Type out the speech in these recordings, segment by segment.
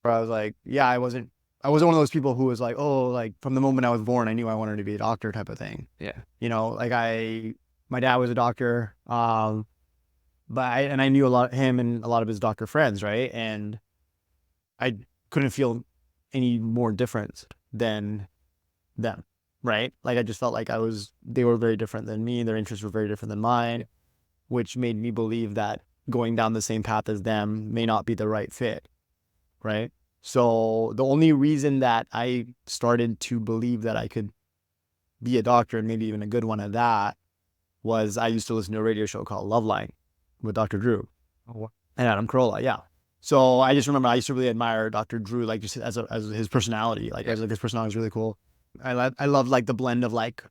where I was like, yeah, I wasn't one of those people who was like, oh, like from the moment I was born, I knew I wanted to be a doctor type of thing. Yeah. You know, like my dad was a doctor, but I knew a lot him and a lot of his doctor friends, right? And I couldn't feel any more different than them, right? Like I just felt like they were very different than me. Their interests were very different than mine, which made me believe that going down the same path as them may not be the right fit, right? So the only reason that I started to believe that I could be a doctor, and maybe even a good one at that, was I used to listen to a radio show called Loveline with Dr. Drew and Adam Carolla. Yeah. So I just remember I used to really admire Dr. Drew, like just as his personality. Like I was like, his personality is really cool. I loved like the blend of like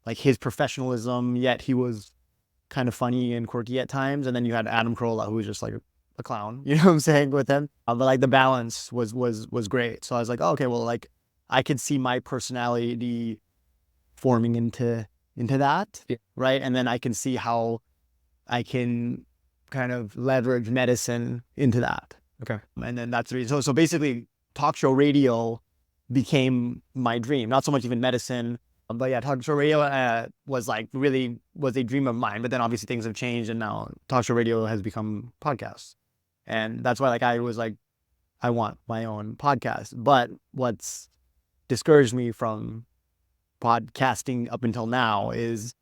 his professionalism, yet he was kind of funny and quirky at times. And then you had Adam Carolla, who was just like a clown, you know what I'm saying, with him. But like the balance was great. So I was like, oh, okay, well, like I could see my personality forming into that, right? And then I can see how I can kind of leverage medicine into that. Okay. And then that's the reason. So basically, talk show radio became my dream. Not so much even medicine, but yeah, talk show radio was a dream of mine. But then obviously things have changed, and now talk show radio has become podcasts, and that's why like I was like, I want my own podcast. But what's discouraged me from podcasting up until now is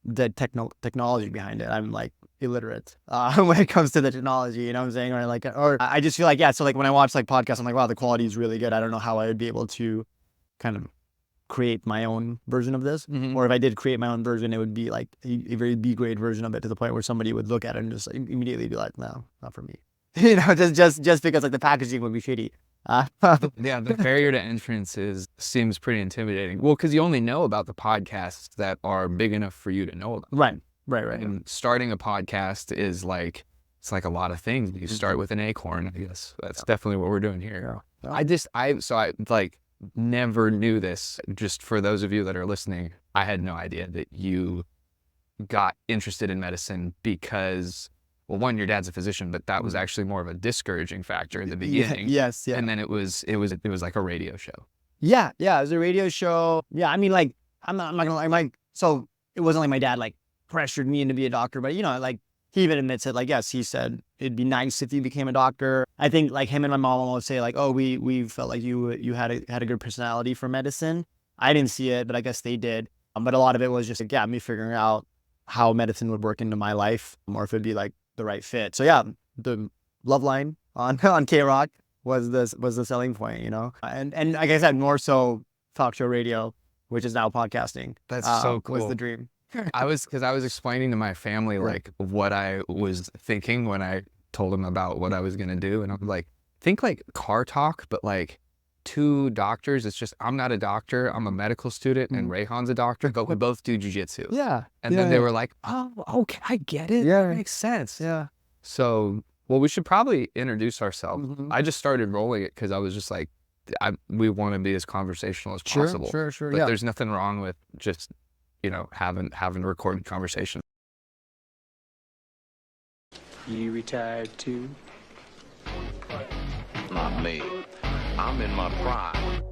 the technology behind it. I'm like illiterate when it comes to the technology, you know what I'm saying? Or I just feel like, yeah, so like when I watch like podcasts, I'm like, wow, the quality is really good. I don't know how I would be able to kind of create my own version of this. Or if I did create my own version, it would be like a very B-grade version of it, to the point where somebody would look at it and just immediately be like, no, not for me. You know, just because like the packaging would be shitty. Yeah, the barrier to entrance seems pretty intimidating. Well, because you only know about the podcasts that are big enough for you to know about. Right. And starting a podcast is like, it's like a lot of things. You start with an acorn, I guess. That's definitely what we're doing here. Yeah. I like never knew this. Just for those of you that are listening, I had no idea that you got interested in medicine because, well, one, your dad's a physician, but that was actually more of a discouraging factor in the beginning. Yes. Yeah. And then it was like a radio show. Yeah. It was a radio show. Yeah. I mean, like, I'm not gonna lie. Like, so it wasn't like my dad like pressured me into be a doctor, but you know, like he even admits it. Like, yes, he said it'd be nice if you became a doctor. I think like him and my mom would say like, oh, we felt like you had a good personality for medicine. I didn't see it, but I guess they did. But a lot of it was just like, yeah, me figuring out how medicine would work into my life, or if it'd be like the right fit. So yeah, the Loveline on K-Rock was the selling point, you know, and like I said, more so talk show radio, which is now podcasting. That's so cool. Was the dream. Because I was explaining to my family like what I was thinking when I told them about what I was gonna do, and I'm like, think like car talk, but like two doctors. It's just, I'm not a doctor, I'm a medical student, and Rehan's a doctor, but we both do jiu-jitsu. Yeah. And then they were like, oh, okay, I get it. Yeah. That makes sense. Yeah. So, well, we should probably introduce ourselves. I just started rolling it because I was just like, we want to be as conversational as possible. Sure. But there's nothing wrong with just, you know, having a recorded conversation. You retired too? Not me. I'm in my prime.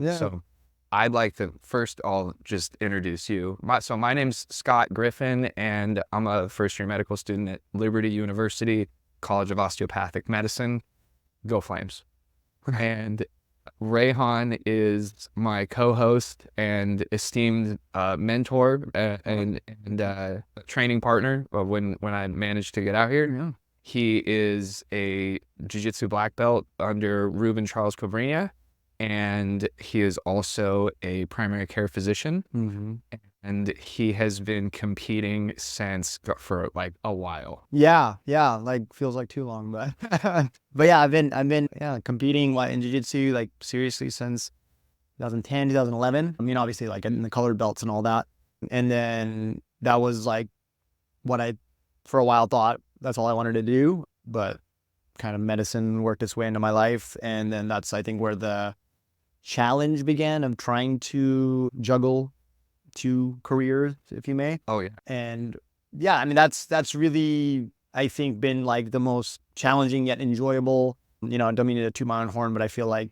Yeah. So I'd like to first all just introduce you. My name's Scott Griffin, and I'm a first-year medical student at Liberty University, College of Osteopathic Medicine. Go Flames. And Rehan is my co-host and esteemed mentor and training partner when I managed to get out here. He is a Jiu-Jitsu black belt under Ruben Charles Covrinha, and he is also a primary care physician. And he has been competing for like a while. Yeah, like feels like too long, but but yeah, I've been competing in jiu-jitsu like seriously since 2010, 2011. I mean, obviously like in the colored belts and all that. And then that was like what I for a while thought that's all I wanted to do, but kind of medicine worked its way into my life, and then that's I think where the challenge began of trying to juggle two careers, if you may. Oh yeah. And yeah, I mean that's really I think been like the most challenging yet enjoyable. I don't mean to toot my own horn, but I feel like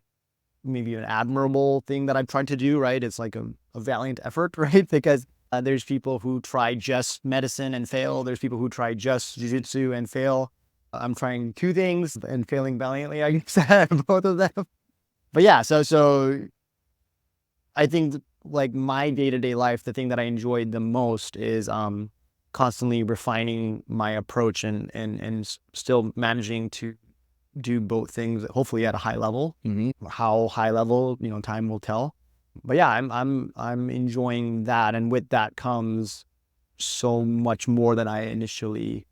maybe an admirable thing that I've tried to do. Right, it's like a valiant effort, right? Because there's people who try just medicine and fail. There's people who try just jiu-jitsu and fail. I'm trying two things and failing valiantly, I guess, at both of them. But yeah, so I think like my day-to-day life, the thing that I enjoyed the most is constantly refining my approach and still managing to do both things, hopefully at a high level. How high level, time will tell. But yeah, I'm enjoying that, and with that comes so much more than I initially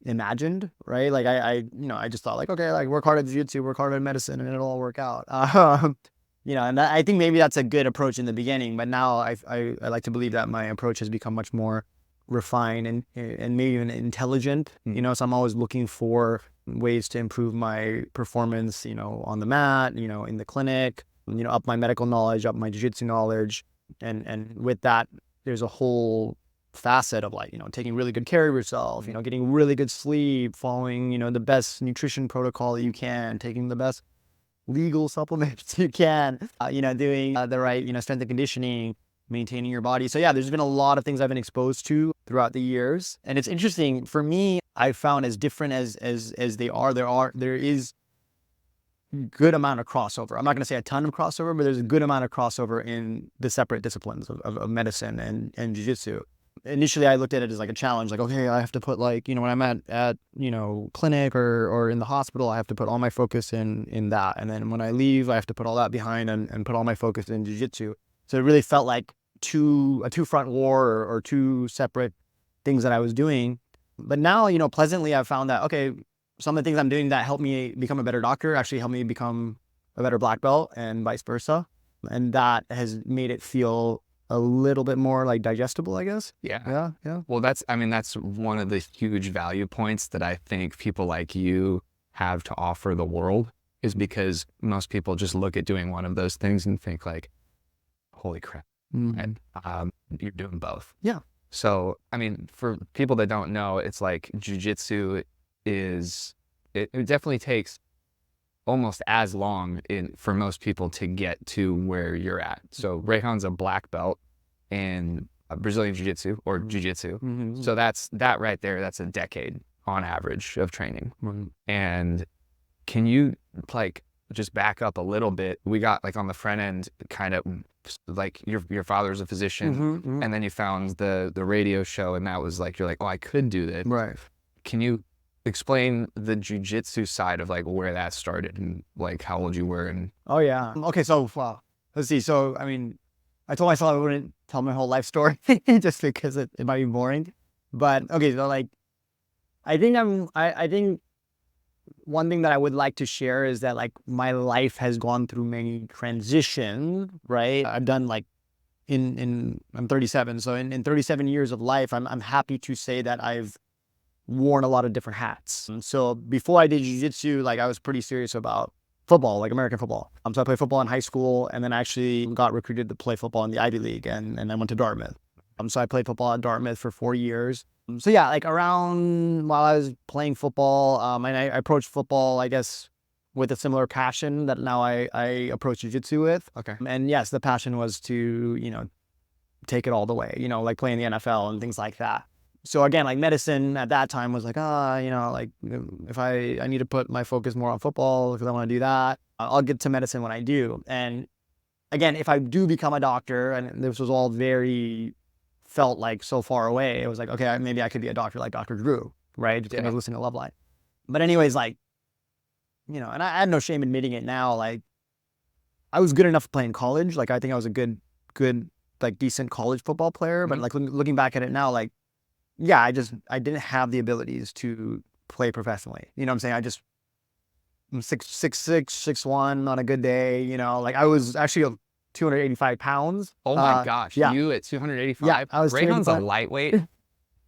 imagined, right? Like I just thought like, okay, like work hard at jiu-jitsu, work hard at medicine, and it'll all work out. And I think maybe that's a good approach in the beginning, but now I like to believe that my approach has become much more refined and maybe even intelligent. So I'm always looking for ways to improve my performance, on the mat, in the clinic, up my medical knowledge, up my jiu-jitsu knowledge. And with that, there's a whole facet of like, taking really good care of yourself, getting really good sleep, following, the best nutrition protocol that you can, taking the best legal supplements you can, doing the right, strength and conditioning, maintaining your body. So yeah, there's been a lot of things I've been exposed to throughout the years. And it's interesting for me, I found as different as they are, there is good amount of crossover. I'm not going to say a ton of crossover, but there's a good amount of crossover in the separate disciplines of medicine and jiu-jitsu. Initially, I looked at it as like a challenge, like, okay, I have to put like, when I'm at clinic or in the hospital, I have to put all my focus in that. And then when I leave, I have to put all that behind and put all my focus in jiu-jitsu. So it really felt like a two-front war or two separate things that I was doing. But now, pleasantly, I've found that, okay, some of the things I'm doing that help me become a better doctor actually help me become a better black belt and vice versa. And that has made it feel a little bit more like digestible, I guess. Yeah. Yeah. Well, that's one of the huge value points that I think people like you have to offer the world, is because most people just look at doing one of those things and think like, holy crap. And you're doing both. Yeah. So, I mean, for people that don't know, it's like jiu-jitsu it definitely takes almost as long for most people to get to where you're at. So Rehan's a black belt in Brazilian Jiu-Jitsu or Jiu-Jitsu. So that right there, that's a decade on average of training. And can you like just back up a little bit? We got like on the front end kind of like your father's a physician, and then you found the radio show, and that was like, you're like, oh, I could do this. Right. Can you explain the jiu-jitsu side of like where that started and like how old you were? And oh yeah. Okay, so let's see. So I mean, I told myself I wouldn't tell my whole life story just because it might be boring. But okay, so like I think one thing that I would like to share is that like my life has gone through many transitions, right? I've done like I'm 37, so in 37 years of life, I'm happy to say that I've worn a lot of different hats. So before I did jiu-jitsu, like I was pretty serious about football, like American football. So I played football in high school, and then I actually got recruited to play football in the Ivy League, and I went to Dartmouth. So I played football at Dartmouth for 4 years. So yeah, like around while I was playing football, and I approached football, I guess, with a similar passion that now I approach jiu-jitsu with. okay. And yes, the passion was to, take it all the way, like playing the NFL and things like that. So again, like medicine at that time was like, like if I need to put my focus more on football because I want to do that, I'll get to medicine when I do. And again, if I do become a doctor, and this was all felt like so far away, it was like, okay, maybe I could be a doctor like Dr. Drew, right? Just because I was listening to Love Line. But anyways, like, you know, and I had no shame admitting it now. Like, I was good enough to play in college. Like, I think I was a good, like, decent college football player. But like looking back at it now, like, yeah, I didn't have the abilities to play professionally. You know what I'm saying? I'm 6'6", 6'1" on a good day. You know, like I was actually 285 pounds. Oh my gosh, yeah. you at 285? Yeah, I was Rehan's a 285. lightweight,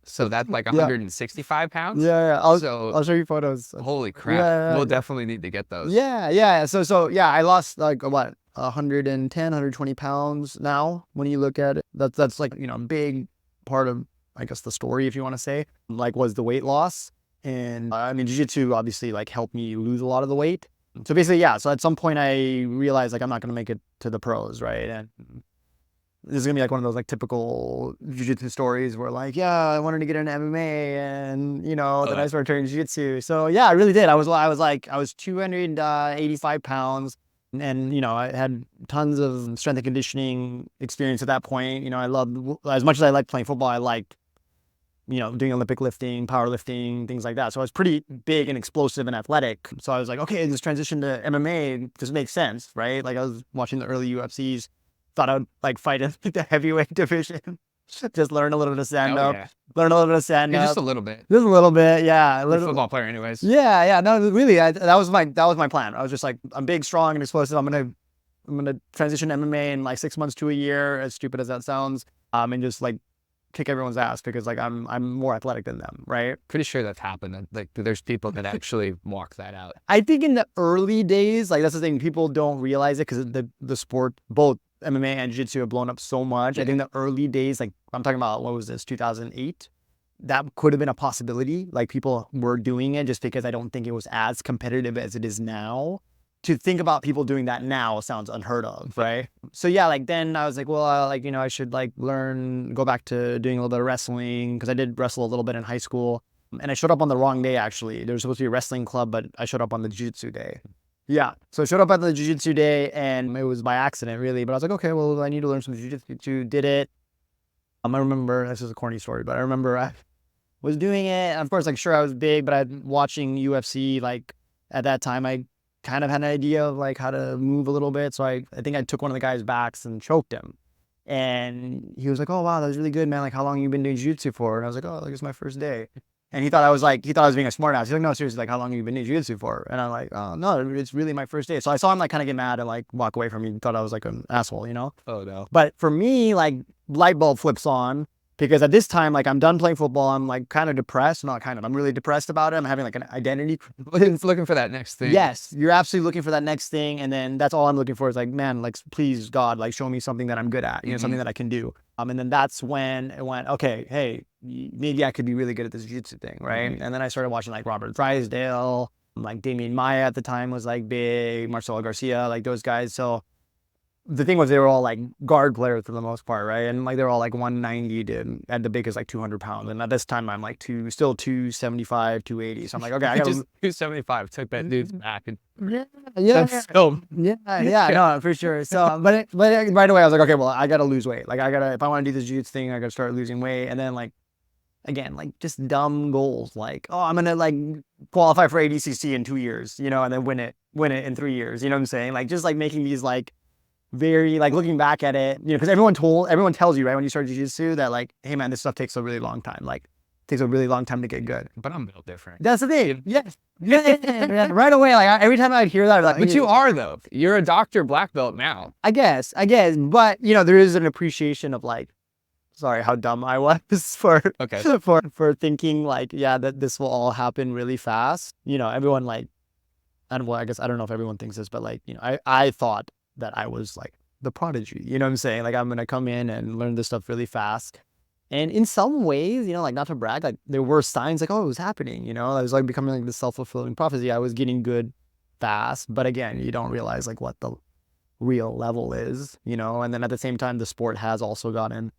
so that's like 165 pounds? Yeah. I'll show you photos. Holy crap. We'll definitely need to get those. Yeah. So yeah, I lost like what, 110, 120 pounds now when you look at it. That's like, you know, a big part of, I guess, the story, if you want to say, like, was the weight loss. And I mean, Jiu-Jitsu obviously like helped me lose a lot of the weight. So basically, yeah. So at some point I realized like I'm not going to make it to the pros, right? And this is going to be like one of those like typical Jiu-Jitsu stories where like, yeah, I wanted to get into MMA and, you know, then I started training Jiu-Jitsu. So yeah, I really did. I was 285 pounds. And, you know, I had tons of strength and conditioning experience at that point. You know, I loved, as much as I liked playing football, I liked, you know, doing Olympic lifting, powerlifting, things like that. So I was pretty big and explosive and athletic. So I was like, okay, this transition to MMA just makes sense, right? Like I was watching the early UFCs, thought I would like fight in the heavyweight division, just learn a little bit of stand up, learn a little bit of stand up. Just a little bit. Just a little bit, yeah. You're a football player anyways. Yeah. No, really, that was my plan. I was just like, I'm big, strong, and explosive. I'm gonna transition to MMA in like 6 months to a year, as stupid as that sounds, and just like kick everyone's ass because like I'm more athletic than them, right? Pretty sure that's happened. Like there's people that actually walk that out. I think in the early days, like that's the thing, people don't realize it because the sport, both MMA and Jiu-Jitsu, have blown up so much. I think the early days, like I'm talking about, what was this, 2008? That could have been a possibility. Like people were doing it just because I don't think it was as competitive as it is now. To think about people doing that now sounds unheard of, right? So yeah, like then I was like, well, like, you know, I should like go back to doing a little bit of wrestling because I did wrestle a little bit in high school. And I showed up on the wrong day, actually. There was supposed to be a wrestling club, but I showed up on the Jiu-Jitsu day. Yeah. So I showed up at the Jiu-Jitsu day and it was by accident, really. But I was like, okay, well, I need to learn some Jiu-Jitsu. Did it. I remember, this is a corny story, but I remember I was doing it. And of course, like, sure, I was big, but I'm watching UFC. Like at that time, I kind of had an idea of like how to move a little bit. So I think I took one of the guy's backs and choked him. And he was like, oh, wow, that was really good, man. Like, how long have you been doing Jiu-Jitsu for? And I was like, oh, like, it's my first day. And he thought I was being a smart ass. He's like, no, seriously, like, how long have you been doing Jiu-Jitsu for? And I'm like, oh, no, it's really my first day. So I saw him like kind of get mad and like walk away from me and thought I was like an asshole, you know? Oh, no. But for me, like, light bulb flips on. Because at this time, like, I'm done playing football. I'm like kind of depressed. I'm really depressed about it. I'm having like an identity. Looking for that next thing. Yes, you're absolutely looking for that next thing. And then that's all I'm looking for is like, man, like, please, God, like, show me something that I'm good at, you know, something that I can do. And then that's when it went, okay, hey, maybe I could be really good at this Jiu-Jitsu thing, right? And then I started watching like Robert Drysdale, like Damian Maia at the time was like big, Marcelo Garcia, like those guys. So the thing was, they were all like guard players for the most part, right? And like they were all like 190 to at the biggest like 200 pounds. And at this time, I'm like still 275, 280. So I'm like, okay, I got just 275. Took that dude's back and yeah, no, for sure. So, but right away, I was like, okay, well, I gotta lose weight. Like if I want to do this Jiu-Jitsu thing, I gotta start losing weight. And then like, again, like just dumb goals, like, oh, I'm gonna like qualify for ADCC in 2 years, you know, and then win it in 3 years. You know what I'm saying? Like just like making these like very, like, looking back at it, you know, because everyone tells you, right, when you start Jiu-Jitsu that like, hey man, this stuff takes a really long time. Like, it takes a really long time to get good. But I'm built different. That's the thing. Yes. Yeah. Right away, like every time I'd hear that, I'd like, but you are though. You're a doctor black belt now. I guess. But you know, there is an appreciation of like, sorry, how dumb I was for thinking like, yeah, that this will all happen really fast. You know, everyone like, and well, I guess I don't know if everyone thinks this, but like, you know, I thought that I was like the prodigy, you know what I'm saying? Like I'm going to come in and learn this stuff really fast. And in some ways, you know, like not to brag, like there were signs like, oh, it was happening, you know, I was like becoming like this self-fulfilling prophecy. I was getting good fast, but again, you don't realize like what the real level is, you know? And then at the same time, the sport has also gotten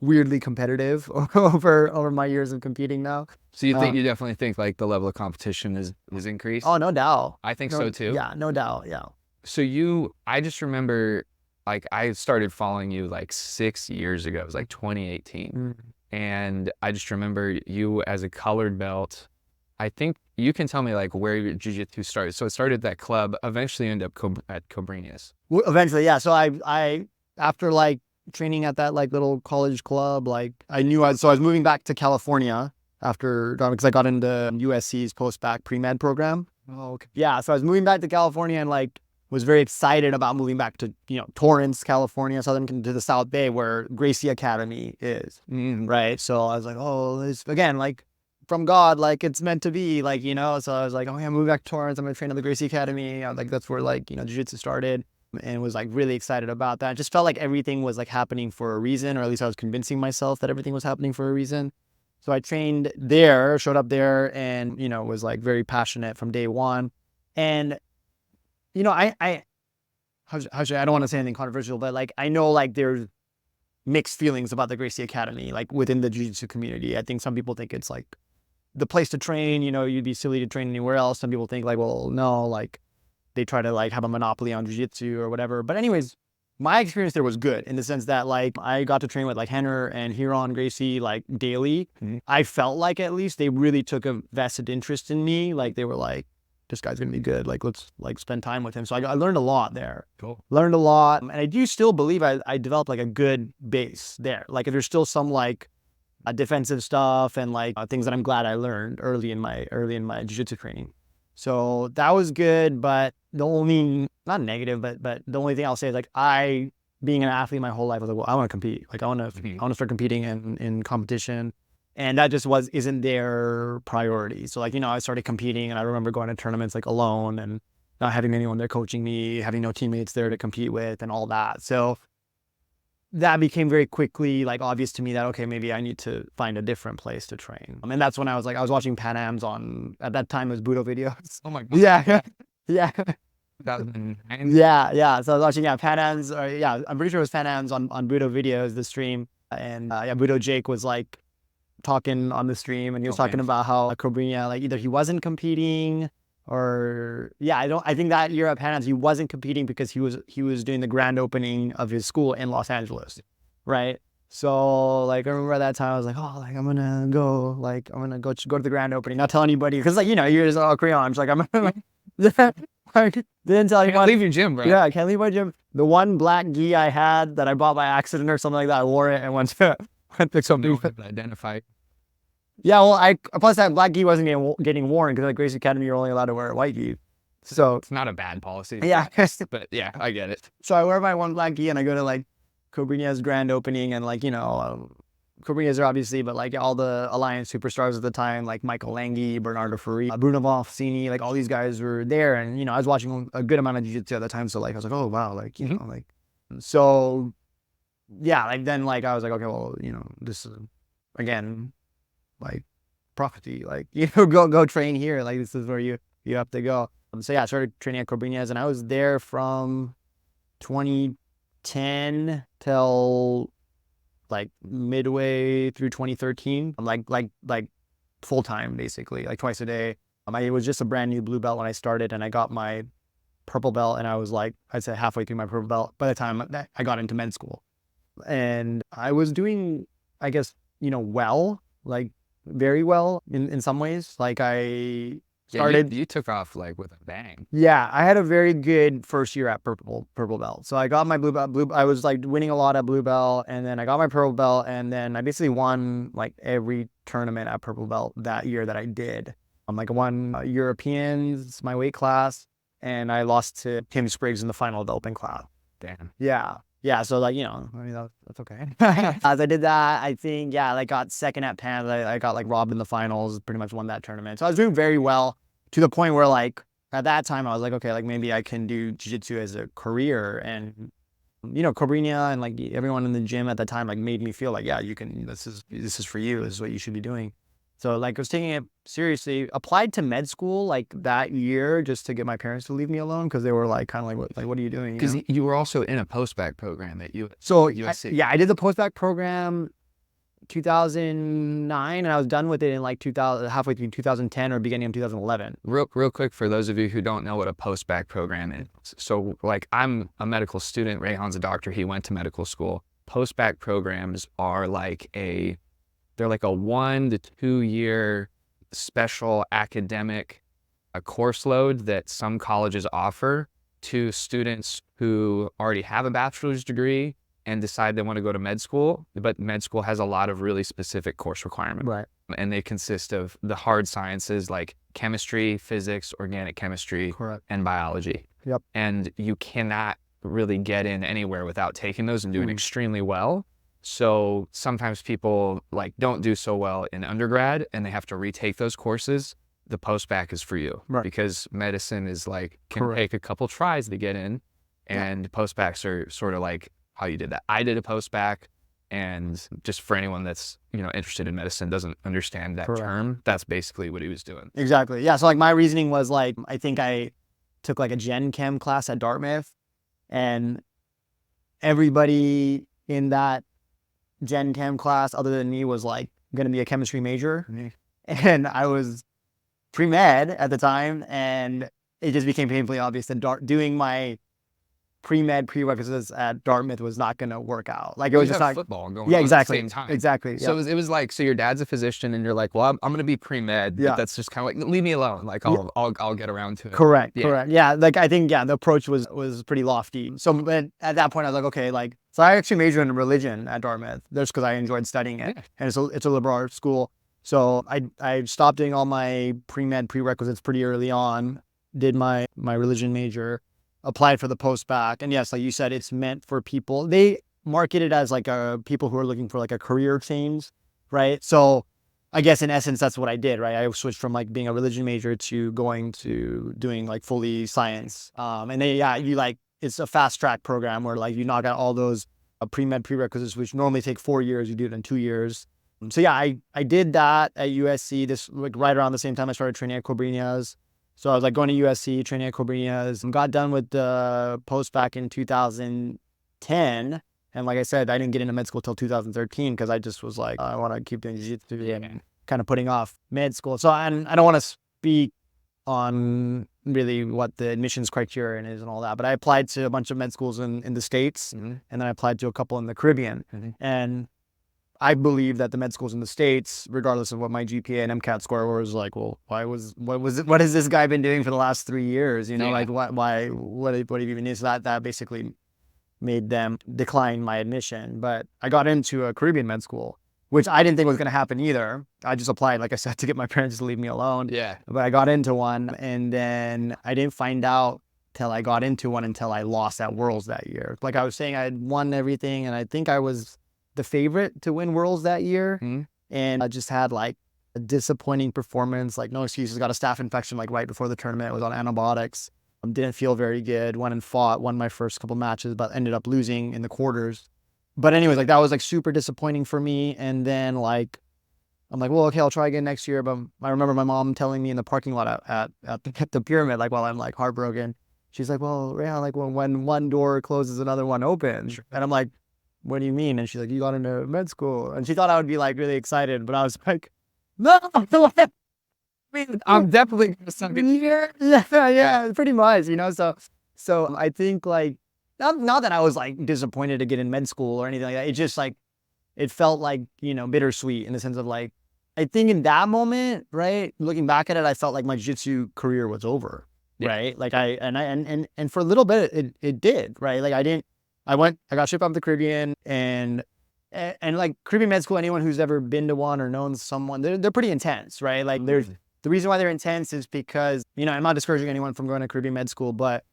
weirdly competitive over my years of competing now. So you definitely think like the level of competition is increased? Oh, no doubt. I think so too. Yeah, no doubt. Yeah. So I just remember, like, I started following you like 6 years ago. It was like 2018. And I just remember you as a colored belt. I think you can tell me like where your jiu-jitsu started. So it started at that club, eventually ended up at Cobrinius. Eventually, yeah. So I after like training at that like little college club, like I was moving back to California after, because I got into USC's post-bac pre-med program. Oh, okay. Yeah, so I was moving back to California and like was very excited about moving back to, Torrance, California, to the South Bay where Gracie Academy is. Right. So I was like, oh, this again, like from God, like it's meant to be, like, so I was like, oh yeah, I'm moving back to Torrance. I'm gonna train at the Gracie Academy. Like that's where like, jiu-jitsu started, and was like really excited about that. It just felt like everything was like happening for a reason, or at least I was convincing myself that everything was happening for a reason. So I trained there, showed up there, and, was like very passionate from day one. And, I don't want to say anything controversial, but like, I know like there's mixed feelings about the Gracie Academy, like within the jiu-jitsu community. I think some people think it's like the place to train, you'd be silly to train anywhere else. Some people think like, well, no, like they try to like have a monopoly on jiu-jitsu or whatever. But anyways, my experience there was good in the sense that like I got to train with like Henner and Huron Gracie like daily. I felt like at least they really took a vested interest in me. Like they were like, this guy's gonna be good. Like let's like spend time with him. So I learned a lot there. Cool. Learned a lot, and I do still believe I developed like a good base there. Like if there's still some like defensive stuff and like things that I'm glad I learned early in my jiu-jitsu training. So that was good, but the only, not negative, but the only thing I'll say is like being an athlete my whole life, I was like, well, I want to compete. Like I want to start competing in competition. And that just isn't their priority. So like, I started competing, and I remember going to tournaments like alone and not having anyone there coaching me, having no teammates there to compete with and all that. So that became very quickly like obvious to me that, okay, maybe I need to find a different place to train. And that's when I was watching Pan Am's at that time it was Budo videos. Oh my God. Yeah. Yeah. 2009. Yeah. So I was watching, Pan Am's, I'm pretty sure it was Pan Am's on Budo videos, the stream. And Budo Jake was like talking on the stream, and he was talking about how Cobrina, like either he wasn't competing or I think that year at Pan Am's he wasn't competing because he was doing the grand opening of his school in Los Angeles, right? So like I remember at that time I was like, oh, like I'm gonna go to the grand opening, not tell anybody, because like you're just all Korean. Like I'm gonna like, didn't tell anyone. Can't leave your gym, bro. Yeah, I can't leave my gym. The one black gi I had that I bought by accident or something like that, I wore it and went to something. Identify. Yeah, well, plus that black gi wasn't getting worn because at Gracie Academy you're only allowed to wear a white gi. So it's not a bad policy. Yeah. But yeah, I get it. So I wear my one black gi and I go to like Cobrina's grand opening, and like, Cobrina's are obviously, but like all the Alliance superstars at the time, like Michael Langhi, Bernardo Ferri, Bruno Valfini, like all these guys were there. And, I was watching a good amount of jiu-jitsu at the time. So like, I was like, oh wow, like, like, so yeah, like then like, I was like, okay, well, this is again, like prophecy, like, go train here. Like this is where you have to go. So yeah, I started training at Cobrina's, and I was there from 2010 till like midway through 2013. I'm like full time, basically, like twice a day. I was just a brand new blue belt when I started, and I got my purple belt, and I was like, I'd say halfway through my purple belt by the time that I got into med school. And I was doing, I guess, well, like very well in some ways. Like I started. You took off like with a bang. Yeah, I had a very good first year at purple belt. So I got my blue belt. I was like winning a lot at blue belt, and then I got my purple belt, and then I basically won like every tournament at purple belt that year that I did. I won Europeans, my weight class, and I lost to Tim Spriggs in the final of the open class. Damn. Yeah, so like, that's okay. As I did that, I think, like got second at Pan. I got like robbed in the finals, pretty much won that tournament. So I was doing very well, to the point where like at that time I was like, okay, like maybe I can do jiu-jitsu as a career. And Cobrina and like everyone in the gym at the time like made me feel like, yeah, you can, this is for you, this is what you should be doing. So like I was taking it seriously, applied to med school like that year just to get my parents to leave me alone, because they were like kind of like, what are you doing? Because you were also in a post-bac program at USC. So I did the post-bac program 2009, and I was done with it in like halfway through 2010 or beginning of 2011. Real quick, for those of you who don't know what a post-bac program is. So like I'm a medical student, Rehan's a doctor, he went to medical school. Post-bac programs are like they're like a 1 to 2 year special academic course load that some colleges offer to students who already have a bachelor's degree and decide they want to go to med school, but med school has a lot of really specific course requirements. Right. And they consist of the hard sciences like chemistry, physics, organic chemistry, Correct. and biology. Yep. And you cannot really get in anywhere without taking those and doing extremely well. So sometimes people like don't do so well in undergrad and they have to retake those courses. The post-bac is for you, right, because medicine is like, can correct, take a couple tries to get in, and post-bacs are sort of like how you did that. I did a post-bac, and just for anyone that's, you know, interested in medicine, doesn't understand that correct, term, that's basically what he was doing. Exactly. Yeah. So like my reasoning was like, I think I took like a gen chem class at Dartmouth, and everybody in that gen chem class other than me was like going to be a chemistry major. And I was pre-med at the time, and it just became painfully obvious that doing my pre-med prerequisites at Dartmouth was not going to work out. Like it was You just have not football going yeah, on exactly, at the same time. exactly. So it was like, so your dad's a physician and you're like, well, I'm going to be pre-med, but that's just kind of like, leave me alone. Like I'll get around to it. Correct. Yeah. Like I think, the approach was pretty lofty. So but at that point I was like, okay, like, so I actually majored in religion at Dartmouth just because I enjoyed studying it. And it's a liberal arts school. So I stopped doing all my pre-med prerequisites pretty early on, did my religion major, applied for the post-bac. And yes, like you said, it's meant for people. They market it as like people who are looking for like a career change, right? So I guess in essence, that's what I did, right? I switched from like being a religion major to going to doing like fully science. And it's a fast track program where like you knock out all those pre-med prerequisites, which normally take 4 years, you do it in 2 years. So yeah, I did that at USC, this like right around the same time I started training at Cobrinas. So I was like going to USC, training at Cobrinas, and got done with the post-bac in 2010. And like I said, I didn't get into med school till 2013 because I just was like, I want to keep doing jiu-jitsu and kind of putting off med school. So I don't want to speak on really what the admissions criterion is and all that, but I applied to a bunch of med schools in the States, and then I applied to a couple in the Caribbean. And I believe that the med schools in the States, regardless of what my GPA and MCAT score was, like, well, what has this guy been doing for the last 3 years? You know, like what even is that? That basically made them decline my admission. But I got into a Caribbean med school, which I didn't think was going to happen either. I just applied, like I said, to get my parents to leave me alone. Yeah. But I got into one, and then I didn't find out till I got into one until I lost at Worlds that year. Like I was saying, I had won everything, and I think I was the favorite to win Worlds that year. And I just had like a disappointing performance, like no excuses, got a staph infection like right before the tournament. I was on antibiotics, didn't feel very good, went and fought, won my first couple matches, but ended up losing in the quarters. But anyways, like that was like super disappointing for me. And then like, I'm like, well, okay, I'll try again next year. But I remember my mom telling me in the parking lot at the pyramid, like while I'm like heartbroken, she's like, well, Rehan, like when one door closes, another one opens. And I'm like, what do you mean? And she's like, you got into med school. And she thought I would be like really excited, but I was like, no, I mean, I'm definitely yeah, pretty much, you know. So I think like not that I was like disappointed to get in med school or anything like that. It just like it felt like, you know, bittersweet in the sense of like, I think in that moment, right, looking back at it, I felt like my jiu-jitsu career was over, right? Like I for a little bit it did, right? Like I got shipped off to the Caribbean, and like Caribbean med school, anyone who's ever been to one or known someone, they're pretty intense, right? Like the reason why they're intense is because, you know, I'm not discouraging anyone from going to Caribbean med school, but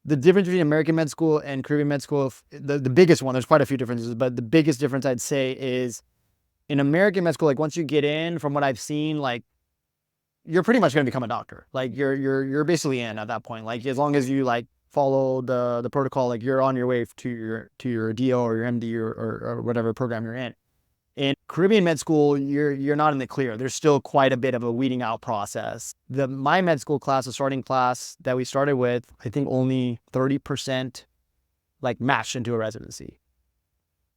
the difference between American med school and Caribbean med school, the biggest one, there's quite a few differences, but the biggest difference I'd say is in American med school, like once you get in, from what I've seen, like you're pretty much going to become a doctor. Like you're basically in at that point. Like as long as you like follow the protocol, like you're on your way to your DO or your MD or whatever program you're in. In Caribbean med school, you're not in the clear. There's still quite a bit of a weeding out process. My med school class, the starting class that we started with, I think only 30% like matched into a residency.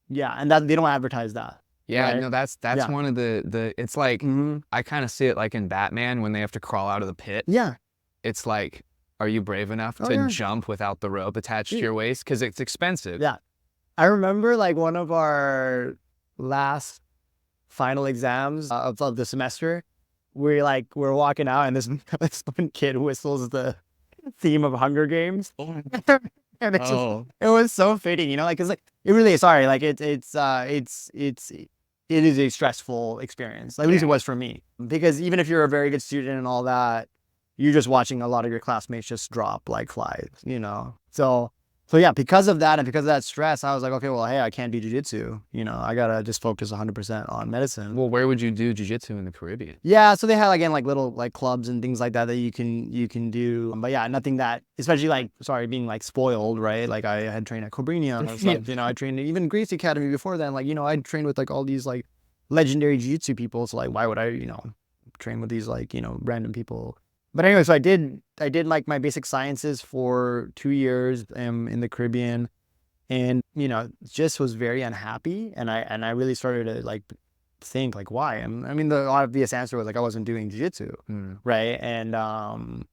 Yeah, and that they don't advertise that. Yeah, right? no, that's one of the it's like I kind of see it like in Batman when they have to crawl out of the pit. Yeah. It's like, are you brave enough to jump without the rope attached to your waist? Because it's expensive. Yeah. I remember like one of our last final exams of the semester, we're walking out and this one kid whistles the theme of Hunger Games. And it's just, it was so fitting, you know, like, cause like, it really, sorry, like it is a stressful experience. At least it was for me, because even if you're a very good student and all that, you're just watching a lot of your classmates just drop like flies, you know? So yeah, because of that and because of that stress, I was like, okay, well, hey, I can't do jiu-jitsu. You know, I gotta just focus 100% on medicine. Well, where would you do jiu-jitsu in the Caribbean? Yeah, so they had again like little like clubs and things like that you can do. But yeah, nothing that, especially like, sorry, being like spoiled, right? Like I had trained at Cobrinha. Like, you know, I trained even Gracie Academy before then. Like, you know, I trained with like all these like legendary jiu-jitsu people. So like, why would I, you know, train with these like, you know, random people? But anyway, so I did like my basic sciences for 2 years in the Caribbean, and, you know, just was very unhappy. And I really started to like think like, why? And I mean, the obvious answer was like, I wasn't doing jiu-jitsu, right? And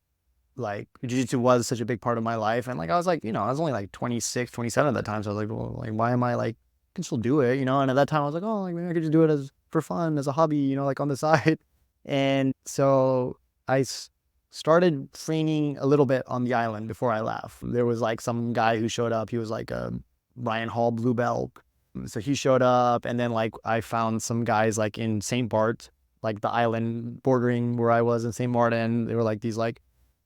like jiu-jitsu was such a big part of my life. And like, I was like, you know, I was only like 26, 27 at that time. So I was like, well, like, why am I like, I can still do it, you know? And at that time I was like, oh, like maybe I could just do it as for fun, as a hobby, you know, like on the side. And so I started training a little bit on the island before I left. There was like some guy who showed up. He was like a Ryan Hall blue belt. So he showed up, and then like I found some guys like in St. Bart, like the island bordering where I was in St. Martin. They were like these like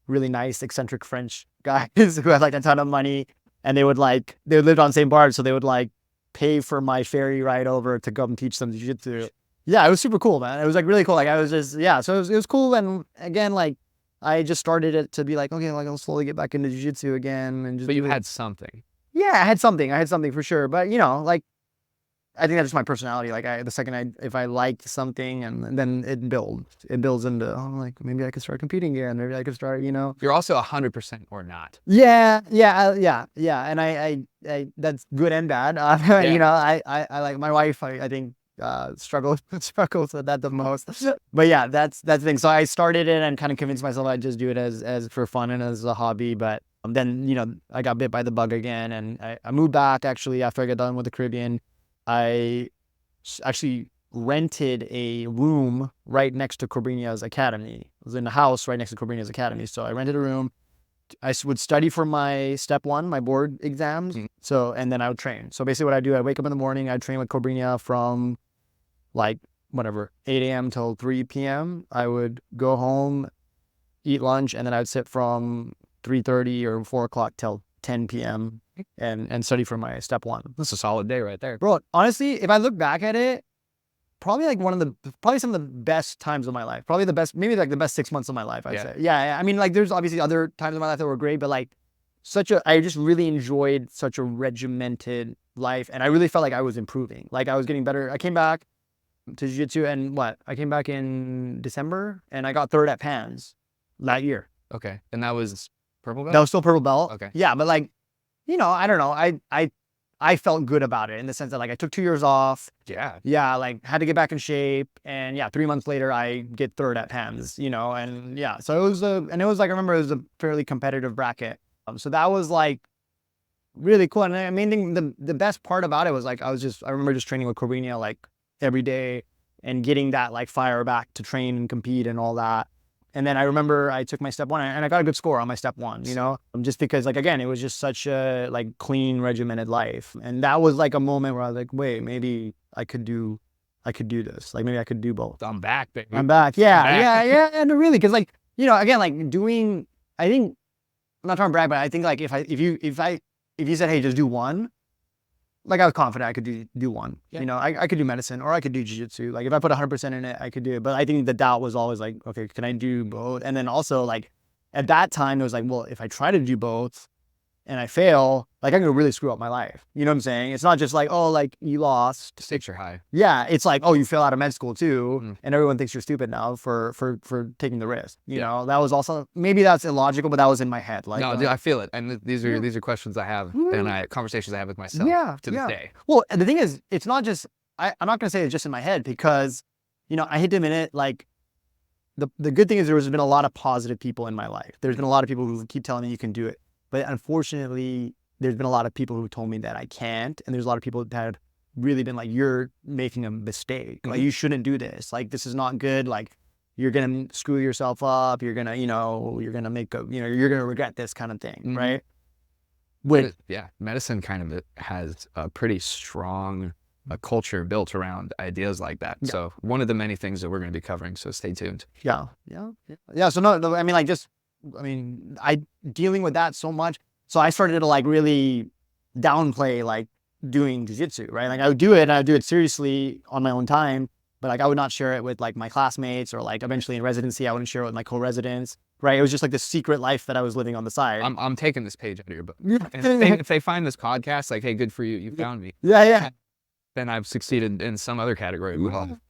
really nice eccentric French guys who had like a ton of money, and they lived on St. Bart, so they would like pay for my ferry ride over to come teach them jiu-jitsu. Yeah, it was super cool, man. It was like really cool. Like I was just, yeah, so it was cool. And again, like I just started it to be like, okay, like I'll slowly get back into jiu-jitsu again. And just, but you had something. Yeah, I had something for sure. But you know, like, I think that's just my personality. Like if I liked something, and then it builds into, oh, like maybe I could start competing again. Maybe I could start, you know. You're also 100% or not. Yeah. And I that's good and bad. You know, I like my wife, I think, struggles with that the most. But yeah, that's the thing. So I started it and kind of convinced myself I'd just do it as for fun and as a hobby. But then, you know, I got bit by the bug again, and I moved back actually after I got done with the Caribbean. I actually rented a room right next to Cobrinha's academy. I was in a house right next to Cobrinha's academy. So I rented a room. I would study for my step 1, my board exams. So, and then I would train. So basically what I do, I wake up in the morning, I train with Cobrinha from like whatever, 8 a.m. till 3 p.m. I would go home, eat lunch, and then I would sit from 3:30 or 4 o'clock till 10 p.m. and study for my step 1. That's a solid day right there. Bro, honestly, if I look back at it, probably like probably some of the best times of my life. Probably the best, maybe like the best 6 months of my life, I'd say. Yeah. I mean, like there's obviously other times in my life that were great, but like I just really enjoyed such a regimented life. And I really felt like I was improving. Like I was getting better. I came back to jiu-jitsu and I came back in December and I got 3rd at PANS that year. Okay. And that was purple belt? That was still purple belt. Okay. Yeah. But like, you know, I don't know. I felt good about it in the sense that like I took 2 years off. Yeah. Yeah. Like had to get back in shape. And yeah, 3 months later I get 3rd at PANS, you know, and yeah. So it was like, I remember it was a fairly competitive bracket. So that was like really cool. And I mean, the best part about it was like, I remember just training with Cobrinha like every day and getting that like fire back to train and compete and all that. And then I remember I took my step 1 and I got a good score on my step 1, you know, just because like, again, it was just such a like clean, regimented life. And that was like a moment where I was like, wait, maybe I could do this. Like maybe I could do both. I'm back, baby. I'm back. Yeah. Yeah. And really, cause like, you know, again, like I think, I'm not trying to brag, but I think like if you said, hey, just do one, like I was confident I could do one. Yeah. You know, I could do medicine or I could do jiu-jitsu. Like if I put 100% in it, I could do it. But I think the doubt was always like, okay, can I do both? And then also like at that time, it was like, well, if I try to do both and I fail, like I can really screw up my life. You know what I'm saying? It's not just like, oh, like you lost. Stakes are high. Yeah. It's like, oh, you fail out of med school too. And everyone thinks you're stupid now for taking the risk. You know, that was also, maybe that's illogical, but that was in my head. Like, no, dude, I feel it. And these are questions I have and conversations I have with myself to this day. Well, the thing is, it's not just, I'm not going to say it's just in my head because, you know, I hate to admit it, like the good thing is there's been a lot of positive people in my life. There's been a lot of people who keep telling me you can do it. But unfortunately, there's been a lot of people who told me that I can't. And there's a lot of people that really been like, you're making a mistake. Like, you shouldn't do this. Like, this is not good. Like, you're going to screw yourself up. You're going to, you're going to make a, you're going to regret this kind of thing. Right. Medicine kind of has a pretty strong culture built around ideas like that. Yeah. So one of the many things that we're going to be covering. So stay tuned. Yeah. So no, I mean, like, I dealing with that so much. So I started to like really downplay like doing jiu-jitsu, right? Like, I would do it and I would do it seriously on my own time, but like I would not share it with like my classmates, or like eventually in residency, I wouldn't share it with my co-residents, right? It was just like this secret life that I was living on the side. I'm taking this page out of your book. If they find this podcast, like, hey, good for you, you found me. Yeah. Then I've succeeded in some other category.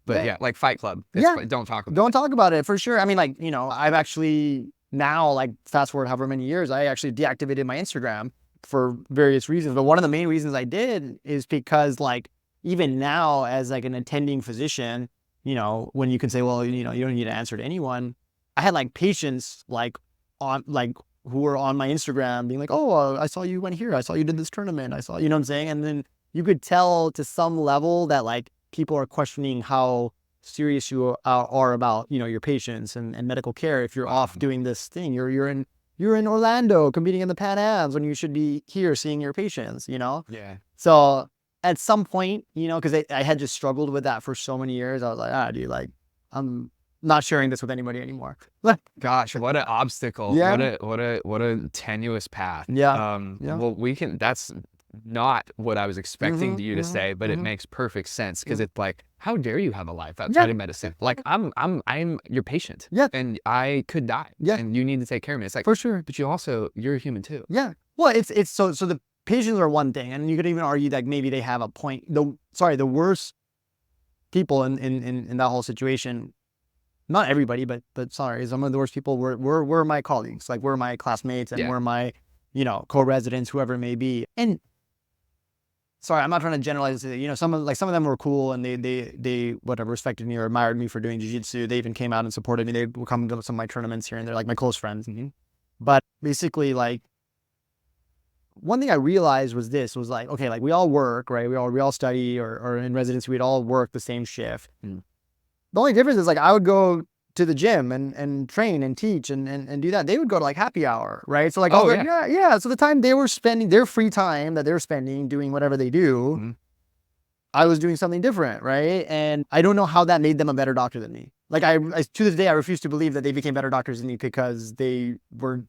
But yeah, like Fight Club. Don't talk about it for sure. I mean, like, I've actually now, like, fast forward however many years, I actually deactivated my Instagram for various reasons. But one of the main reasons I did is because, like, even now as like an attending physician, when you can say, well, you don't need to answer to anyone, I had like patients like on like who were on my Instagram being like, oh, I saw you went here. I saw you did this tournament. I saw, you know what I'm saying? And then you could tell to some level that like people are questioning how serious you are about, your patients and medical care. If you're off doing this thing, you're in Orlando competing in the Pan Ams when you should be here seeing your patients, Yeah. So at some point, because I had just struggled with that for so many years, I was like, dude, like, I'm not sharing this with anybody anymore. Gosh, what an obstacle. Yeah. What a tenuous path. Yeah. Well, that's not what I was expecting you to say, but it makes perfect sense, because it's like, how dare you have a life outside of medicine? Like, I'm your patient. Yeah. And I could die. Yeah. And you need to take care of me. It's like, for sure. But you're a human too. Yeah. Well, it's so the patients are one thing, and you could even argue that maybe they have a point. The worst people in that whole situation, not everybody, but sorry, some of the worst people were my colleagues, like were my classmates, and were my, co-residents, whoever it may be. And sorry, I'm not trying to generalize. Some of them were cool, and they whatever, respected me or admired me for doing jiu-jitsu. They even came out and supported me. They would come to some of my tournaments here and they're like my close friends. But basically, like, one thing I realized was like, okay, like, we all work, right? We all study, or in residency, we'd all work the same shift. The only difference is, like, I would go to the gym and train and teach and do that. They would go to like happy hour, right? So like, So the time they were spending, their free time that they were spending doing whatever they do, I was doing something different, right? And I don't know how that made them a better doctor than me. Like, I to this day, I refuse to believe that they became better doctors than me because they were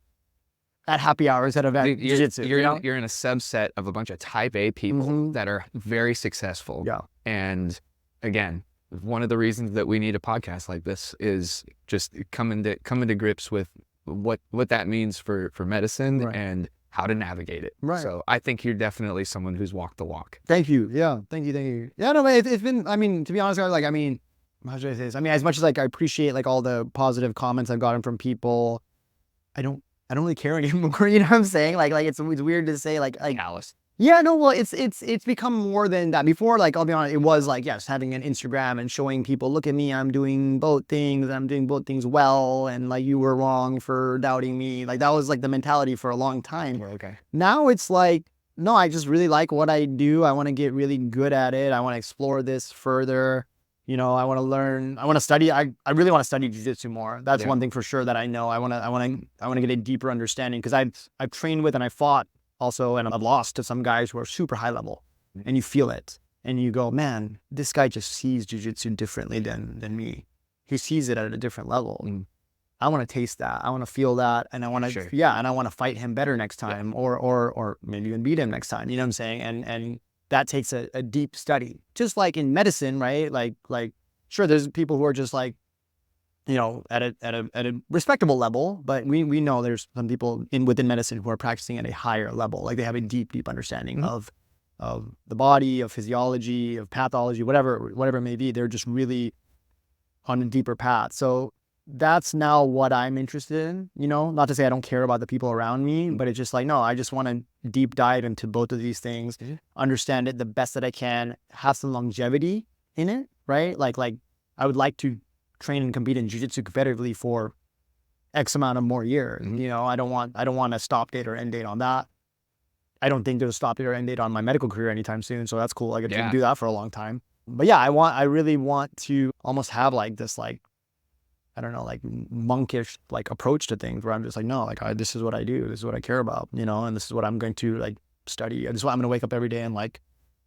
at happy hours at event jiu-jitsu. You're in a subset of a bunch of type A people that are very successful. Yeah. And again, one of the reasons that we need a podcast like this is just coming to grips with what that means for medicine and how to navigate it. Right. So I think you're definitely someone who's walked the walk. Thank you. Yeah. Thank you. Yeah, no, it's been, I mean, to be honest, like, I mean, how should I say this? I mean, as much as like I appreciate like all the positive comments I've gotten from people, I don't really care anymore. You know what I'm saying? Like it's weird to say like Alice. Yeah, no, well, it's become more than that. Before, like, I'll be honest, it was like, yes, having an Instagram and showing people, look at me, I'm doing both things, I'm doing both things well, and like, you were wrong for doubting me. Like, that was like the mentality for a long time. Okay. Now it's like, no, I just really like what I do. I want to get really good at it. I want to explore this further. I want to learn. I want to study. I really want to study jiu-jitsu more. That's one thing for sure that I know. I want to get a deeper understanding, because I've trained with and I fought also, and I've lost to some guys who are super high level, and you feel it, and you go, man, this guy just sees jiu-jitsu differently than me. He sees it at a different level. I want to taste that. I want to feel that, and I want to, and I want to fight him better next time, or maybe even beat him next time. You know what I'm saying? And that takes a deep study, just like in medicine, right? Like sure, there's people who are just like, at a respectable level, but we know there's some people within medicine who are practicing at a higher level. Like, they have a deep understanding of the body, of physiology, of pathology, whatever it may be. They're just really on a deeper path. So that's now what I'm interested in, not to say I don't care about the people around me, but it's just like, no, I just want to deep dive into both of these things, understand it the best that I can, have some longevity in it, right? Like I would like to train and compete in jiu-jitsu competitively for X amount of more years. I don't want a stop date or end date on that. I don't think there's a stop or end date on my medical career anytime soon. So that's cool. I get Yeah. to do that for a long time. But yeah, I really want to almost have like this, like, I don't know, like monkish like approach to things where I'm just like, no, like this is what I do. This is what I care about, you know, and this is what I'm going to like study. This is why I'm going to wake up every day and like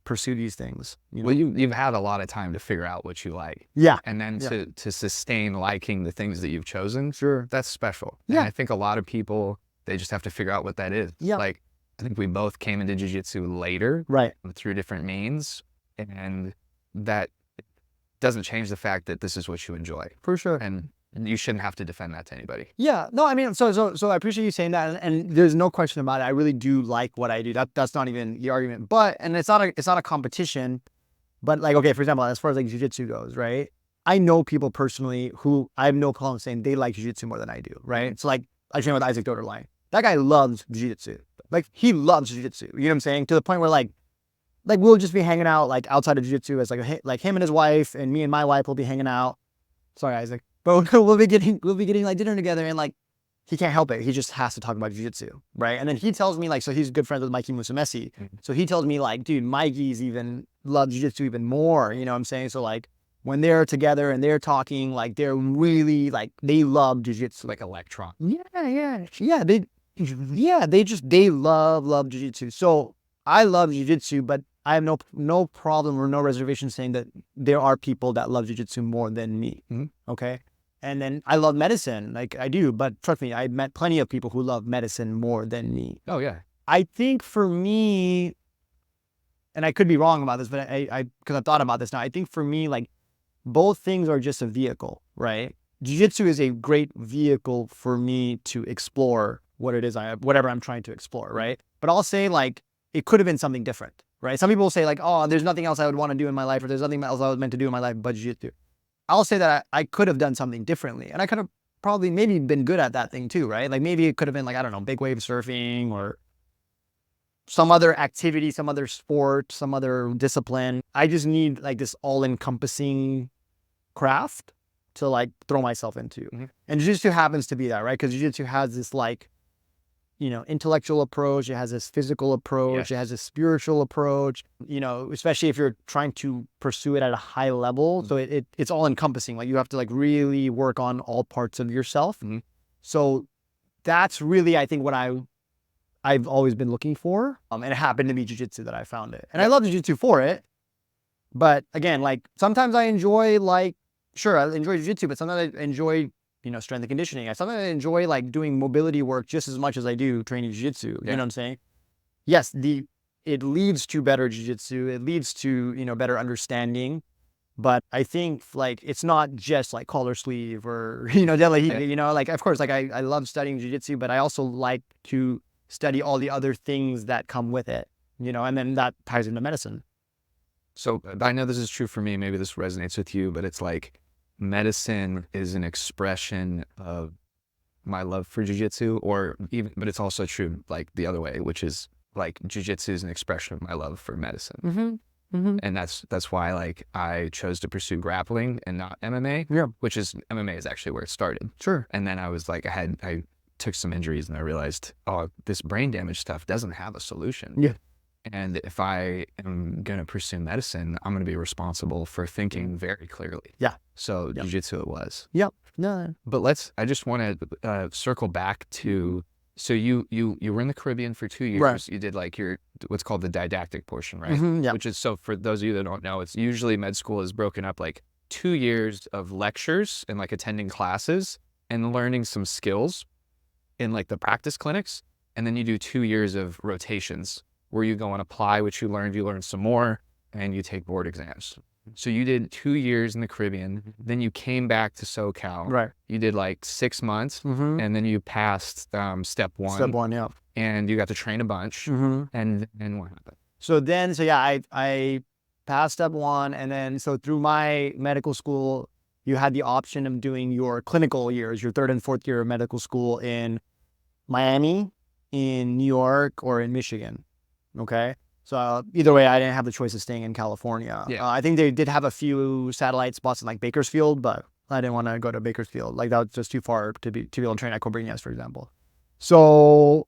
pursue these things. You know? Well, you've had a lot of time to figure out what you like. Yeah. And then Yeah. to sustain liking the things that you've chosen, Sure. that's special. Yeah. And I think a lot of people, they just have to figure out what that is. Yeah. Like, I think we both came into jiu-jitsu later. Right. Through different means. And that doesn't change the fact that this is what you enjoy. For sure. And you shouldn't have to defend that to anybody. Yeah, no, I mean, so I appreciate you saying that, and there's no question about it. I really do like what I do. That's not even the argument, but and it's not a competition, but like, okay, for example, as far as like jiu-jitsu goes, right? I know people personally who I have no problem saying they like jiu-jitsu more than I do, right? It's like I train with Isaac Doderline. That guy loves jiu-jitsu. Like he loves jiu-jitsu. You know what I'm saying? To the point where like we'll just be hanging out like outside of jiu-jitsu as like him and his wife and me and my wife will be hanging out. Sorry, Isaac. But we'll be getting like dinner together, and like he can't help it. He just has to talk about jiu-jitsu, right? And then he tells me like, so he's good friends with Mikey Musumeci. So he tells me like, dude, Mikey's even loves jiu-jitsu even more. You know what I'm saying? So like when they're together and they're talking, like they're really like they love jiu-jitsu. Like Electron. Yeah. They love jiu-jitsu. So I love jiu-jitsu, but I have no problem or no reservation saying that there are people that love jiu-jitsu more than me. Okay. And then I love medicine, like I do, but trust me, I've met plenty of people who love medicine more than me. Oh yeah. I think for me, and I could be wrong about this, but because I've thought about this now, I think for me, like both things are just a vehicle, right? Jiu-jitsu is a great vehicle for me to explore what it is whatever I'm trying to explore, right? But I'll say like it could have been something different, right? Some people will say like, oh, there's nothing else I would want to do in my life, or there's nothing else I was meant to do in my life but jiu-jitsu. I'll say that I could have done something differently, and I could have probably maybe been good at that thing too, right? Like maybe it could have been like, I don't know, big wave surfing or some other activity, some other sport, some other discipline. I just need like this all-encompassing craft to like throw myself into. And jiu-jitsu happens to be that, right? Because jiu-jitsu has this like, you know, intellectual approach, it has this physical approach, It has a spiritual approach, you know, especially if you're trying to pursue it at a high level. So it's all encompassing. Like you have to like really work on all parts of yourself. So that's really, I think, what I've always been looking for. And it happened to be jiu-jitsu that I found it. And I love jiu-jitsu for it. But again, like sometimes I enjoy like, sure, I enjoy jiu-jitsu, but sometimes I enjoy, you know, strength and conditioning. I sometimes enjoy like doing mobility work just as much as I do training jiu-jitsu. You know what I'm saying? Yes, it leads to better jiu-jitsu. It leads to, you know, better understanding. But I think like it's not just like collar sleeve or, you know, you know, like of course, like I love studying jiu-jitsu, but I also like to study all the other things that come with it, you know, and then that ties into medicine. So I know this is true for me. Maybe this resonates with you, but it's like medicine is an expression of my love for jiu-jitsu, but it's also true like the other way, which is like jiu-jitsu is an expression of my love for medicine. And that's why like I chose to pursue grappling and not MMA, which is MMA is actually where it started. Sure. And then I was like, I took some injuries and I realized, oh, this brain damage stuff doesn't have a solution. Yeah. And if I am going to pursue medicine, I'm going to be responsible for thinking very clearly. Yeah. So jiu-jitsu it was. Yep. No. But I just want to circle back to, so you were in the Caribbean for 2 years. Right. You did like what's called the didactic portion, right? Yeah. Which is, so for those of you that don't know, it's usually med school is broken up like 2 years of lectures and like attending classes and learning some skills in like the practice clinics. And then you do 2 years of rotations where you go and apply what you learn some more, and you take board exams. So you did 2 years in the Caribbean, then you came back to SoCal. Right. You did like 6 months, and then you passed step one. Step one, yeah. And you got to train a bunch, and then what happened? So yeah, I passed step one, and then so through my medical school, you had the option of doing your clinical years, your third and fourth year of medical school in Miami, in New York, or in Michigan. Okay. So either way, I didn't have the choice of staying in California. Yeah. I think they did have a few satellite spots in like Bakersfield, but I didn't want to go to Bakersfield. Like that was just too far to be able to train at Cobrinhas, for example. So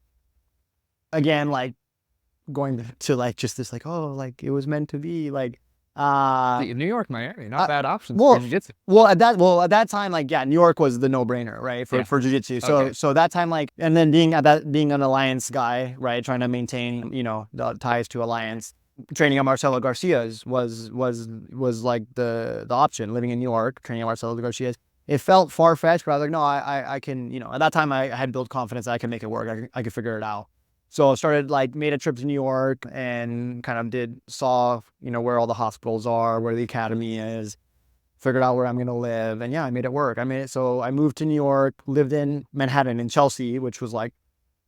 again, like going to like just this like, oh, like it was meant to be like, New York, Miami, not bad options well, for jiu-jitsu. Well, at that time, like, yeah, New York was the no-brainer, right, for jiu-jitsu. So, Okay. so that time, like, and then being an Alliance guy, right, trying to maintain, the ties to Alliance, training at Marcelo Garcia's was like the option. Living in New York, training at Marcelo Garcia's, it felt far-fetched, but I was like, no, I can, at that time I had built confidence that I can make it work. I could figure it out. So I started made a trip to New York and kind of saw, where all the hospitals are, where the academy is, figured out where I'm going to live. And yeah, I made it work. So I moved to New York, lived in Manhattan in Chelsea, which was like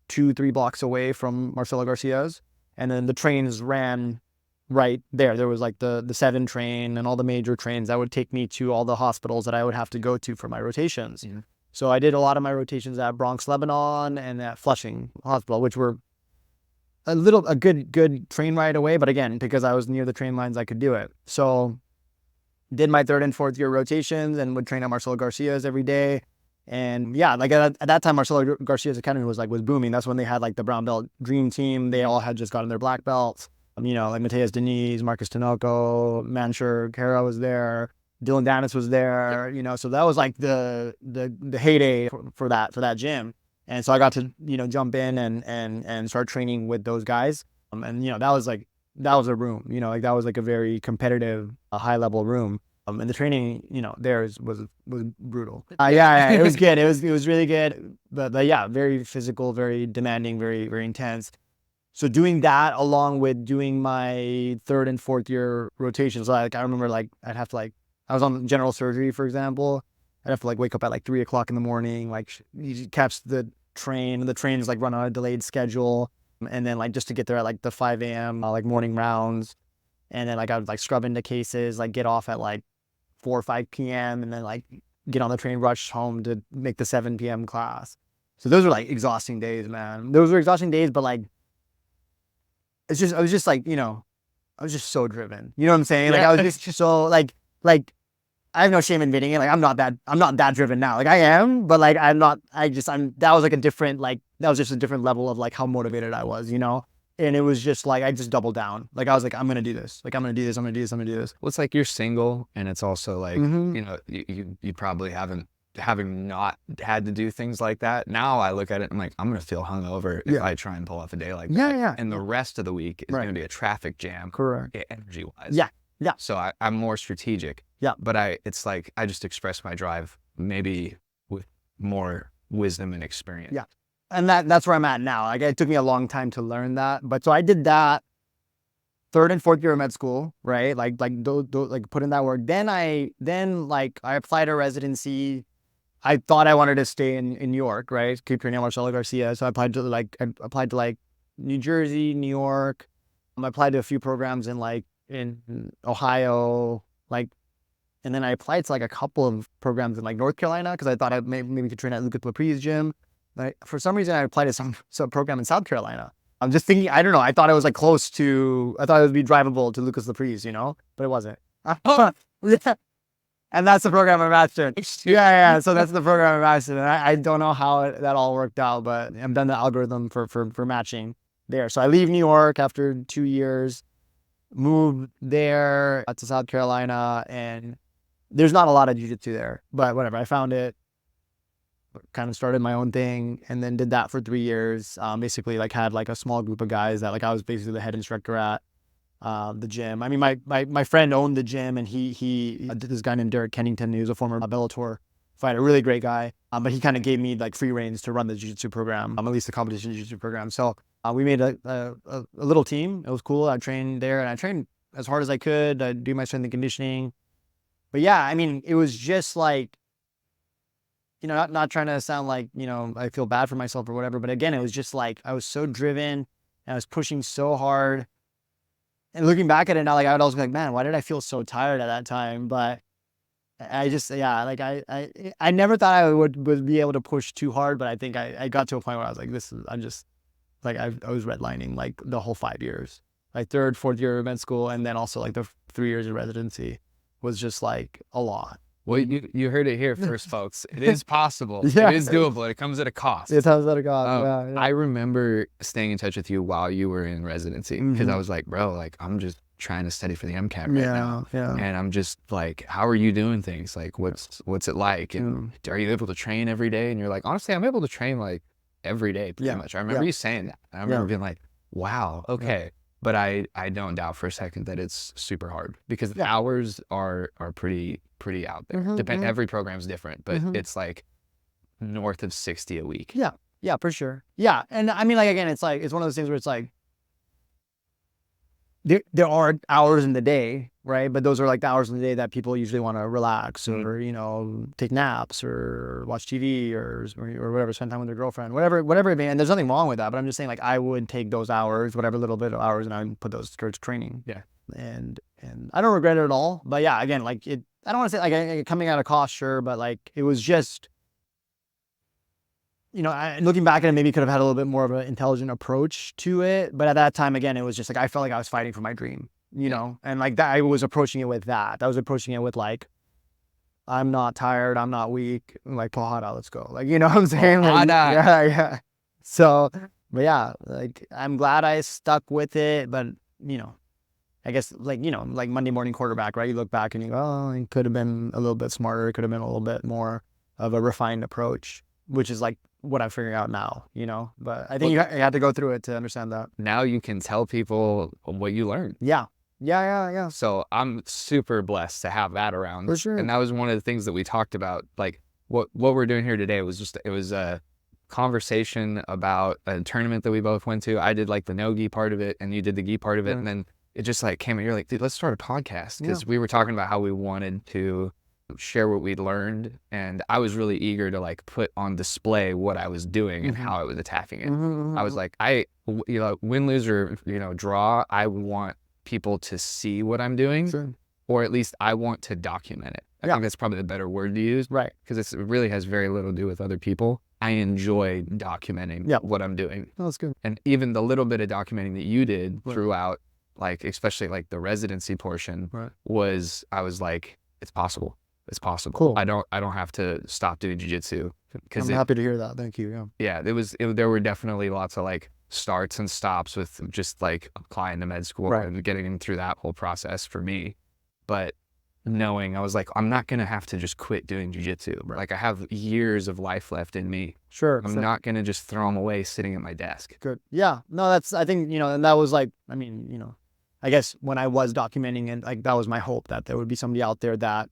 2-3 blocks away from Marcelo Garcia's. And then the trains ran right there. There was like the 7 train and all the major trains that would take me to all the hospitals that I would have to go to for my rotations. Yeah. So I did a lot of my rotations at Bronx, Lebanon and at Flushing Hospital, which were a good train ride away, but again, because I was near the train lines, I could do it. So did my 3rd and 4th year rotations and would train at Marcelo Garcia's every day. And yeah, like at that time, Marcelo Garcia's academy was booming. That's when they had like the brown belt dream team. They all had just gotten their black belts. Like Mateus Diniz, Marcus Tinoco, Manshur Kara was there. Dylan Dennis was there, so that was like the heyday for that gym. And so I got to, jump in and start training with those guys. And, that was a room, like that was like a very competitive, high level room. And the training, there was brutal. Yeah, it was good. It was really good. But yeah, very physical, very demanding, very, very intense. So doing that along with doing my 3rd and 4th year rotations, I remember I'd have to I was on general surgery, for example. I'd have to wake up at 3 o'clock in the morning, you catch the train. The trains run on a delayed schedule, and then just to get there at the 5 a.m. Morning rounds, and then I would scrub into cases, get off at 4 or 5 p.m. and then get on the train, rush home to make the 7 p.m. class. So those were exhausting days, man. Those were exhausting days, but I was just I was just so driven. You know what I'm saying? I was just so I have no shame admitting it. I'm not that driven now. I am, but that was a different, that was just a different level of how motivated I was, And it was just I just doubled down. I was I'm going to do this. I'm going to do this. I'm going to do this. I'm going to do this. Well, it's you're single, and it's also you probably having not had to do things like that. Now I look at it, I'm I'm going to feel hungover if I try and pull off a day like that. Yeah. And the rest of the week is going to be a traffic jam. Correct. Energy wise. Yeah. So I'm more strategic. Yeah. But it's I just express my drive maybe with more wisdom and experience. Yeah. And that's where I'm at now. It took me a long time to learn that. But so I did that 3rd and 4th year of med school, right? Put in that work. Then I applied to residency. I thought I wanted to stay in New York, right? Keep training at Marcelo Garcia. So I applied to New Jersey, New York. I applied to a few programs in Ohio, and then I applied to a couple of programs in North Carolina because I thought I maybe could train at Lucas Lepri's gym. But for some reason, I applied to some program in South Carolina. I'm just thinking, I don't know. I thought it was close to. I thought it would be drivable to Lucas Lepri's, but it wasn't. And that's the program I'm at. Yeah. So that's the program I'm at. And I don't know how that all worked out, but I've done the algorithm for matching there. So I leave New York after 2 years, move there to South Carolina, and there's not a lot of jiu-jitsu there, but whatever. I found it, kind of started my own thing, and then did that for 3 years. Basically had a small group of guys that I was basically the head instructor at. The gym. I mean, my friend owned the gym, and he this guy named Derek Kennington. He was a former Bellator fighter, really great guy. But he kind of gave me free reins to run the jiu-jitsu program, at least the competition jiu-jitsu program. So we made a little team. It was cool. I trained there, and I trained as hard as I could. I do my strength and conditioning. But yeah, I mean, it was just not trying to sound I feel bad for myself or whatever. But again, it was just I was so driven, and I was pushing so hard. And looking back at it now, I would always be man, why did I feel so tired at that time? But I just, I never thought I would be able to push too hard, but I think I got to a point where I was I was redlining the whole 5 years, 3rd, 4th year of med school. And then also the 3 years of residency was just a lot. Well, you heard it here first, folks. It is possible. Yeah. It is doable. It comes at a cost. It sounds like a god. Yeah. I remember staying in touch with you while you were in residency because I was like, bro, like I'm just trying to study for the MCAT right now. Yeah. And I'm just like, how are you doing things? Like, what's it like? And are you able to train every day? And you're like, honestly, I'm able to train like every day pretty much. I remember you saying that. I remember being like, wow, okay. But I don't doubt for a second that it's super hard because the hours are pretty out there. Every program's different, but it's like north of 60 a week. Yeah, for sure. Yeah. And I mean, like, again, it's like, it's one of those things where it's like, there are hours in the day, right? But those are like the hours in the day that people usually want to relax or, you know, take naps or watch TV or whatever, spend time with their girlfriend, whatever it may be. And there's nothing wrong with that. But I'm just saying, like, I would take those hours, whatever little bit of hours, and I would put those towards training. Yeah. And I don't regret it at all. But yeah, again, like, I don't want to say like coming out of cost, sure, but like it was just, you know, looking back at it, maybe could have had a little bit more of an intelligent approach to it. But at that time, again, it was just like, I felt like I was fighting for my dream, you know, and like that, I was approaching it with that. I was approaching it with like, I'm not tired. I'm not weak. I'm like, Pahada, let's go. Like, you know what I'm saying? Like, yeah. So, but yeah, like, I'm glad I stuck with it, but you know, I guess like, you know, like Monday morning quarterback, right? You look back and you go, oh, it could have been a little bit smarter. It could have been a little bit more of a refined approach, which is like what I'm figuring out now, you know, but I think you had to go through it to understand that. Now you can tell people what you learned. Yeah. So I'm super blessed to have that around. For sure. And that was one of the things that we talked about. Like what we're doing here today was just, it was a conversation about a tournament that we both went to. I did like the no gi part of it and you did the gi part of it. And then it just like came and you're like, dude, let's start a podcast. Because we were talking about how we wanted to share what we'd learned. And I was really eager to like put on display what I was doing and how I was attacking it. I was like, you know, win, lose, or, you know, draw, I want people to see what I'm doing, or at least I want to document it. I think that's probably the better word to use, right? Because it really has very little to do with other people. I enjoy documenting what I'm doing. Oh, that's good. And even the little bit of documenting that you did throughout, like especially like the residency portion, was, I was like, it's possible. It's possible. Cool. I don't have to stop doing jiu-jitsu. I'm happy to hear that. Thank you. Yeah. There were definitely lots of like starts and stops with just like applying to med school and getting through that whole process for me. But knowing, I was like, I'm not going to have to just quit doing jiu-jitsu. Like I have years of life left in me. Sure. I'm not going to just throw them away sitting at my desk. Good. Yeah. No, I think, you know, and that was like, I mean, you know, I guess when I was documenting it, like that was my hope that there would be somebody out there that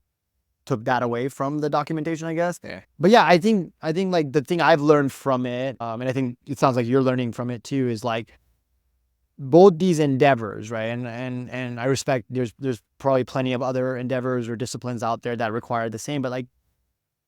took that away from the documentation, I guess. Yeah. But yeah, I think like the thing I've learned from it, and I think it sounds like you're learning from it too, is like both these endeavors, right? And I respect there's probably plenty of other endeavors or disciplines out there that require the same, but like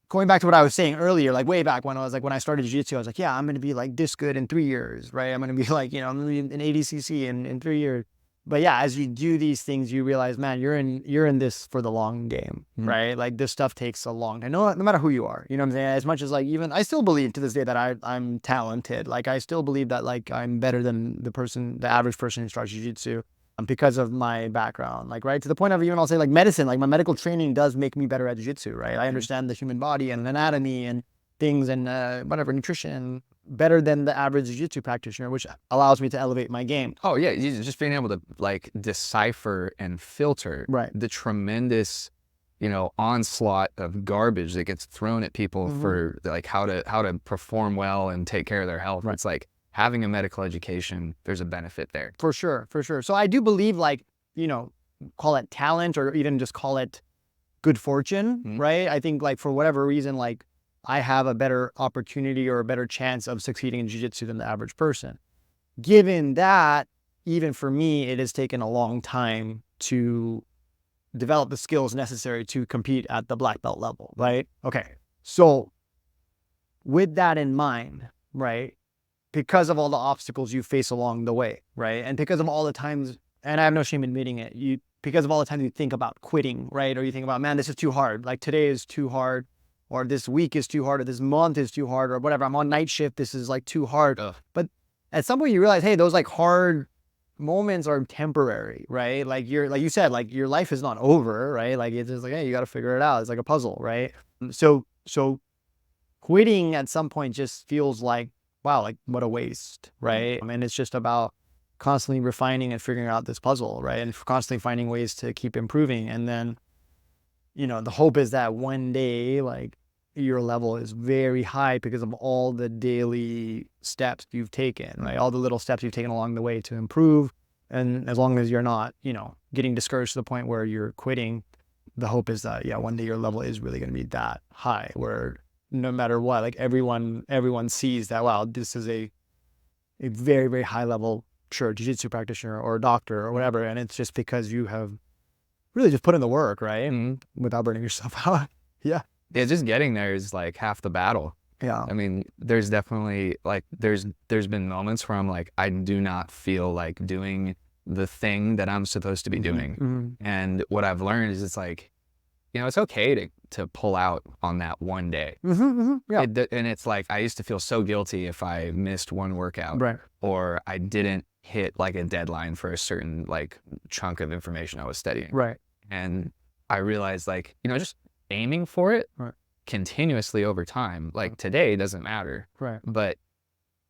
going back to what I was saying earlier, like way back when I was like, when I started jiu-jitsu, I was like, yeah, I'm going to be like this good in 3 years, right? I'm going to be like, you know, I'm going to be an ADCC in 3 years. But yeah, as you do these things, you realize, man, you're in this for the long game, right? Like this stuff takes a long time, no matter who you are, you know what I'm saying? As much as like, even I still believe to this day that I'm talented. Like I still believe that like I'm better than the average person who starts jiu-jitsu because of my background, like, right? To the point of even I'll say like medicine, like my medical training does make me better at jiu-jitsu, right? I understand the human body and anatomy and things and whatever, nutrition, better than the average jiu-jitsu practitioner, which allows me to elevate my game. Oh yeah, just being able to like decipher and filter the tremendous, you know, onslaught of garbage that gets thrown at people for like how to perform well and take care of their health. It's like having a medical education, there's a benefit there. For sure. So I do believe, like, you know, call it talent or even just call it good fortune, right? I think like for whatever reason, like I have a better opportunity or a better chance of succeeding in jiu-jitsu than the average person. Given that, even for me, it has taken a long time to develop the skills necessary to compete at the black belt level, right? Okay. So with that in mind, right, because of all the obstacles you face along the way, right, and because of all the times, and I have no shame admitting it, because of all the times you think about quitting, right, or you think about, man, this is too hard, like today is too hard, or this week is too hard, or this month is too hard, or whatever, I'm on night shift, this is like too hard. But at some point you realize, hey, those like hard moments are temporary, right? Like you said, like your life is not over, right? Like it's just like, hey, you got to figure it out. It's like a puzzle, right? So quitting at some point just feels like, wow, like what a waste, right? I mean, it's just about constantly refining and figuring out this puzzle, right? And constantly finding ways to keep improving. And then, the hope is that one day, like your level is very high because of all the daily steps you've taken, right? All the little steps you've taken along the way to improve. And as long as you're not, getting discouraged to the point where you're quitting, the hope is that, yeah, one day your level is really going to be that high where no matter what, like everyone sees that, wow, this is a very, very high level, sure, jiu-jitsu practitioner or a doctor or whatever. And it's just because you have really just put in the work, right? Without burning yourself out. Yeah. Yeah, just getting there is like half the battle. Yeah. I mean, there's definitely like, there's been moments where I'm like, I do not feel like doing the thing that I'm supposed to be doing. And what I've learned is it's like, it's okay to pull out on that one day. Yeah. And it's like, I used to feel so guilty if I missed one workout, Right. or I didn't hit like a deadline for a certain like chunk of information I was studying. Right. And I realized like, just aiming for it Right. continuously over time, like today doesn't matter. Right. But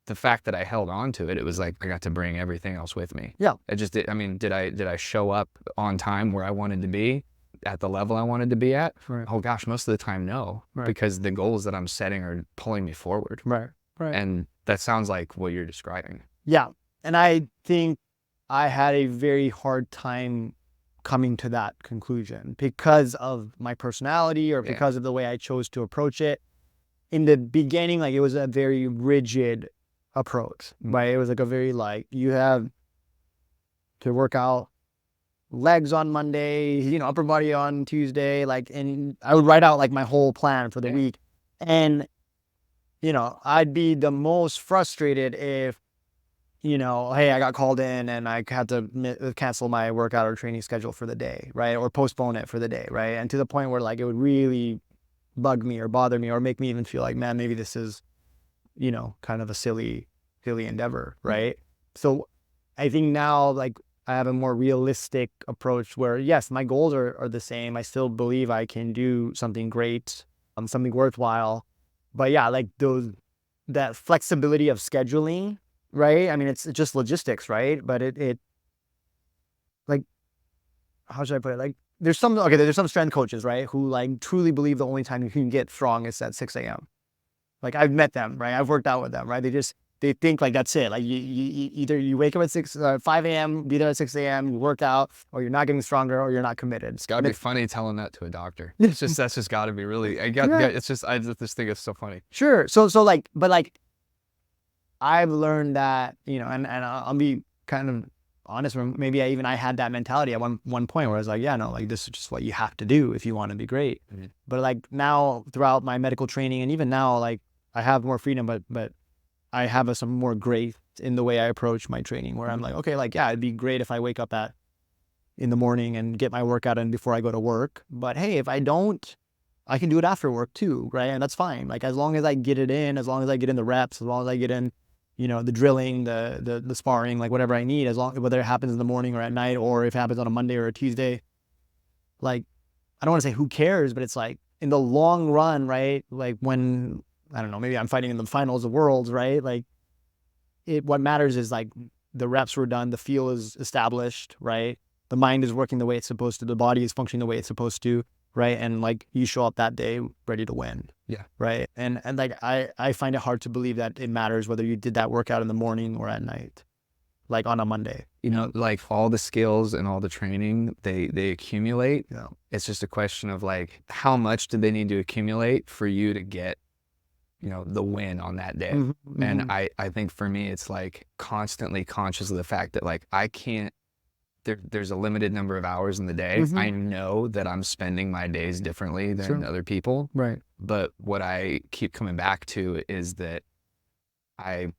the fact that I held on to it, it was like I got to bring everything else with me. Yeah. It just did. I mean, did I show up on time where I wanted to be, at the level I wanted to be at? Right. Oh gosh, most of the time, no. Right. Because the goals that I'm setting are pulling me forward. Right. Right. And that sounds like what you're describing. Yeah. And I think I had a very hard time coming to that conclusion because of my personality or because of the way I chose to approach it. In the beginning, like it was a very rigid approach, right? It was like a very like, you have to work out legs on Monday, upper body on Tuesday, like, and I would write out like my whole plan for the week. And, I'd be the most frustrated if, hey, I got called in and I had to cancel my workout or training schedule for the day, right? Or postpone it for the day, right? And to the point where like it would really bug me or bother me or make me even feel like, man, maybe this is, kind of a silly endeavor, right? So I think now like I have a more realistic approach where yes, my goals are the same. I still believe I can do something great, something worthwhile. But yeah, like that flexibility of scheduling, right? I mean, it's just logistics, right? But it like, how should I put it? Like there's some strength coaches, right? Who like truly believe the only time you can get strong is at 6 a.m. Like I've met them, right? I've worked out with them, right? They think like that's it. Like you either you wake up at 5 a.m., be there at 6 a.m., you work out, or you're not getting stronger, or you're not committed. It's gotta be funny telling that to a doctor. That's just gotta be really, I just think it's so funny. Sure. So like, but like, I've learned that, and I'll be kind of honest, maybe I had that mentality at one point where I was like, yeah, no, like this is just what you have to do if you want to be great. But like now throughout my medical training and even now, like I have more freedom, but I have some more grace in the way I approach my training where I'm like, okay, like, yeah, it'd be great if I wake up in the morning and get my workout in before I go to work. But hey, if I don't, I can do it after work too, right? And that's fine. Like as long as I get it in, as long as I get in the reps, as long as I get in, the drilling, the sparring, like whatever I need, whether it happens in the morning or at night, or if it happens on a Monday or a Tuesday, like, I don't want to say who cares, but it's like in the long run, right? Like when, I don't know, maybe I'm fighting in the finals of worlds, right? Like what matters is like the reps were done, the feel is established, right? The mind is working the way it's supposed to, the body is functioning the way it's supposed to, right? And like you show up that day ready to win. Yeah. Right. And like I find it hard to believe that it matters whether you did that workout in the morning or at night, like on a Monday. Like all the skills and all the training, they accumulate. Yeah. It's just a question of like, how much do they need to accumulate for you to get, the win on that day? And I think for me, it's like constantly conscious of the fact that like, I can't, there's a limited number of hours in the day. I know that I'm spending my days differently than other people. Right. But what I keep coming back to is that I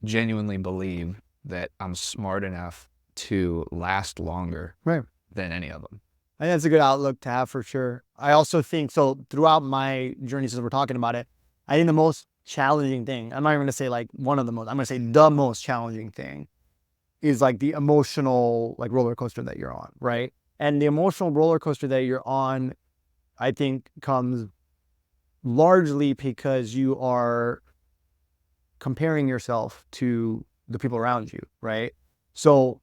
genuinely believe that I'm smart enough to last longer than any of them. I think that's a good outlook to have for sure. I also think, so throughout my journey, since we're talking about it, I think the most challenging thing, I'm not even going to say like one of the most, I'm going to say the most challenging thing is like the emotional like roller coaster that you're on, right? And the emotional roller coaster that you're on, I think, comes largely because you are comparing yourself to the people around you, right? So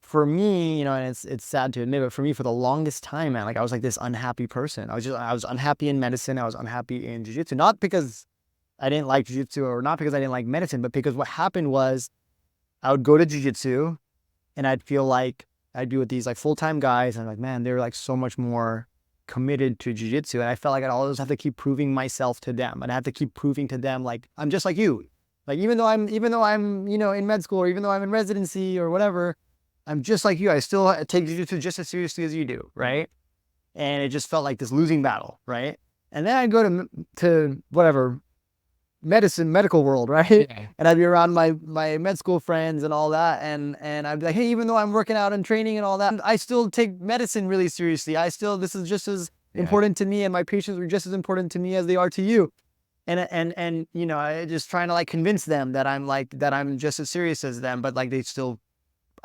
for me, you know, and it's sad to admit, but for me, for the longest time, man, like I was like this unhappy person. I was unhappy in medicine. I was unhappy in jiu-jitsu, not because I didn't like jiu-jitsu or not because I didn't like medicine, but because what happened was I would go to jiu-jitsu and I'd feel like I'd be with these like full-time guys and I'm like, man, they're like so much more committed to jiu-jitsu. And I felt like I'd always have to keep proving myself to them. And I have to keep proving to them, like, I'm just like you. Like, even though I'm, you know, in med school or even though I'm in residency or whatever, I'm just like you. I still take jiu-jitsu just as seriously as you do, right? And it just felt like this losing battle, right? And then I'd go to whatever, medical world, right? Yeah. And I'd be around my med school friends and all that. And I'd be like, hey, even though I'm working out and training and all that, I still take medicine really seriously. This is just as important to me, and my patients are just as important to me as they are to you. And you know, I just trying to like convince them that I'm just as serious as them, but like they still,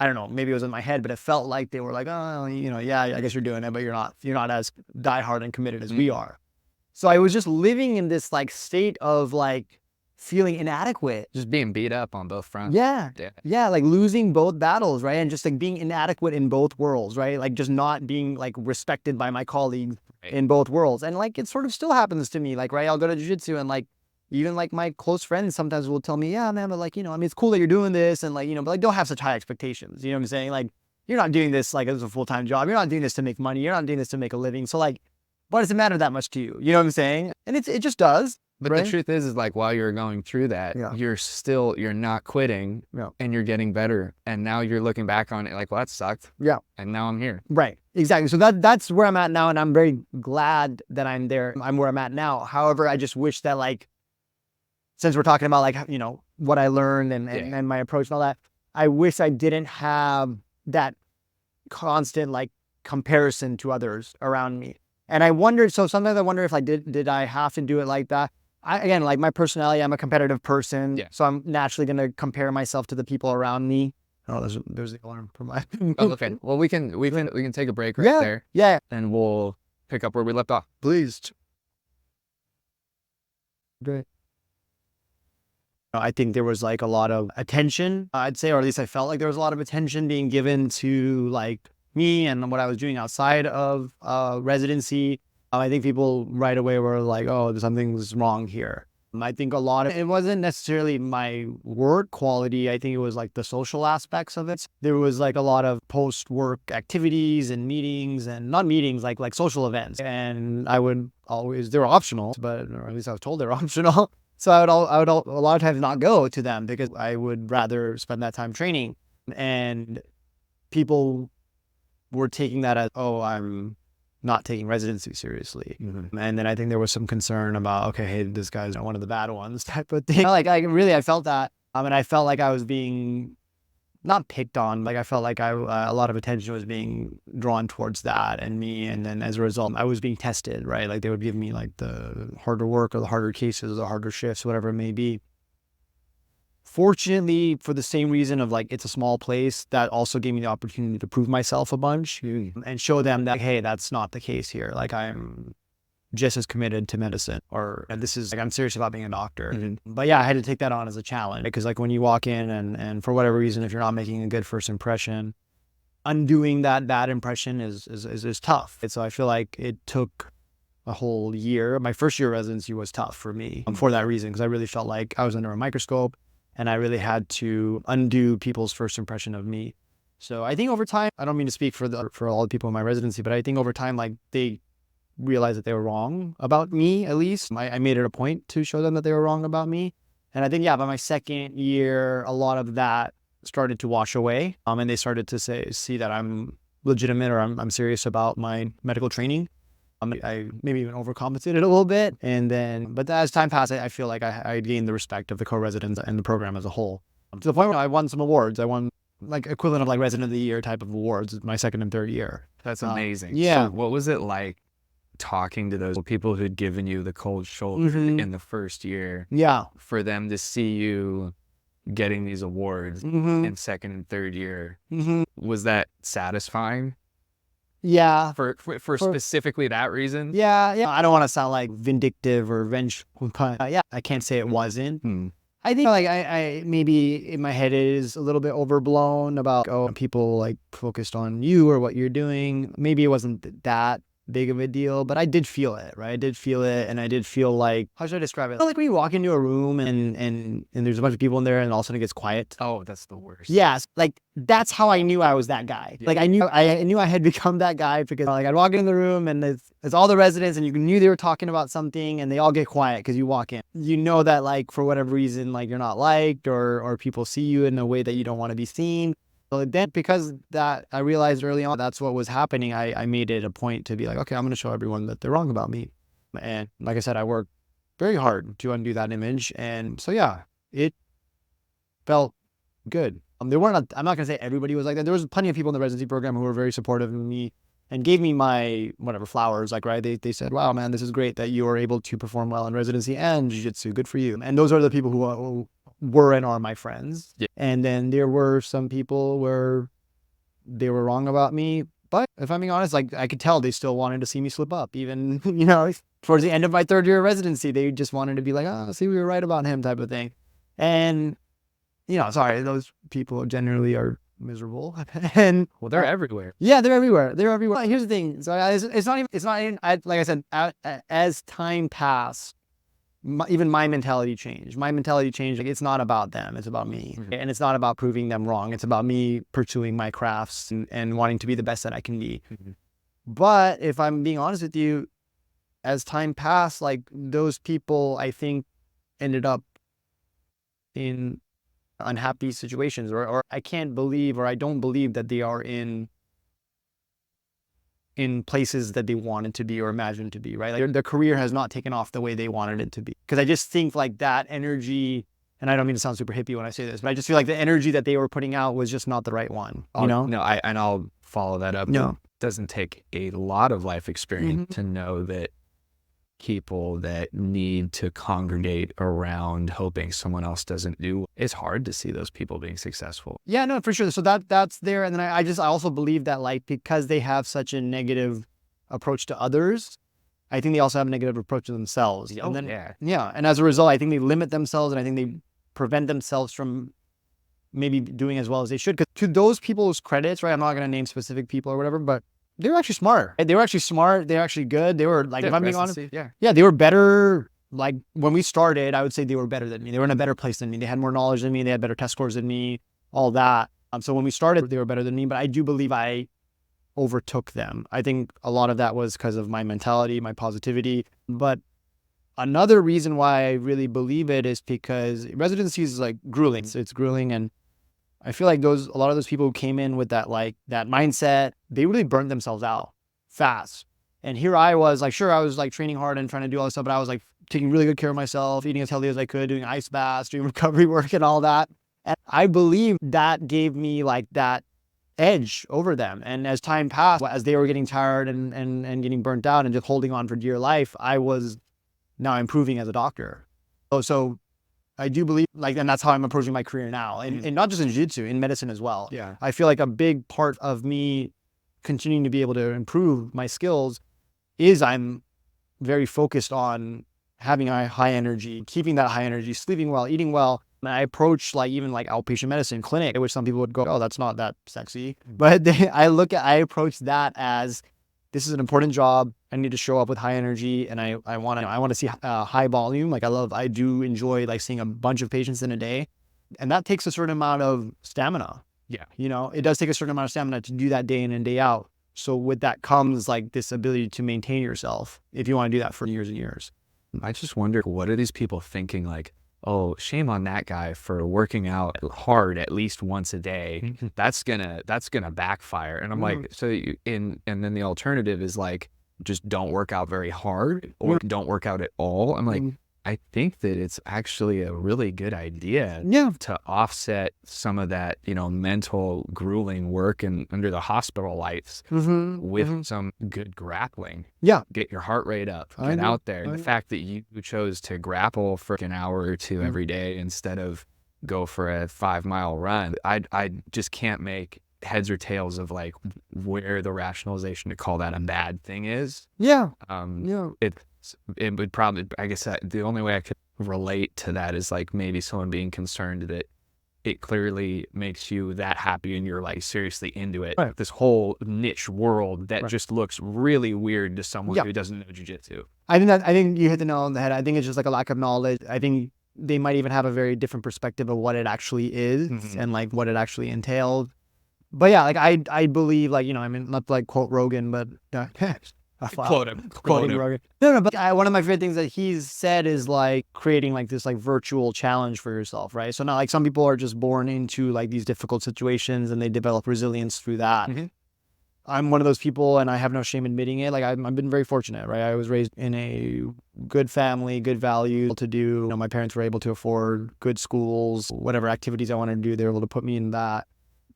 I don't know, maybe it was in my head, but it felt like they were like, oh, you know, yeah, I guess you're doing it, but you're not as diehard and committed as we are. So I was just living in this like state of like feeling inadequate. Just being beat up on both fronts. Yeah, like losing both battles, right? And just like being inadequate in both worlds, right? Like just not being like respected by my colleagues in both worlds. And like it sort of still happens to me, like, right, I'll go to jiu-jitsu and like even like my close friends sometimes will tell me, yeah, man, but like, you know, I mean, it's cool that you're doing this and like, you know, but like don't have such high expectations. You know what I'm saying? Like, you're not doing this like as a full-time job. You're not doing this to make money. You're not doing this to make a living. So like, why does it matter that much to you? You know what I'm saying? And it just does. But right? the truth is like while you're going through that, you're not quitting and you're getting better. And now you're looking back on it like, well, that sucked. Yeah. And now I'm here. Right. Exactly. So that's where I'm at now. And I'm very glad that I'm there. I'm where I'm at now. However, I just wish that like, since we're talking about like, you know, what I learned and my approach and all that, I wish I didn't have that constant like comparison to others around me. And I wondered, so sometimes I wonder if I did I have to do it like that? Again, like my personality, I'm a competitive person. So I'm naturally going to compare myself to the people around me. Oh, there's the alarm for my. Oh, okay. Well, we can take a break right there. Yeah. And we'll pick up where we left off. Please. Great. I think there was like a lot of attention, I'd say, or at least I felt like there was a lot of attention being given to like me and what I was doing outside of residency. I think people right away were like, oh, something's wrong here. I think a lot of it wasn't necessarily my work quality. I think it was like the social aspects of it. There was like a lot of post-work activities and meetings, and not meetings, like social events. And I would always, they were optional, but or at least I was told they were optional. So I would a lot of times not go to them because I would rather spend that time training. And people were taking that as, oh, I'm not taking residency seriously. And then I think there was some concern about, okay, hey, this guy's one of the bad ones type of thing. Like I felt that. And I felt like I was being not picked on. Like I felt like a lot of attention was being drawn towards that and me. And then as a result, I was being tested, right? Like they would give me like the harder work or the harder cases, or the harder shifts, whatever it may be. Fortunately, for the same reason of like, it's a small place, that also gave me the opportunity to prove myself a bunch and show them that, hey, that's not the case here. Like I'm just as committed to medicine, and this is like, I'm serious about being a doctor. But yeah, I had to take that on as a challenge because like when you walk in and for whatever reason, if you're not making a good first impression, undoing that bad impression is tough. And so I feel like it took a whole year. My first year of residency was tough for me for that reason, because I really felt like I was under a microscope. And I really had to undo people's first impression of me. So I think over time, I don't mean to speak for all the people in my residency, but I think over time, like they realized that they were wrong about me, at least. I made it a point to show them that they were wrong about me. And I think, yeah, by my second year, a lot of that started to wash away. And they started to see that I'm legitimate, or I'm serious about my medical training. I maybe even overcompensated a little bit. And then, but as time passed, I feel like I gained the respect of the co-residents and the program as a whole. To the point where I won some awards. I won like equivalent of like Resident of the Year type of awards my second and third year. That's amazing. Yeah. So what was it like talking to those people who'd given you the cold shoulder in the first year? Yeah. For them to see you getting these awards in second and third year. Was that satisfying Yeah. for specifically that reason? Yeah. I don't want to sound like vindictive or vengeful, but yeah, I can't say it wasn't. I think like I maybe in my head it is a little bit overblown about, oh, people like focused on you or what you're doing. Maybe it wasn't that big of a deal, but I did feel it, right? I did feel it, and I did feel like, how should I describe it? Like when you walk into a room and there's a bunch of people in there and all of a sudden it gets quiet. Oh, that's the worst. Yes, like that's how I knew I was that guy. Yeah. Like I knew I had become that guy because like I'd walk in the room and it's all the residents and you knew they were talking about something and they all get quiet because you walk in. You know that like for whatever reason like you're not liked or people see you in a way that you don't want to be seen. So then because that I realized early on that's what was happening, I made it a point to be like, okay, I'm going to show everyone that they're wrong about me. And like I said, I worked very hard to undo that image. And so, yeah, it felt good. There weren't, I'm not going to say everybody was like that. There was plenty of people in the residency program who were very supportive of me and gave me my whatever flowers. Like, right. They said, wow, man, this is great that you were able to perform well in residency and jiu-jitsu. Good for you. And those are the people who were and are my friends. Yeah. And then there were some people where they were wrong about me. But if I'm being honest, like I could tell they still wanted to see me slip up. Even, you know, towards the end of my third year of residency, they just wanted to be like, oh, see, we were right about him type of thing. And, you know, sorry, those people generally are miserable. And well, they're everywhere. Yeah, they're everywhere. They're everywhere. Here's the thing. So it's not even, like I said, as time passed, even my mentality changed. My mentality changed. Like, it's not about them. It's about me. And it's not about proving them wrong. It's about me pursuing my crafts and wanting to be the best that I can be. But if I'm being honest with you, as time passed, like those people, I think, ended up in unhappy situations, or I can't believe, or I don't believe that they are in places that they wanted to be or imagined to be, right? Like their career has not taken off the way they wanted it to be. Because I just think like that energy, and I don't mean to sound super hippie when I say this, but I just feel like the energy that they were putting out was just not the right one, you know? No, I'll follow that up. No. It doesn't take a lot of life experience to know that people that need to congregate around hoping someone else doesn't do, it's hard to see those people being successful. Yeah, no, for sure. So that's there. And then I also believe that like, because they have such a negative approach to others, I think they also have a negative approach to themselves. Oh, and then, yeah. And as a result, I think they limit themselves and I think they prevent themselves from maybe doing as well as they should. Because to those people's credits, right, I'm not going to name specific people or whatever, but they were actually smart. They were actually smart. They were actually good. They were like, if I'm being honest, yeah, they were better. Like when we started, I would say they were better than me. They were in a better place than me. They had more knowledge than me. They had better test scores than me, all that. So when we started, they were better than me, but I do believe I overtook them. I think a lot of that was because of my mentality, my positivity. But another reason why I really believe it is because residency is like grueling. So it's grueling, and I feel like a lot of those people who came in with that mindset, they really burned themselves out fast. And here I was like, sure, I was like training hard and trying to do all this stuff, but I was like taking really good care of myself, eating as healthy as I could, doing ice baths, doing recovery work and all that. And I believe that gave me like that edge over them. And as time passed, as they were getting tired and getting burnt out and just holding on for dear life, I was now improving as a doctor. So I do believe like, and that's how I'm approaching my career now. And not just in jiu-jitsu, in medicine as well. Yeah. I feel like a big part of me continuing to be able to improve my skills is I'm very focused on having a high energy, keeping that high energy, sleeping well, eating well. And I approach like even like outpatient medicine clinic, which some people would go, oh, that's not that sexy. But I approach that as this is an important job. I need to show up with high energy, and I want to see high volume. Like I do enjoy like seeing a bunch of patients in a day, and that takes a certain amount of stamina. Yeah. You know, it does take a certain amount of stamina to do that day in and day out. So with that comes like this ability to maintain yourself if you want to do that for years and years. I just wonder, what are these people thinking? Like, oh, shame on that guy for working out hard at least once a day. That's gonna backfire. And I'm like, and then the alternative is like, just don't work out very hard or don't work out at all. I'm like, I think that it's actually a really good idea to offset some of that, mental grueling work and under the hospital lights with some good grappling. Yeah. Get your heart rate up, get out there. And the fact that you chose to grapple for an hour or two every day instead of go for a 5-mile run. I just can't make heads or tails of like where the rationalization to call that a bad thing is. Yeah. It would probably, I guess the only way I could relate to that is like maybe someone being concerned that it clearly makes you that happy and you're like seriously into it. Right. This whole niche world that Right. just looks really weird to someone who doesn't know jiu-jitsu. I think you hit the nail on the head. I think it's just like a lack of knowledge. I think they might even have a very different perspective of what it actually is and like what it actually entails. But yeah, like I believe, like, you know, I mean, not to like quote Rogan, but Quote him. quoting Rogan. No, but one of my favorite things that he's said is like creating like this like virtual challenge for yourself, right? So not like some people are just born into like these difficult situations and they develop resilience through that. I'm one of those people, and I have no shame admitting it. Like I've been very fortunate, right? I was raised in a good family, good values to do. You know, my parents were able to afford good schools, whatever activities I wanted to do, they were able to put me in that.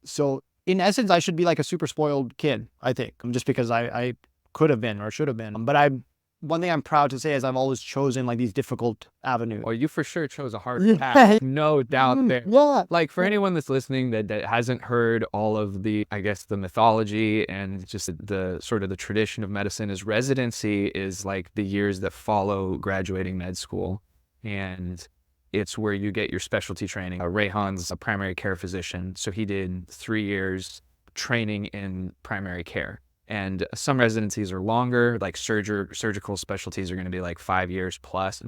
So in essence, I should be like a super spoiled kid, I think, just because I could have been or should have been. But one thing I'm proud to say is I've always chosen like these difficult avenues. Well, you for sure chose a hard path. No doubt there. Yeah. Like for anyone that's listening that hasn't heard all of the, I guess, the mythology and just the sort of the tradition of medicine, is residency is like the years that follow graduating med school. And it's where you get your specialty training. Rehan's a primary care physician, so he did 3 years training in primary care. And some residencies are longer, like surgical specialties are going to be like 5 years plus.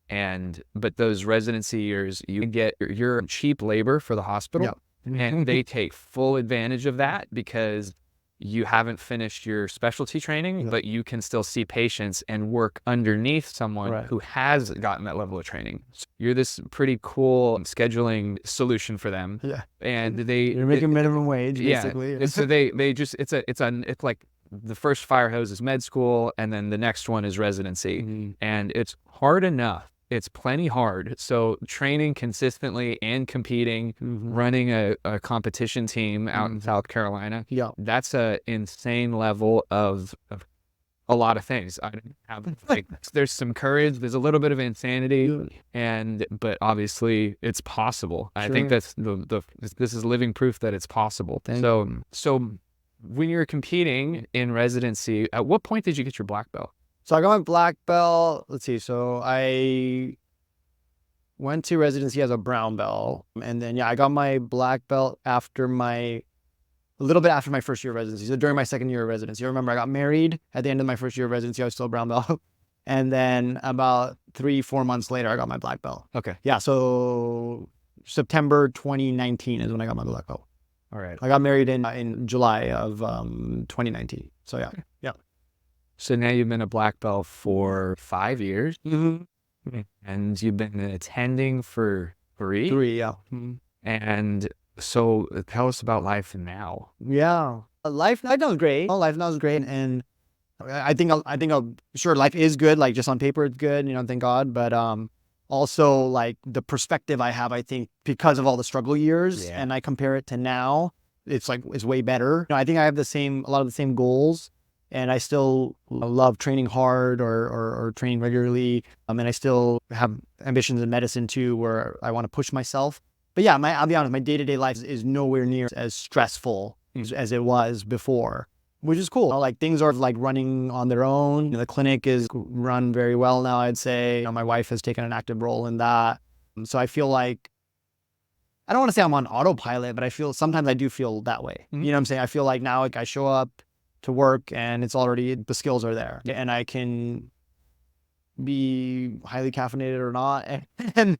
But those residency years, you get your cheap labor for the hospital, and they take full advantage of that because you haven't finished your specialty training, but you can still see patients and work underneath someone who has gotten that level of training. So you're this pretty cool scheduling solution for them. And you're making minimum wage, basically. Yeah. So they just, it's like the first fire hose is med school, and then the next one is residency. And it's hard enough. It's plenty hard. So training consistently and competing, running a competition team out in South Carolina, that's a insane level of a lot of things. I don't have like, there's some courage, there's a little bit of insanity, but obviously it's possible. I think that's this is living proof that it's possible. So when you're competing in residency, at what point did you get your black belt? So I got my black belt, let's see, so I went to residency as a brown belt, and then I got my black belt a little bit after my first year of residency, so during my second year of residency. I remember I got married at the end of my first year of residency. I was still a brown belt. And then about 3-4 months later, I got my black belt. Okay. Yeah, so September 2019 is when I got my black belt. All right. I got married in July of 2019, so yeah. So now you've been a black belt for 5 years, and you've been attending for 3? 3, yeah. And so tell us about life now. Yeah, life now is great. Life now is great, and I think sure, life is good. Like just on paper, it's good. You know, thank God. But also like the perspective I have, I think because of all the struggle years, and I compare it to now, it's way better. You know, I think I have a lot of the same goals. And I still love training hard or training regularly. And I still have ambitions in medicine too, where I want to push myself. But yeah, I'll be honest, my day-to-day life is nowhere near as stressful as it was before, which is cool. Like things are like running on their own. The clinic is run very well now, I'd say. You know, my wife has taken an active role in that. So I feel like, I don't want to say I'm on autopilot, but sometimes I do feel that way. You know what I'm saying? I feel like now like I show up to work and the skills are there, and I can be highly caffeinated or not and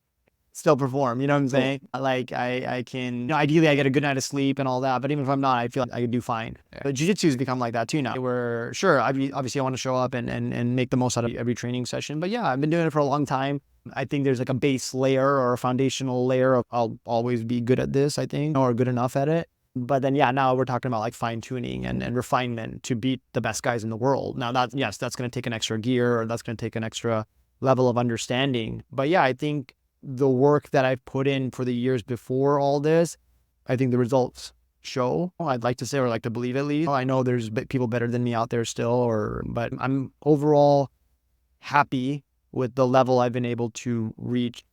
still perform. You know what I'm saying? Like I can, you know, ideally I get a good night of sleep and all that, but even if I'm not, I feel like I can do fine. But jiu-jitsu has become like that too now, where sure, obviously I want to show up and make the most out of every training session. But yeah, I've been doing it for a long time. I think there's like a base layer or a foundational layer of I'll always be good at this, I think, or good enough at it. But then, now we're talking about like fine tuning and refinement to beat the best guys in the world. Now that's going to take an extra gear, or that's going to take an extra level of understanding. But yeah, I think the work that I've put in for the years before all this, I think the results show. I'd like to say, or like to believe at least. I know there's people better than me out there still, but I'm overall happy with the level I've been able to reach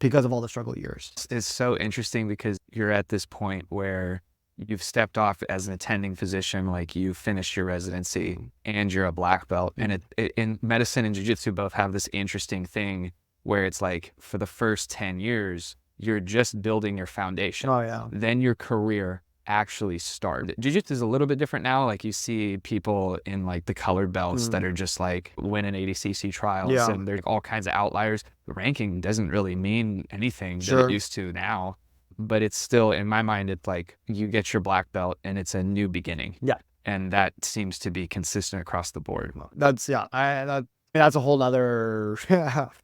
because of all the struggle years. It's so interesting because you're at this point where you've stepped off as an attending physician, like you finished your residency and you're a black belt. And in medicine and jiu-jitsu both have this interesting thing where it's like for the first 10 years, you're just building your foundation. Oh, yeah. Then your career actually started. Jiu-jitsu is a little bit different now. Like you see people in like the colored belts that are just like winning ADCC trials and there's all kinds of outliers. The ranking doesn't really mean anything that it used to now. But it's still, in my mind, it's like you get your black belt and it's a new beginning. Yeah. And that seems to be consistent across the board. That's, that's a whole other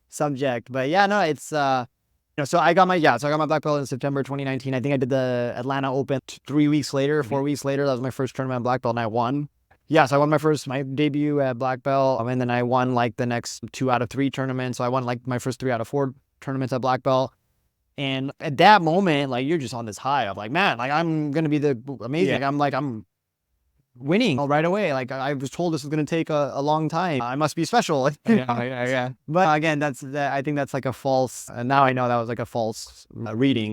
subject. But yeah, no, it's, so I got my black belt in September 2019. I think I did the Atlanta Open 3 weeks later, 4 weeks later. That was my first tournament at black belt and I won. Yeah, so I won my debut at black belt. And then I won like the next 2 out of 3 tournaments. So I won like my first 3 out of 4 tournaments at black belt. And at that moment, like, you're just on this high of like, man, like, I'm going to be the amazing. Like, I'm winning right away. Like, I was told this was going to take a long time. I must be special. Yeah. But again, I think that's like a false, now I know that was like a false reading.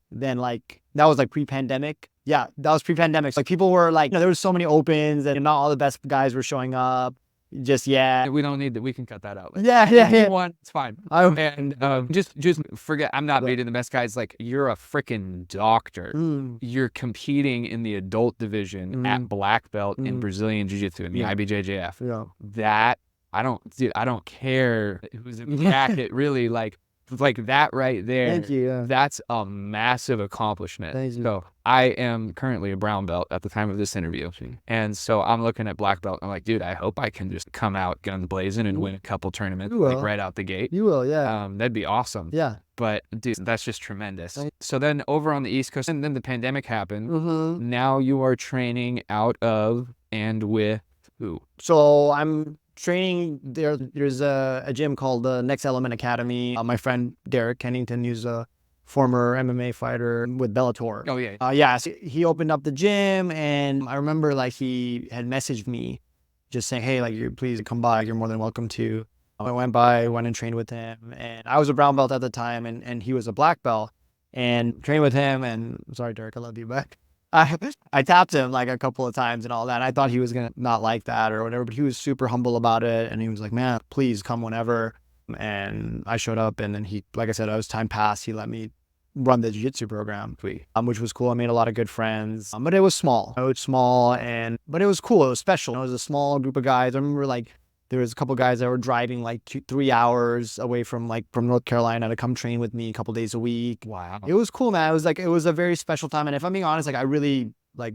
Then like, that was like pre-pandemic. Yeah, that was pre-pandemic. Like people were like, there was so many opens and not all the best guys were showing up. Just we don't need that. We can cut that out. Yeah. One, it's fine. And just forget. I'm not beating the best guys. Like you're a freaking doctor. You're competing in the adult division at black belt in Brazilian Jiu-Jitsu in the IBJJF. Yeah. That I don't care who's in the bracket. Really, like that right there. Thank you. Yeah. That's a massive accomplishment. Thank you. So I am currently a brown belt at the time of this interview. And so I'm looking at black belt. I'm like, dude, I hope I can just come out guns blazing and win a couple tournaments like right out the gate. You will, yeah. That'd be awesome. Yeah. But dude, that's just tremendous. So then over on the East Coast, and then the pandemic happened. Now you are training out of and with who? So I'm training there's a gym called the Next Element Academy. My friend Derek Kennington, who's a former MMA fighter with Bellator. Oh yeah. So he opened up the gym and I remember like he had messaged me just saying, hey, like please come by, you're more than welcome to. I went and trained with him and I was a brown belt at the time and he was a black belt and trained with him and sorry Derek, I love you, but I tapped him like a couple of times and all that. And I thought he was going to not like that or whatever, but he was super humble about it. And he was like, man, please come whenever. And I showed up and then he, like I said, as time passed, he let me run the jiu-jitsu program, which was cool. I made a lot of good friends, but it was small. But it was cool. It was special. It was a small group of guys. I remember like there was a couple of guys that were driving like 2-3 hours away from North Carolina to come train with me a couple days a week. Wow. It was cool, man. It was a very special time. And if I'm being honest, like I really like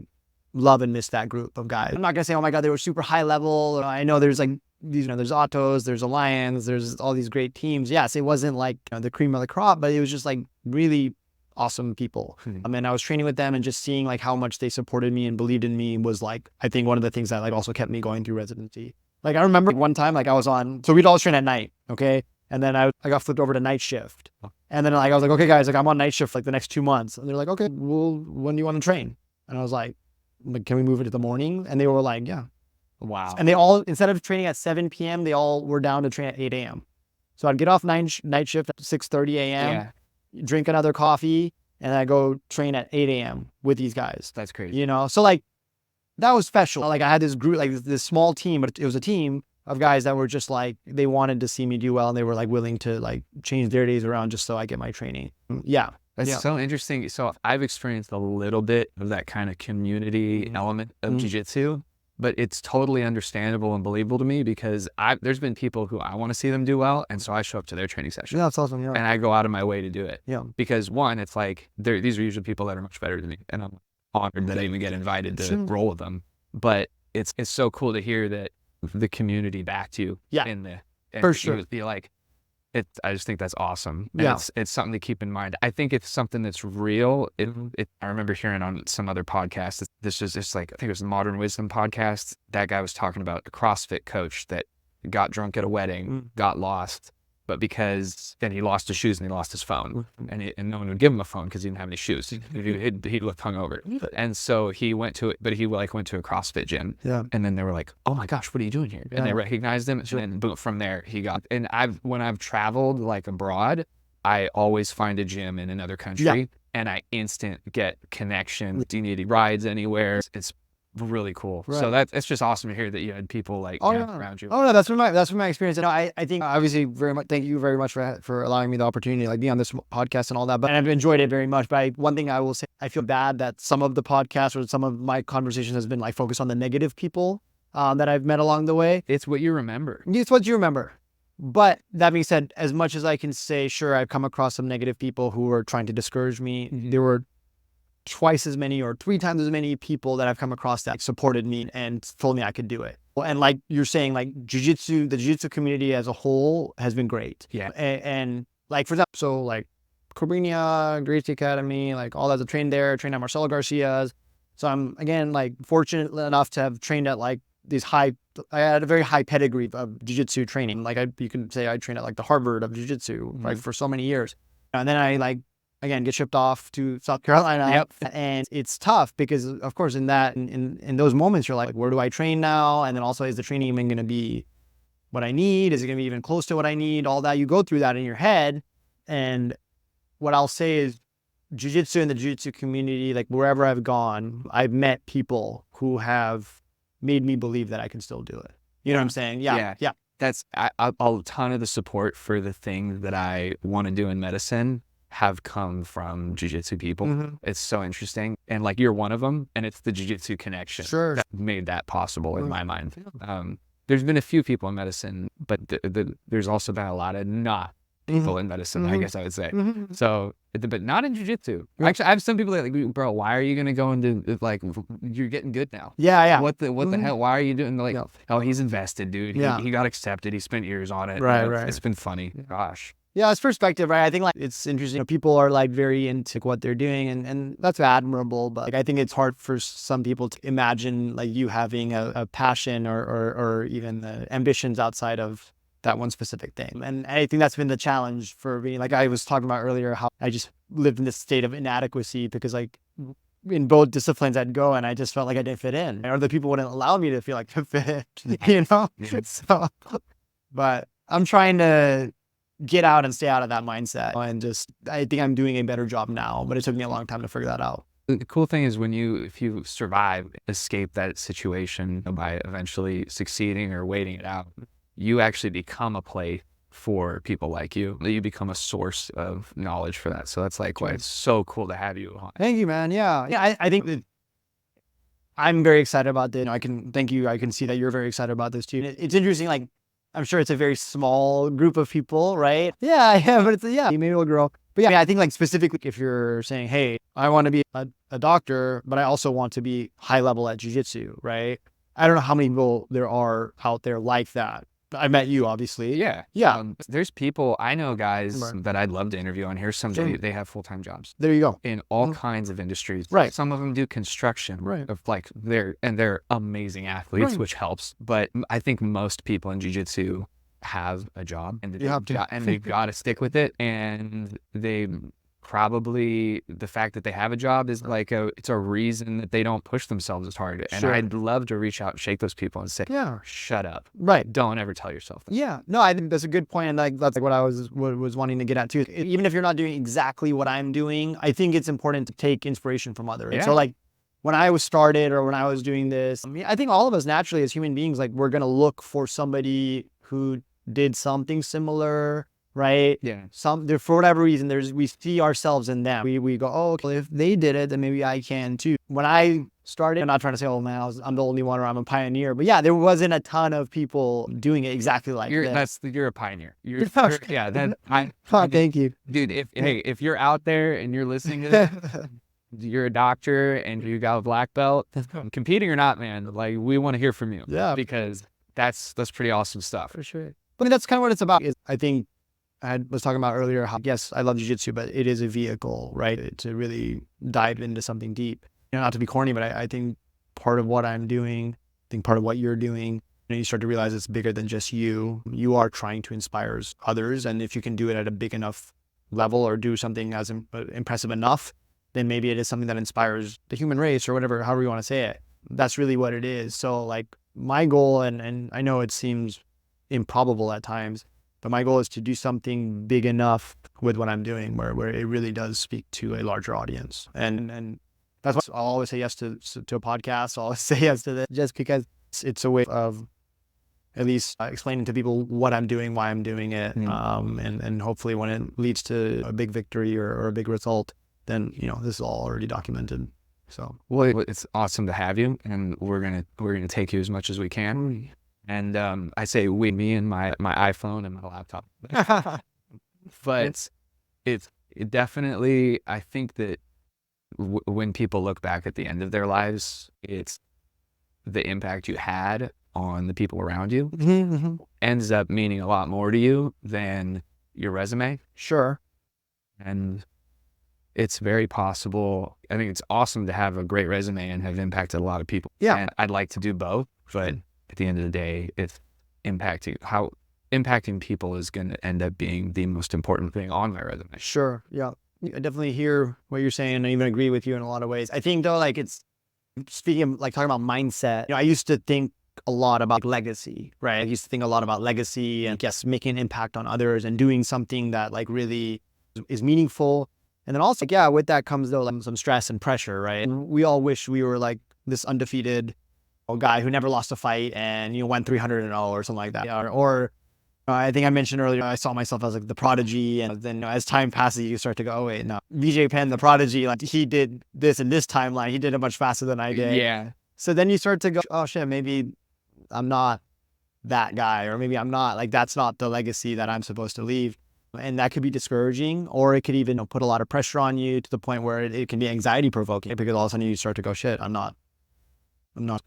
love and miss that group of guys. I'm not going to say, oh my God, they were super high level. I know there's like these, there's Autos, there's Alliance, there's all these great teams. Yes, it wasn't like the cream of the crop, but it was just like really awesome people. I mean, I was training with them and just seeing like how much they supported me and believed in me was like, I think one of the things that like also kept me going through residency. Like I remember one time, like I was on, so we'd always train at night. Okay. And then I got flipped over to night shift. And then like, I was like, okay guys, like I'm on night shift for like the next 2 months. And they're like, okay, well, when do you want to train? And I was like, can we move it to the morning? And they were like, yeah. Wow. And they all, instead of training at 7 p.m., they all were down to train at 8 a.m. So I'd get off night shift at 6:30 a.m., drink another coffee, and I go train at 8 a.m. with these guys. That's crazy. So like, that was special. Like I had this group, like this small team, but it was a team of guys that were just like, they wanted to see me do well and they were like willing to like change their days around just so I get my training. Yeah. That's so interesting. So I've experienced a little bit of that kind of community element of jiu-jitsu, but it's totally understandable and believable to me because there's been people who I want to see them do well. And so I show up to their training session. Yeah, that's awesome. Yeah. And I go out of my way to do it. Yeah. Because one, it's like, these are usually people that are much better than me. And I'm honored that I even get invited to roll with them. But it's so cool to hear that the community backed you for sure. Be like, I just think that's awesome. And it's something to keep in mind. I think it's something that's real. I remember hearing on some other podcast, this was just like, I think it was the Modern Wisdom podcast. That guy was talking about a CrossFit coach that got drunk at a wedding, got lost. But because then he lost his shoes and he lost his phone and no one would give him a phone because he didn't have any shoes. He looked hungover. And so he went to a CrossFit gym. Yeah. And then they were like, oh my gosh, what are you doing here? And they recognized him. And then boom, from there he got, and when I've traveled like abroad, I always find a gym in another country. Yeah. And I instant get connection. Do you need rides anywhere? It's really cool. Right. So it's just awesome to hear that you had people like around you. Oh no, that's from my experience. And I think obviously very much. Thank you very much for allowing me the opportunity to like be on this podcast and all that. But and I've enjoyed it very much. But one thing I will say, I feel bad that some of the podcasts or some of my conversation has been like focused on the negative people that I've met along the way. It's what you remember. It's what you remember. But that being said, as much as I can say, sure, I've come across some negative people who were trying to discourage me. There were twice as many or 3 times as many people that I've come across that supported me and told me I could do it. And like you're saying, like the Jiu-Jitsu community as a whole has been great. Yeah. And like, for example, so like Cobrinha, Gracie Academy, like all that, I've trained there, trained at Marcelo Garcia's. So I'm, again, like fortunate enough to have trained at like I had a very high pedigree of Jiu-Jitsu training. Like you can say I trained at like the Harvard of Jiu-Jitsu, like for so many years. And then I like, again, get shipped off to South Carolina. Yep. And it's tough because of course in those moments, you're like, where do I train now? And then also, is the training even going to be what I need? Is it going to be even close to what I need? All that, you go through that in your head. And what I'll say is Jiu-Jitsu and the Jiu-Jitsu community, like wherever I've gone, I've met people who have made me believe that I can still do it. You know what I'm saying? Yeah. That's a ton of the support for the things that I want to do in medicine have come from Jiu-Jitsu people. It's so interesting. And like you're one of them, and it's the Jiu-Jitsu connection that made that possible in my mind. There's been a few people in medicine, but there's also been a lot of not people in medicine, I guess I would say. So, but not in Jiu-Jitsu. Actually, I have some people that are like, bro, why are you going to go into like, you're getting good now. Yeah. What the hell? Why are you doing like, oh, he's invested, dude. He got accepted. He spent years on it. Right. It's been funny. Gosh. Yeah, it's perspective, right? I think like it's interesting. You know, people are like very into what they're doing, and that's admirable. But like, I think it's hard for some people to imagine like you having a passion or even the ambitions outside of that one specific thing. And I think that's been the challenge for me. Like I was talking about earlier, how I just lived in this state of inadequacy because like in both disciplines I'd go and I just felt like I didn't fit in, or the people wouldn't allow me to feel like to fit in, you know? So, but I'm trying to get out and stay out of that mindset, and I think I'm doing a better job now, but it took me a long time to figure that out. The cool thing is if you survive, escape that situation by eventually succeeding or waiting it out, you actually become a place for people like you. You become a source of knowledge for that. So that's like why it's so cool to have you on. Thank you, man. Yeah. I think that I'm very excited about this. I can see that you're very excited about this too. It's interesting. Like, I'm sure it's a very small group of people, right? Yeah, but maybe it'll grow. But yeah, I think like specifically if you're saying, hey, I want to be a doctor, but I also want to be high level at Jiu-Jitsu, right? I don't know how many people there are out there like that. I met you, obviously. Yeah. There's people, I know guys that I'd love to interview on here. Someday they have full-time jobs. There you go. In all kinds of industries. Right. Some of them do construction. Right. Of like they're amazing athletes, which helps. But I think most people in Jiu-Jitsu have a job and they've got to stick with it. And they probably, the fact that they have a job is like it's a reason that they don't push themselves as hard. And I'd love to reach out and shake those people and say, shut up. Right. Don't ever tell yourself that. Yeah. No, I think that's a good point. And like, that's like what I was wanting to get at too. Even if you're not doing exactly what I'm doing, I think it's important to take inspiration from others. Yeah. So like when I was started or when I was doing this, I think all of us naturally as human beings, like we're going to look for somebody who did something similar, right? Yeah. For whatever reason, we see ourselves in them. We go, oh, well, if they did it, then maybe I can too. When I started, I'm not trying to say, oh man, I'm the only one or I'm a pioneer, but yeah, there wasn't a ton of people doing it exactly like this. You're a pioneer. Thank you, dude. If you're out there and you're listening to this, you're a doctor and you got a black belt, competing or not, man, like we want to hear from you. Yeah, because that's pretty awesome stuff. For sure. But that's kind of what it's about. I think I was talking about earlier how, yes, I love Jiu-Jitsu, but it is a vehicle, right, to really dive into something deep. Not to be corny, but I think part of what I'm doing, I think part of what you're doing, you start to realize it's bigger than just you. You are trying to inspire others. And if you can do it at a big enough level or do something as impressive enough, then maybe it is something that inspires the human race or whatever, however you want to say it. That's really what it is. So like my goal, and I know it seems improbable at times, But my goal is to do something big enough with what I'm doing where it really does speak to a larger audience. And that's why I'll always say yes to a podcast. I'll always say yes to this just because it's a way of at least explaining to people what I'm doing, why I'm doing it. And hopefully when it leads to a big victory or a big result, then, this is all already documented. So, well, it's awesome to have you, and we're gonna take you as much as we can. And I say me and my iPhone and my laptop. But it definitely, I think that when people look back at the end of their lives, it's the impact you had on the people around you ends up meaning a lot more to you than your resume. Sure. And it's very possible. I think it's awesome to have a great resume and have impacted a lot of people. Yeah. And I'd like to do both, but at the end of the day, it's impacting people is going to end up being the most important thing on my resume. Sure. Yeah. I definitely hear what you're saying and I even agree with you in a lot of ways. I think though, like it's speaking of like talking about mindset, I used to think a lot about legacy, right? I used to think a lot about legacy and making an impact on others and doing something that like really is meaningful. And then also, with that comes though like some stress and pressure, right? And we all wish we were like this undefeated guy who never lost a fight and went 300-0 or something like that. Or I think I mentioned earlier, I saw myself as like the prodigy, and then as time passes, you start to go, oh wait, no, VJ Penn, the prodigy, like he did this in this timeline, he did it much faster than I did. Yeah. So then you start to go, oh shit, maybe I'm not that guy, or maybe I'm not like that's not the legacy that I'm supposed to leave. And that could be discouraging, or it could even put a lot of pressure on you to the point where it can be anxiety provoking because all of a sudden you start to go, shit, I'm not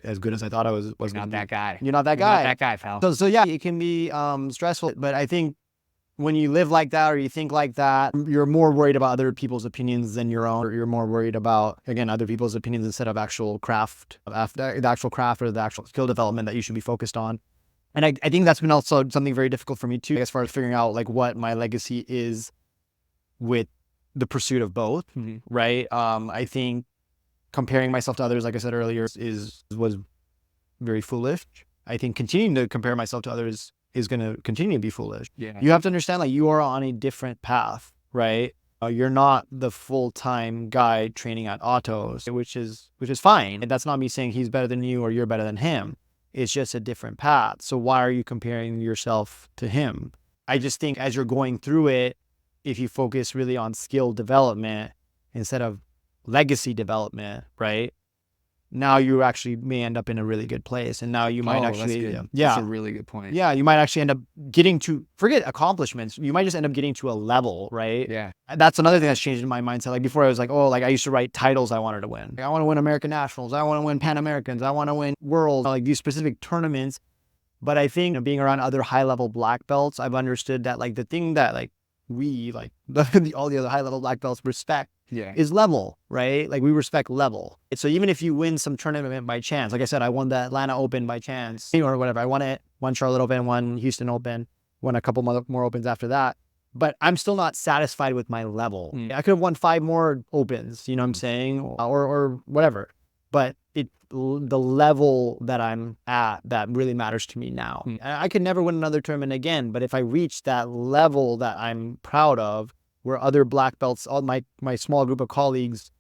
as good as I thought I was. You're not that guy. You're not that You're guy. not that guy, pal. So yeah, it can be stressful. But I think when you live like that or you think like that, you're more worried about other people's opinions than your own. Or you're more worried about, again, other people's opinions instead of actual craft, the actual craft or the actual skill development that you should be focused on. And I think that's been also something very difficult for me too, as far as figuring out like what my legacy is with the pursuit of both, right? I think comparing myself to others, like I said earlier, was very foolish. I think continuing to compare myself to others is going to continue to be foolish. Yeah. You have to understand like you are on a different path, right? You're not the full-time guy training at autos, which is fine. And that's not me saying he's better than you or you're better than him. It's just a different path. So why are you comparing yourself to him? I just think as you're going through it, if you focus really on skill development instead of legacy development, right? Now you actually may end up in a really good place. And now you might actually, That's a really good point. Yeah, you might actually end up getting to, forget accomplishments, you might just end up getting to a level, right? Yeah. That's another thing that's changed in my mindset. Like before I was like, oh, like I used to write titles I wanted to win. I want to win American Nationals. I want to win Pan Americans. I want to win Worlds, like these specific tournaments. But I think being around other high level black belts, I've understood that like the thing that like we, like all the other high level black belts respect is level, right? Like we respect level. So even if you win some tournament by chance, like I said, I won the Atlanta Open by chance or whatever. I won it, one Charlotte Open, one Houston Open, won a couple more Opens after that. But I'm still not satisfied with my level. I could have won 5 more Opens, you know what I'm saying? Or whatever. But the level that I'm at, that really matters to me now. I could never win another tournament again, but if I reach that level that I'm proud of, where other black belts, all my small group of colleagues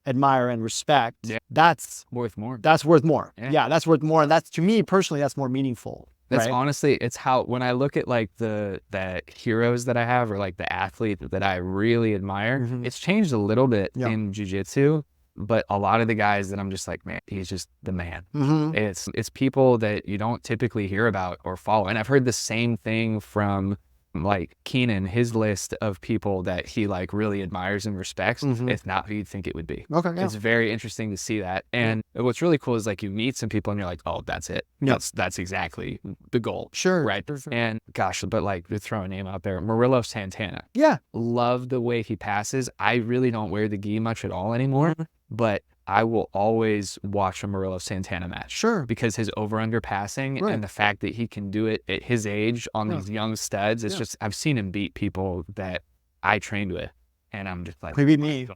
admire and respect, that's worth more. That's worth more. Yeah. That's worth more. And that's, to me personally, that's more meaningful. That's right? honestly, it's how, when I look at like the heroes that I have, or like the athlete that I really admire, it's changed a little bit in Jiu-Jitsu, but a lot of the guys that I'm just like, man, he's just the man. It's people that you don't typically hear about or follow. And I've heard the same thing from like Keenan, his list of people that he like really admires and respects. It's not who you'd think it would be. Okay. It's very interesting to see that. And what's really cool is like you meet some people and you're like, oh, that's it. That's exactly the goal. Sure. Right. Sure. And gosh, but like to throw a name out there, Murillo Santana. Yeah. Love the way he passes. I really don't wear the gi much at all anymore, but I will always watch a Murillo Santana match. Sure. Because his over-under passing and the fact that he can do it at his age on these young studs, it's just, I've seen him beat people that I trained with. And I'm just like, Maybe me.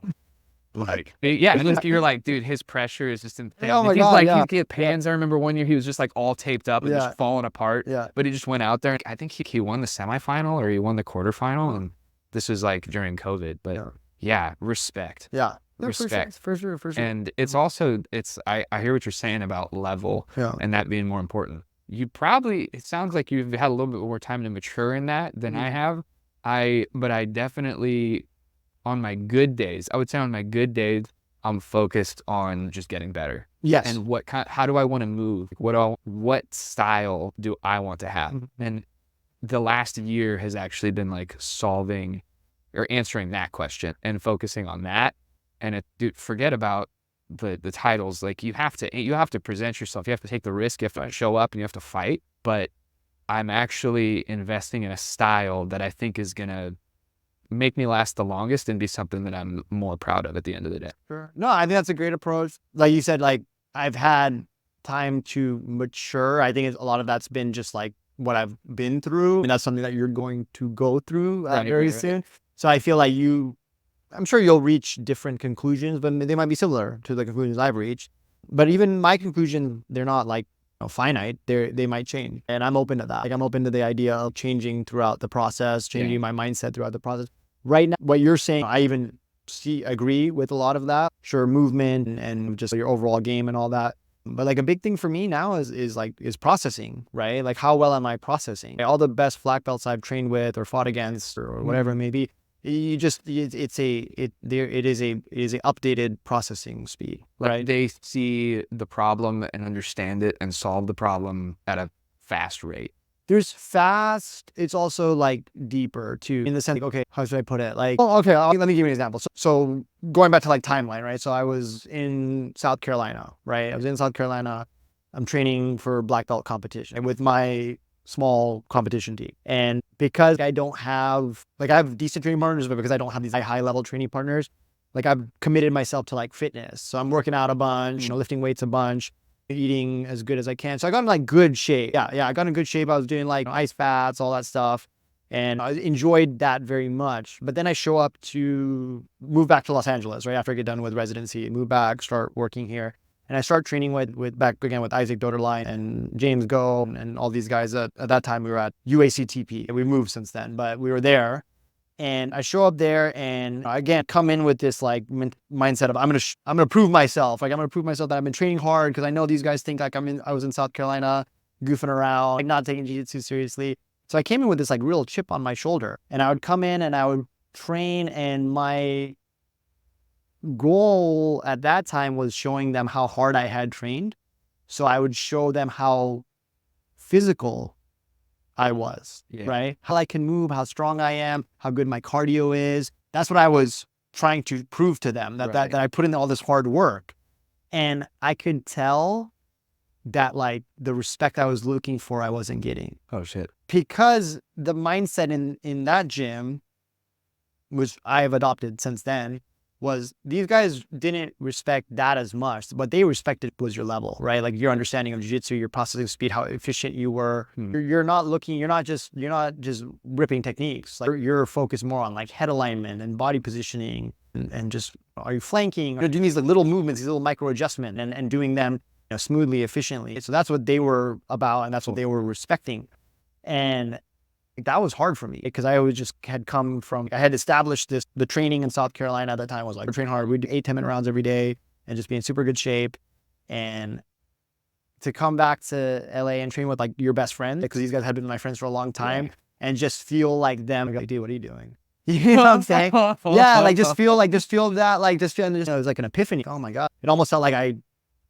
Like, yeah, and you're like, dude, his pressure is just insane. Oh my He's God, like, yeah. he'd get pans. I remember one year he was just like all taped up and just falling apart. Yeah. But he just went out there. And I think he won the semifinal or he won the quarterfinal. And this was like during COVID. But yeah, respect. Yeah. Respect. For sure. And it's also, I hear what you're saying about level and that being more important. You probably, it sounds like you've had a little bit more time to mature in that than I have. But I definitely, on my good days, I would say on my good days, I'm focused on just getting better. Yes. And how do I want to move? What style do I want to have? And the last year has actually been like solving or answering that question and focusing on that. And dude, forget about the titles. Like you have to present yourself. You have to take the risk. You have to show up and you have to fight. But I'm actually investing in a style that I think is gonna make me last the longest and be something that I'm more proud of at the end of the day. Sure. No, I think that's a great approach. Like you said, like I've had time to mature. I think a lot of that's been just like what I've been through. And that's something that you're going to go through very soon. So I feel like I'm sure you'll reach different conclusions, but they might be similar to the conclusions I've reached. But even my conclusions, they're not like finite. They might change. And I'm open to that. Like I'm open to the idea of changing throughout the process, changing my mindset throughout the process. Right now, what you're saying, I even agree with a lot of that. Sure, movement and just your overall game and all that. But like a big thing for me now is processing, right? Like how well am I processing? All the best black belts I've trained with or fought against or whatever it may be, it is a updated processing speed, right? Like they see the problem and understand it and solve the problem at a fast rate. There's fast. It's also like deeper too, in the sense, like, okay, how should I put it? Like, okay, let me give you an example. So going back to like timeline, right? So I was in South Carolina, right? I was in South Carolina. I'm training for black belt competition with my small competition team. And because I don't have, like I have decent training partners, but because I don't have these high level training partners, like I've committed myself to like fitness. So I'm working out a bunch, lifting weights a bunch, eating as good as I can. So I got in like good shape. Yeah. I got in good shape. I was doing like ice baths, all that stuff. And I enjoyed that very much. But then I show up to move back to Los Angeles, right? After I get done with residency, move back, start working here. And I start training with back again with Isaac Doderline and James Go and all these guys. At that time we were at UACTP. We moved since then, but we were there. And I show up there and again, come in with this like mindset of I'm gonna prove myself. Like I'm gonna prove myself that I've been training hard because I know these guys think like I was in South Carolina goofing around, like not taking jiu-jitsu seriously. So I came in with this like real chip on my shoulder, and I would come in and I would train, and my goal at that time was showing them how hard I had trained. So I would show them how physical I was, right? How I can move, how strong I am, how good my cardio is. That's what I was trying to prove to them, that I put in all this hard work. And I could tell that like the respect I was looking for, I wasn't getting. Oh shit. Because the mindset in that gym, which I have adopted since then, was these guys didn't respect that as much. What they respected was your level, right? Like your understanding of jiu-jitsu, your processing speed, how efficient you were. You're not just ripping techniques. Like you're focused more on like head alignment and body positioning and just, are you flanking? You're doing these like little movements, these little micro adjustments and doing them smoothly, efficiently. So that's what they were about, and that's what they were respecting. And that was hard for me because I always just had come from, I had established the training in South Carolina at that time was like, train hard. We'd do 8-10 minute rounds every day and just be in super good shape. And to come back to LA and train with like your best friend, because these guys had been my friends for a long time, and just feel like them, like, dude, what are you doing? You know what I'm saying? Yeah, like just feel that, like just feel, it was like an epiphany. Oh my God. It almost felt like I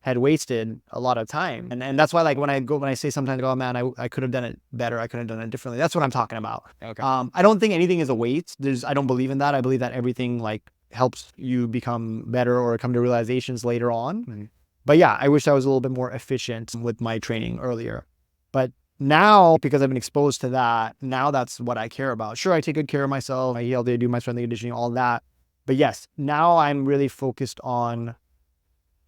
had wasted a lot of time. And that's why like when I say sometimes, oh man, I could have done it better. I could have done it differently. That's what I'm talking about. Okay. I don't think anything is a waste. I don't believe in that. I believe that everything like helps you become better or come to realizations later on. But yeah, I wish I was a little bit more efficient with my training earlier. But now, because I've been exposed to that, now that's what I care about. Sure, I take good care of myself. I ELD, do my strength and conditioning, all that. But yes, now I'm really focused on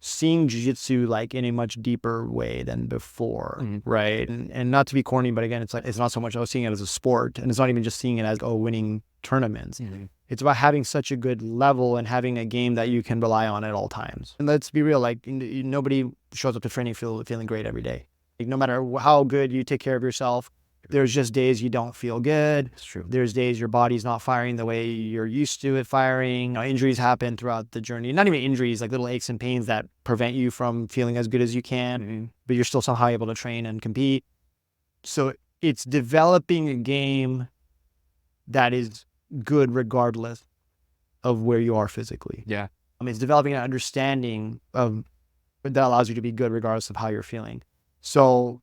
seeing jiu-jitsu like in a much deeper way than before, right? And not to be corny, but again, it's like, it's not so much seeing it as a sport, and it's not even just seeing it as winning tournaments. It's about having such a good level and having a game that you can rely on at all times. And let's be real, like nobody shows up to training feeling great every day. Like, no matter how good you take care of yourself, there's just days you don't feel good. It's true. There's days your body's not firing the way you're used to it firing. You know, injuries happen throughout the journey. Not even injuries, like little aches and pains that prevent you from feeling as good as you can, but you're still somehow able to train and compete. So it's developing a game that is good regardless of where you are physically. Yeah. It's developing an understanding of that allows you to be good regardless of how you're feeling. So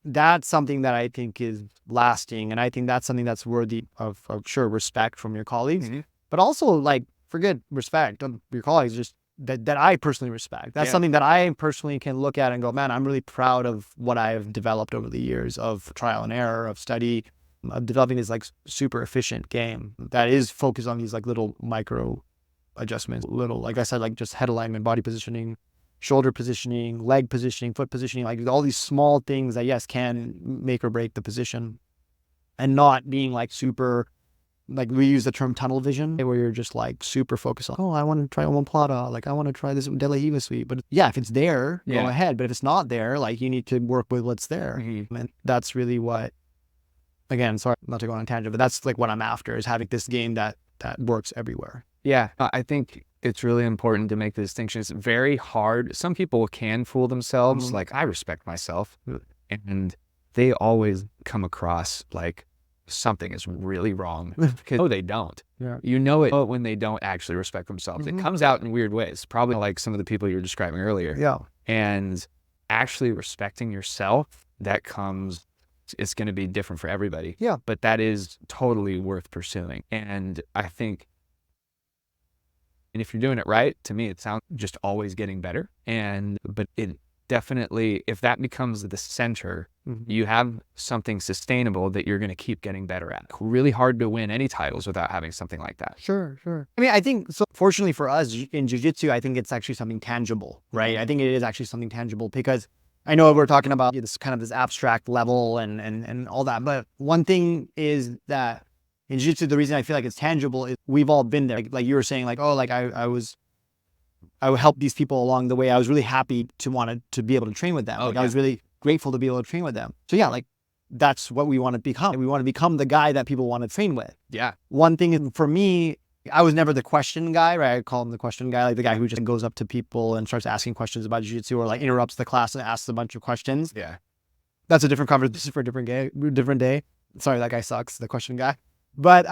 that's something that I think is lasting, and I think that's something that's worthy of sure respect from your colleagues, but also like forget respect of your colleagues, just that I personally respect. That's something that I personally can look at and go, man, I'm really proud of what I've developed over the years of trial and error, of study, of developing this like super efficient game that is focused on these like little micro adjustments, little, like I said, like just head alignment, body positioning, shoulder positioning, leg positioning, foot positioning, like all these small things that yes can make or break the position, and not being like super, like we use the term tunnel vision, where you're just like super focused on, oh, I want to try omoplata, like I want to try this De La Riva sweep. But yeah, if it's there, go ahead. But if it's not there, like you need to work with what's there. And that's really what, again, sorry not to go on a tangent, but that's like what I'm after, is having this game that works everywhere. Yeah, I think it's really important to make the distinction. It's very hard. Some people can fool themselves. Like, I respect myself, and they always come across like something is really wrong. Because no, they don't. Yeah. You know it when they don't actually respect themselves. It comes out in weird ways, probably like some of the people you were describing earlier. Yeah. And actually respecting yourself, that comes, it's going to be different for everybody. Yeah. But that is totally worth pursuing. And I think, and if you're doing it right, to me, it sounds just always getting better. But it definitely, if that becomes the center, you have something sustainable that you're going to keep getting better at. Really hard to win any titles without having something like that. Sure. I mean, I think, so fortunately for us in Jiu-Jitsu, I think it's actually something tangible, right? I think it is actually something tangible, because I know we're talking about this kind of this abstract level and all that. But one thing is that in Jiu-Jitsu, the reason I feel like it's tangible is we've all been there. Like you were saying, like, oh, like I would help these people along the way. I was really happy to be able to train with them. I was really grateful to be able to train with them. So yeah, like that's what we want to become. We want to become the guy that people want to train with. Yeah. One thing is, for me, I was never the question guy, right? I call him the question guy, like the guy who just goes up to people and starts asking questions about Jiu-Jitsu, or like interrupts the class and asks a bunch of questions. Yeah. That's a different conversation. This is for a different day. Sorry, that guy sucks, the question guy. But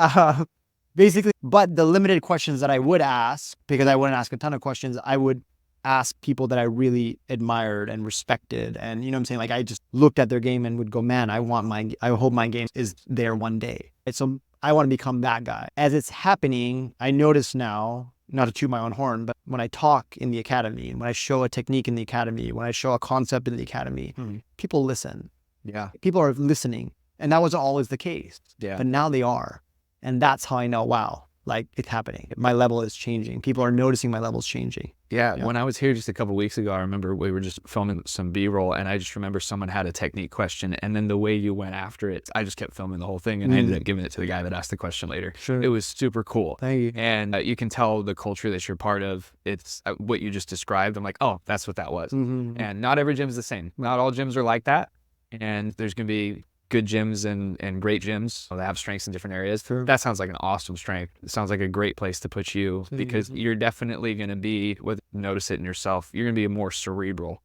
basically, but the limited questions that I would ask, because I wouldn't ask a ton of questions, I would ask people that I really admired and respected. And you know what I'm saying? Like I just looked at their game and would go, man, I hope my game is there one day. And so I want to become that guy. As it's happening, I notice now, not to toot my own horn, but when I talk in the academy, when I show a technique in the academy, when I show a concept in the academy, people listen. Yeah. People are listening. And that wasn't always the case. Yeah. But now they are. And that's how I know, wow, like it's happening. My level is changing. People are noticing my level's changing. Yeah. When I was here just a couple of weeks ago, I remember we were just filming some B-roll, and I just remember someone had a technique question, and then the way you went after it, I just kept filming the whole thing, and I ended up giving it to the guy that asked the question later. Sure. It was super cool. Thank you. And you can tell the culture that you're part of. It's what you just described. I'm like, oh, that's what that was. And not every gym is the same. Not all gyms are like that. And there's going to be good gyms and great gyms that have strengths in different areas. True. That sounds like an awesome strength. It sounds like a great place to put you, because you're definitely going to be, notice it in yourself, you're going to be more cerebral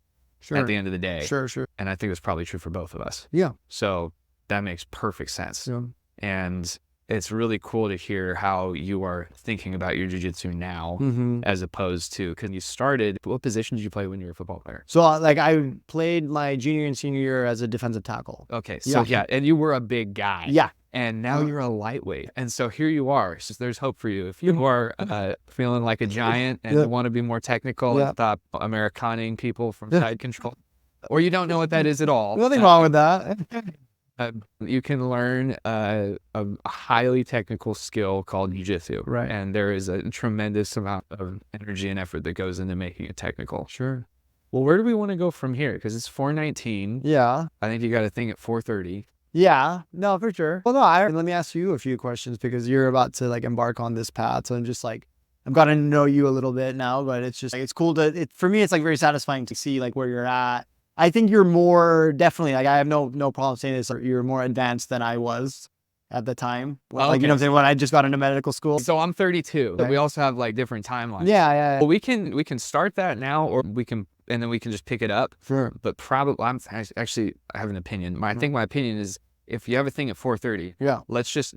at the end of the day. Sure. And I think it's probably true for both of us. Yeah. So that makes perfect sense. Yeah. And it's really cool to hear how you are thinking about your jiu-jitsu now, as opposed to, because you started, what position did you play when you were a football player? So like I played my junior and senior year as a defensive tackle. Okay. So and you were a big guy. Yeah. And now you're a lightweight. And so here you are. So there's hope for you. If you are feeling like a giant and you want to be more technical and stop Americaning people from side control, or you don't know what that is at all. Nothing wrong with that. You can learn a highly technical skill called Jiu-Jitsu. Right. And there is a tremendous amount of energy and effort that goes into making it technical. Sure. Well, where do we want to go from here? Because it's 4:19. Yeah. I think you got a thing at 4:30. Yeah, no, for sure. Well, no, let me ask you a few questions because you're about to like embark on this path. So I'm just like, I've gotten to know you a little bit now, but it's just like, it's cool for me, it's like very satisfying to see like where you're at. I think you're more definitely like, I have no problem saying this, you're more advanced than I was at the time. Like, you know what I'm saying? When I just got into medical school. So I'm 32. Okay. We also have like different timelines. Yeah. Well, we can start that now, or and then we can just pick it up. Sure. But probably, I have an opinion. I think my opinion is if you have a thing at 4:30, Yeah.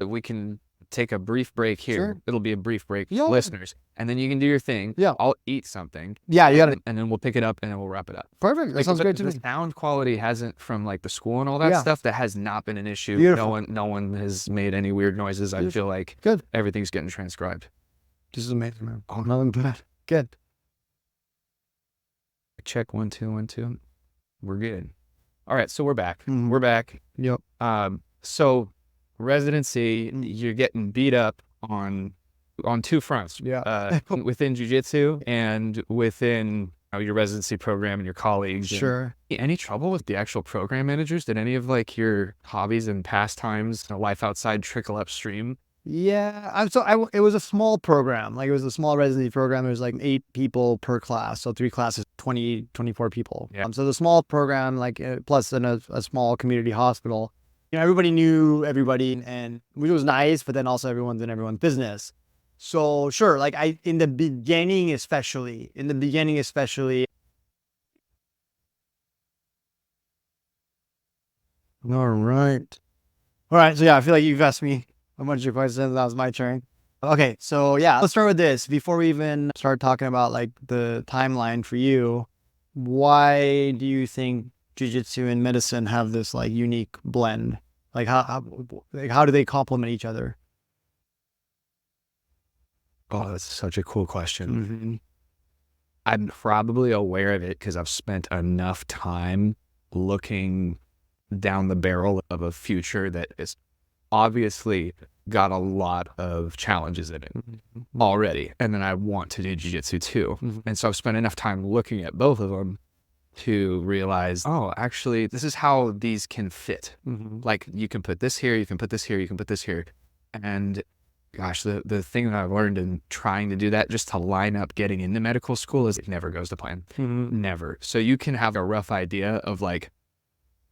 we can take a brief break here. Sure. It'll be a brief break, Yeah. listeners, and then you can do your thing. Yeah. I'll eat something. Yeah, you got it. And then we'll pick it up and then we'll wrap it up. Perfect. That sounds great to me. The sound quality hasn't from like the school and all that Yeah. stuff. That has not been an issue. Beautiful. No one has made any weird noises. I feel like Good. everything's getting transcribed. This is amazing, man. Oh, nothing bad. Good. Check 1 2 1 2. We're good. All right, so we're back. Mhm. We're back. Yep. So residency, you're getting beat up on two fronts. Yeah. Within Jiu-Jitsu and within your residency program and your colleagues. Sure. Any trouble with the actual program managers? Did any of like your hobbies and pastimes, life outside trickle upstream? Yeah, it was a small program. Like it was a small residency program. There was like 8 people per class. So 3 classes, 24 people. Yeah. So the small program, like plus in a small community hospital, everybody knew everybody and which was nice, but then also everyone's in everyone's business. So sure, like in the beginning, especially. All right. So yeah, I feel like you've asked me a bunch of questions. That was my turn. Okay, so yeah, let's start with this. Before we even start talking about like the timeline for you, why do you think Jiu-Jitsu and medicine have this like unique blend? Like how do they complement each other? Oh, that's such a cool question. Mm-hmm. I'm probably aware of it because I've spent enough time looking down the barrel of a future that is obviously got a lot of challenges in it already. And then I want to do jiu-jitsu too. Mm-hmm. And so I've spent enough time looking at both of them to realize, oh, actually, this is how these can fit. Mm-hmm. Like you can put this here, you can put this here, you can put this here. And gosh, the thing that I've learned in trying to do that just to line up getting into medical school is it never goes to plan. Mm-hmm. Never. So you can have a rough idea of like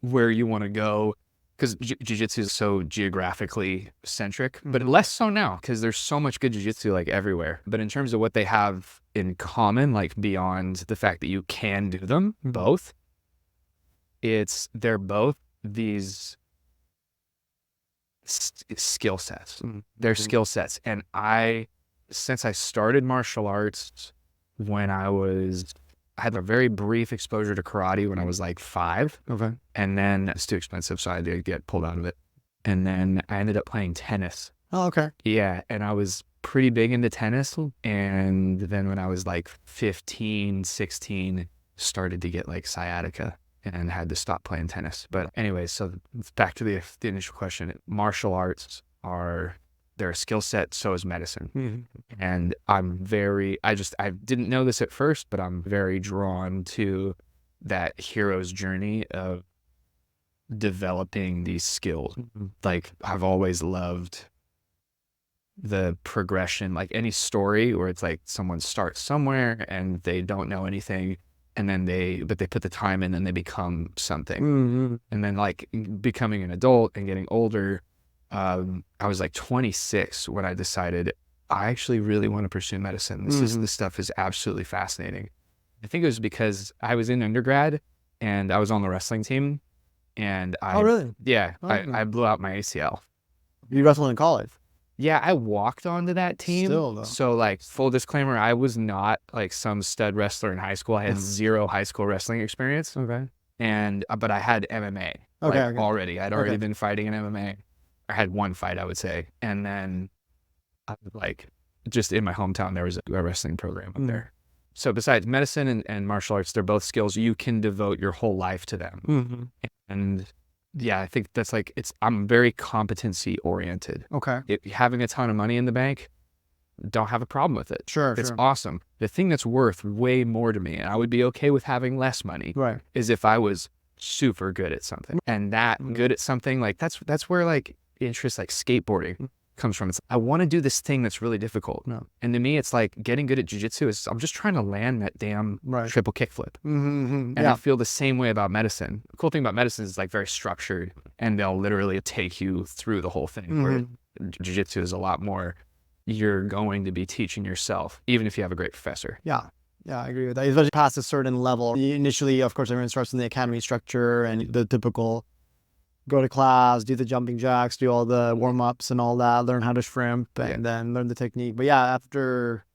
where you want to go because jiu-jitsu is so geographically centric, but less so now because there's so much good jiu-jitsu like everywhere. But in terms of what they have in common, like beyond the fact that you can do them both, they're both these skill sets. They're skill sets. And since I started martial arts when I had a very brief exposure to karate when I was like 5. Okay. And then it's too expensive, so I had to get pulled out of it. And then I ended up playing tennis. Oh, okay. Yeah, and I was pretty big into tennis. And then when I was like 15, 16, started to get like sciatica and had to stop playing tennis. But anyway, so back to the initial question. Martial arts they're a skill set, so is medicine. Mm-hmm. And I didn't know this at first, but I'm very drawn to that hero's journey of developing these skills. Like I've always loved the progression, like any story where it's like someone starts somewhere and they don't know anything and then but they put the time in and they become something. Mm-hmm. And then like becoming an adult and getting older, I was like 26 when I decided I actually really want to pursue medicine. This stuff is absolutely fascinating. I think it was because I was in undergrad and I was on the wrestling team and Oh, really? Yeah, Oh. I blew out my ACL. You wrestled in college? Yeah, I walked onto that team. Still, though. So like full disclaimer, I was not like some stud wrestler in high school. I had 0 high school wrestling experience. Okay. But I had MMA Okay. already. I'd already Okay. been fighting in MMA. I had 1 fight, I would say. And then I was like, just in my hometown, there was a wrestling program up there. So besides medicine and martial arts, they're both skills. You can devote your whole life to them. Mm-hmm. And yeah, I think that's like, I'm very competency oriented. Okay. Having a ton of money in the bank, don't have a problem with it. Sure. It's awesome. The thing that's worth way more to me, and I would be okay with having less money, Right. is if I was super good at something, and that good at something, like that's where like interest like skateboarding comes from. It's, I want to do this thing that's really difficult. And to me, it's like getting good at jiu-jitsu is I'm just trying to land that damn triple kickflip. And I feel the same way about medicine. The cool thing about medicine is like very structured, and they'll literally take you through the whole thing. Where jiu-jitsu is a lot more, you're going to be teaching yourself, even if you have a great professor. Yeah, I agree with that. Especially past a certain level. Initially, of course, everyone starts in the academy structure and the typical go to class, do the jumping jacks, do all the warm-ups and all that, learn how to shrimp, and then learn the technique. But yeah, after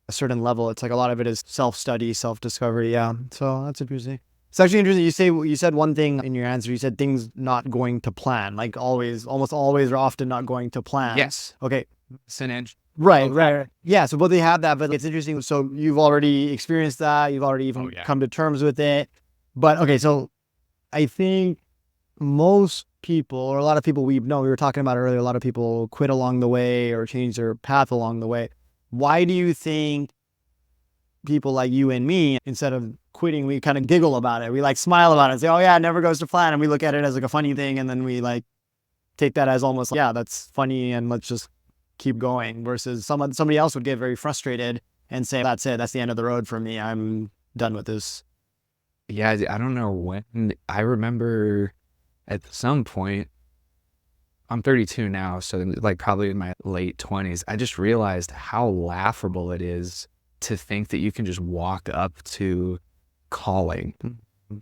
a certain level, it's like a lot of it is self-study, self-discovery. Yeah, so that's interesting. It's actually interesting. You said one thing in your answer. You said things not going to plan, like always, almost always or often not going to plan. Yes. Okay. Synergy. Right. Yeah, so both they have that, but it's interesting. So you've already experienced that. You've already even come to terms with it. But okay, so I think most people, or a lot of people we were talking about earlier, a lot of people quit along the way or change their path along the way. Why do you think people like you and me, instead of quitting, we kind of giggle about it? We like smile about it and say, oh yeah, it never goes to plan. And we look at it as like a funny thing. And then we like take that as almost like, yeah, that's funny and let's just keep going, versus somebody else would get very frustrated and say, that's it. That's the end of the road for me. I'm done with this. Yeah. I don't know when. I remember at some point, I'm 32 now, so like probably in my late 20s, I just realized how laughable it is to think that you can just walk up to calling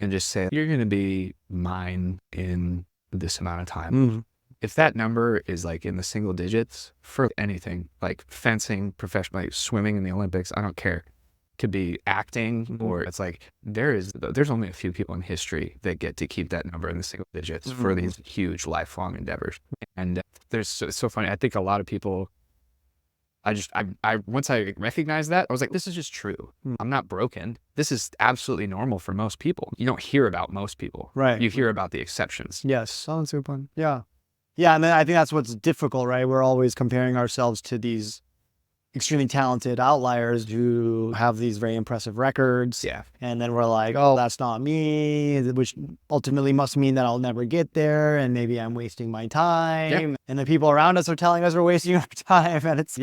and just say, you're going to be mine in this amount of time. If that number is like in the single digits for anything, like fencing, professional, like swimming in the Olympics, I don't care. Could be acting, or it's like there's only a few people in history that get to keep that number in the single digits for these huge lifelong endeavors. And it's so funny. I think a lot of people, once I recognized that, I was like, this is just true. I'm not broken. This is absolutely normal for most people. You don't hear about most people. Right. You hear about the exceptions. Yes. Oh, that's a good point. Yeah. And then I think that's what's difficult, right? We're always comparing ourselves to these extremely talented outliers who have these very impressive records. Yeah. And then we're like, oh, that's not me, which ultimately must mean that I'll never get there. And maybe I'm wasting my time. Yep. And the people around us are telling us we're wasting our time. And it's,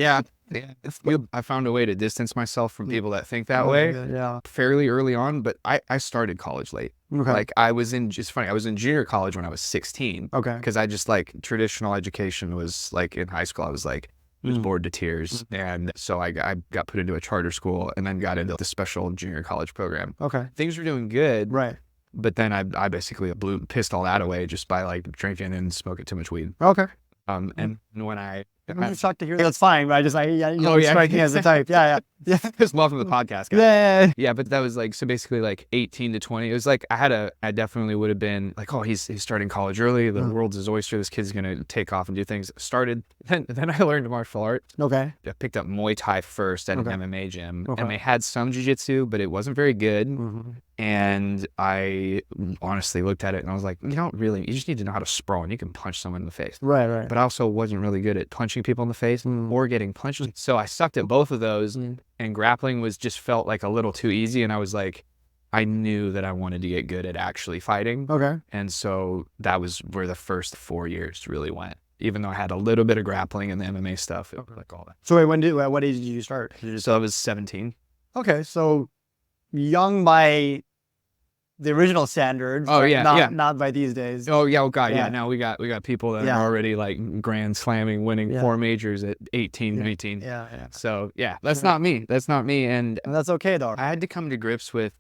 I found a way to distance myself from people that think that way fairly early on, but I started college late. Okay. Like I was in junior college when I was 16. Okay. Because I just like traditional education was like in high school, I was like, was bored to tears. And so I got put into a charter school and then got into the special junior college program. Okay. Things were doing good. Right. But then I basically pissed all that away just by like drinking and smoking too much weed. Okay. And when I'm shocked to hear that. It's fine, but I just strike me as the type. Yeah. Just loving the podcast, guys. Yeah, but that was like, so basically like 18 to 20. It was like I definitely would have been like, oh, he's starting college early. The world's his oyster. This kid's gonna take off and do things. Then I learned martial arts. Okay. I picked up Muay Thai first at an MMA gym, and they had some Jiu-Jitsu, but it wasn't very good. And I honestly looked at it and I was like, you just need to know how to sprawl and you can punch someone in the face. Right. But I also wasn't really good at punching people in the face or getting punched. So I sucked at both of those, and grappling just felt like a little too easy. And I was like, I knew that I wanted to get good at actually fighting. Okay. And so that was where the first 4 years really went. Even though I had a little bit of grappling and the MMA stuff, like all that. So wait, what age did you start? So I was 17. Okay, so young by the original standards. Oh yeah, not by these days. Oh yeah, God, yeah. Now we got people that are already like grand slamming, winning 4 majors at 18, 19. Yeah. So yeah, that's not me. That's not me, and that's okay though. I had to come to grips with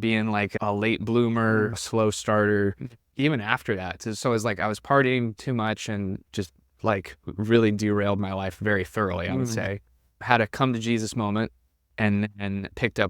being like a late bloomer, a slow starter. Even after that, so it was like I was partying too much and just like really derailed my life very thoroughly. I would say had a come to Jesus moment. And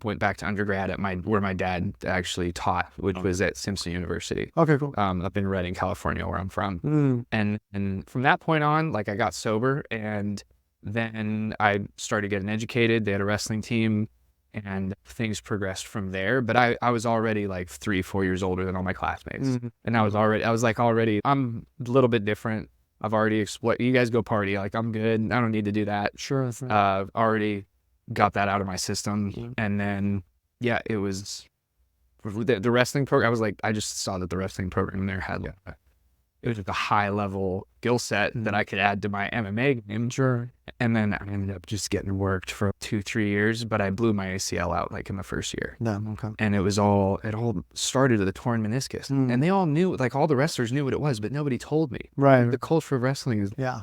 went back to undergrad at where my dad actually taught, which was at Simpson University. Okay, cool. Up in Redding, California, where I'm from. And from that point on, like I got sober, and then I started getting educated. They had a wrestling team, and things progressed from there. But I was already like 3-4 years older than all my classmates, and I was already I'm a little bit different. I've already explored. You guys go party, like I'm good. I don't need to do that. Sure. That's right. Already got that out of my system. And then, it was the wrestling program, I was like, I just saw that the wrestling program there had it was like a high level skill set that I could add to my MMA game. Sure. And then I ended up just getting worked for 2-3 years, but I blew my ACL out like in the first year. No, okay. And it all started with a torn meniscus. And they all knew, like all the wrestlers knew what it was, but nobody told me. Right. The culture of wrestling is Yeah.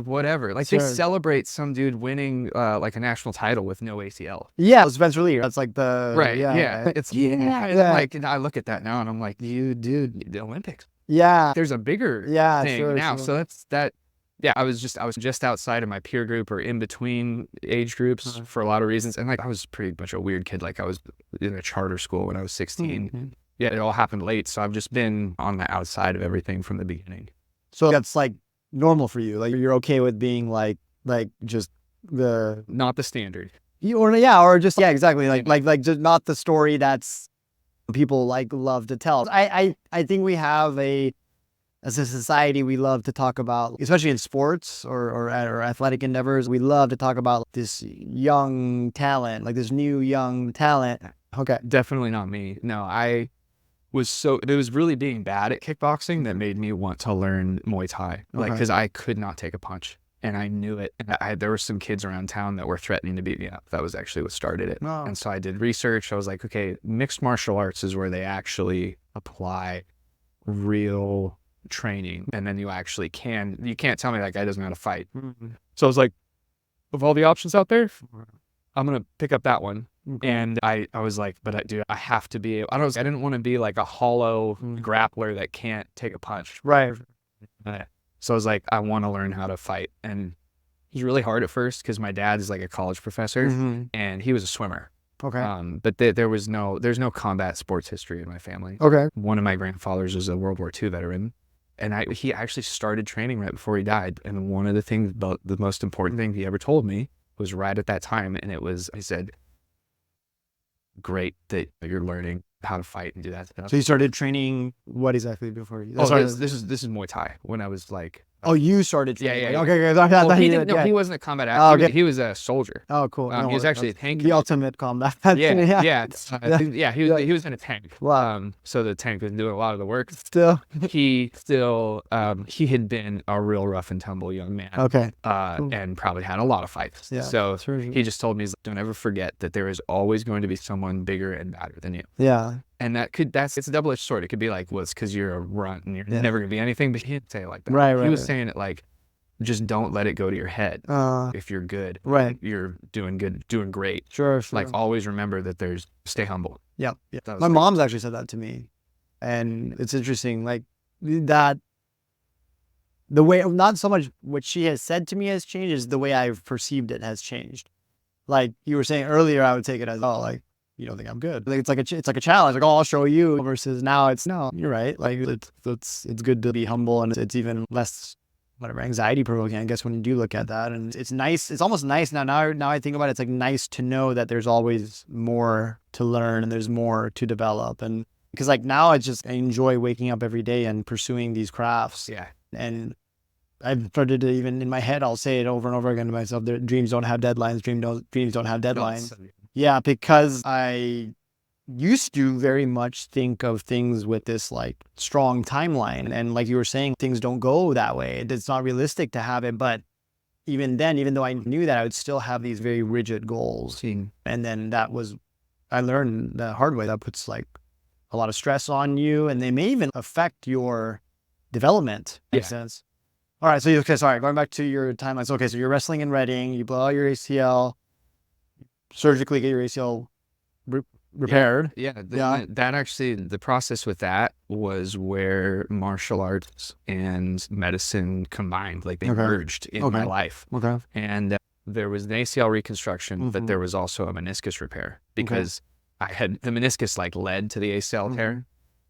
whatever. Like Sure. they celebrate some dude winning like a national title with no ACL. Yeah, Spencer Lee. That's like the Right. Yeah. Yeah. It's Yeah. like, and I look at that now and I'm like, dude, the Olympics. Yeah. There's a bigger thing sure, now. sure. So that's that. Yeah, I was just outside of my peer group or in between age groups for a lot of reasons. And like, I was pretty much a weird kid. Like I was in a charter school when I was 16. Yeah, it all happened late. So I've just been on the outside of everything from the beginning. So that's like normal for you. Like you're okay with being like just the Not the standard. or just exactly like just not the story that's people like love to tell. I think we have as a society, we love to talk about, especially in sports or athletic endeavors, we love to talk about this young talent, like this new young talent. Okay. Definitely not me. No, it was really being bad at kickboxing that made me want to learn Muay Thai. Like, because I could not take a punch. And I knew it. And there were some kids around town that were threatening to beat me up. That was actually what started it. Oh. And so I did research. I was like, okay, mixed martial arts is where they actually apply real training. And then you can't tell me that guy doesn't know how to fight. So I was like, of all the options out there, I'm going to pick up that one. And I was like, but I have to be, I didn't want to be like a hollow grappler that can't take a punch. Right. So I was like, I want to learn how to fight. And it was really hard at first because my dad is like a college professor and he was a swimmer. Okay. But there's no combat sports history in my family. Okay. One of my grandfathers was a World War II veteran. And he actually started training right before he died. And one of the things, the most important thing he ever told me was right at that time. And he said, great that you're learning how to fight and do that stuff. So you started training what exactly before you? This is Muay Thai when I was like. Oh, you started training. Yeah. Okay. He wasn't a combat actor. Oh, okay. He was a soldier. Oh, cool. He was actually a tank. The ultimate combat. Yeah. He was in a tank. Wow. So the tank was doing a lot of the work. Still. He had been a real rough and tumble young man. Okay. And probably had a lot of fights. Yeah. So he just told me, don't ever forget that there is always going to be someone bigger and badder than you. Yeah. And it's a double-edged sword. It could be like, well, it's because you're a runt and you're never going to be anything. But he didn't say it like that. Right. He was saying it like, just don't let it go to your head. If you're good, right. You're doing good, doing great. Sure. Like always remember that stay humble. Yeah. My mom's actually said that to me. And it's interesting, like that the way, not so much what she has said to me has changed, is the way I've perceived it has changed. Like you were saying earlier, I would take it as, oh, like, you don't think I'm good. Like it's like a challenge. Like, oh, I'll show you. Versus now it's, no, you're right. Like it's good to be humble, and it's even less anxiety provoking, I guess, when you do look at that. And it's nice. It's almost nice now I think about it. It's like nice to know that there's always more to learn and there's more to develop. And because like now I enjoy waking up every day and pursuing these crafts. Yeah. And I've started to, even in my head, I'll say it over and over again to myself: dreams don't have deadlines. Dreams don't have deadlines. Yeah, because I used to very much think of things with this like strong timeline. And like you were saying, things don't go that way. It's not realistic to have it. But even then, even though I knew that, I would still have these very rigid goals. And then I learned the hard way, that puts like a lot of stress on you, and they may even affect your development. Makes sense. All right. So, sorry, going back to your timeline. So, okay, so you're wrestling in Reading, you blow out your ACL, surgically get your ACL repaired. That actually, the process with that was where martial arts and medicine combined, like they merged in my life. Okay. And there was an ACL reconstruction, but there was also a meniscus repair because I had the meniscus like led to the ACL tear,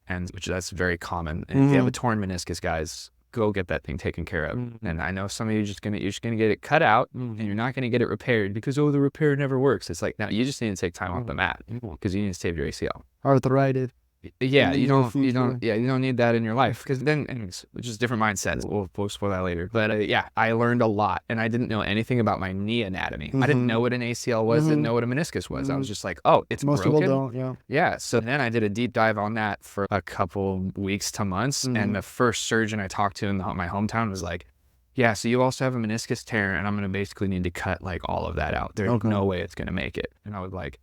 and that's very common. And if you have a torn meniscus, guys, go get that thing taken care of. And I know some of you you're just gonna get it cut out, and you're not gonna get it repaired because the repair never works. It's like, no, you just need to take time off the mat because you need to save your ACL. Arthritis. Yeah, in you the near don't future. you don't need that in your life, because then, anyways, which is different mindsets. We'll explore that later. But yeah, I learned a lot, and I didn't know anything about my knee anatomy. I didn't know what an ACL was, didn't know what a meniscus was. I was just like, oh, it's Most people broken. don't. Yeah. Yeah. So then I did a deep dive on that for a couple weeks to months, and the first surgeon I talked to in my hometown was like, yeah, so you also have a meniscus tear, and I'm gonna basically need to cut like all of that out. There's no way it's gonna make it. And I was like,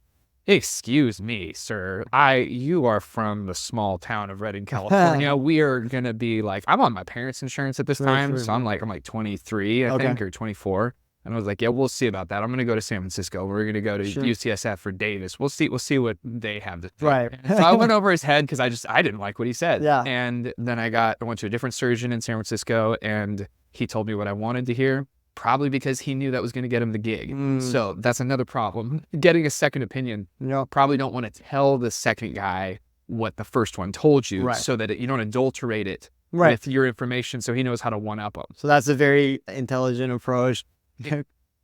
excuse me, sir. You are from the small town of Redding, California. We are gonna be like, I'm on my parents' insurance at this time, so I'm like 23, I think, or 24. And I was like, yeah, we'll see about that. I'm gonna go to San Francisco. We're gonna go to UCSF or Davis. We'll see what they have to say. Right. So I went over his head because I didn't like what he said. Yeah. And then I went to a different surgeon in San Francisco, and he told me what I wanted to hear. Probably because he knew that was going to get him the gig. So that's another problem. Getting a second opinion. Probably don't want to tell the second guy what the first one told you, so that you don't adulterate it with your information, so he knows how to one-up him. So that's a very intelligent approach.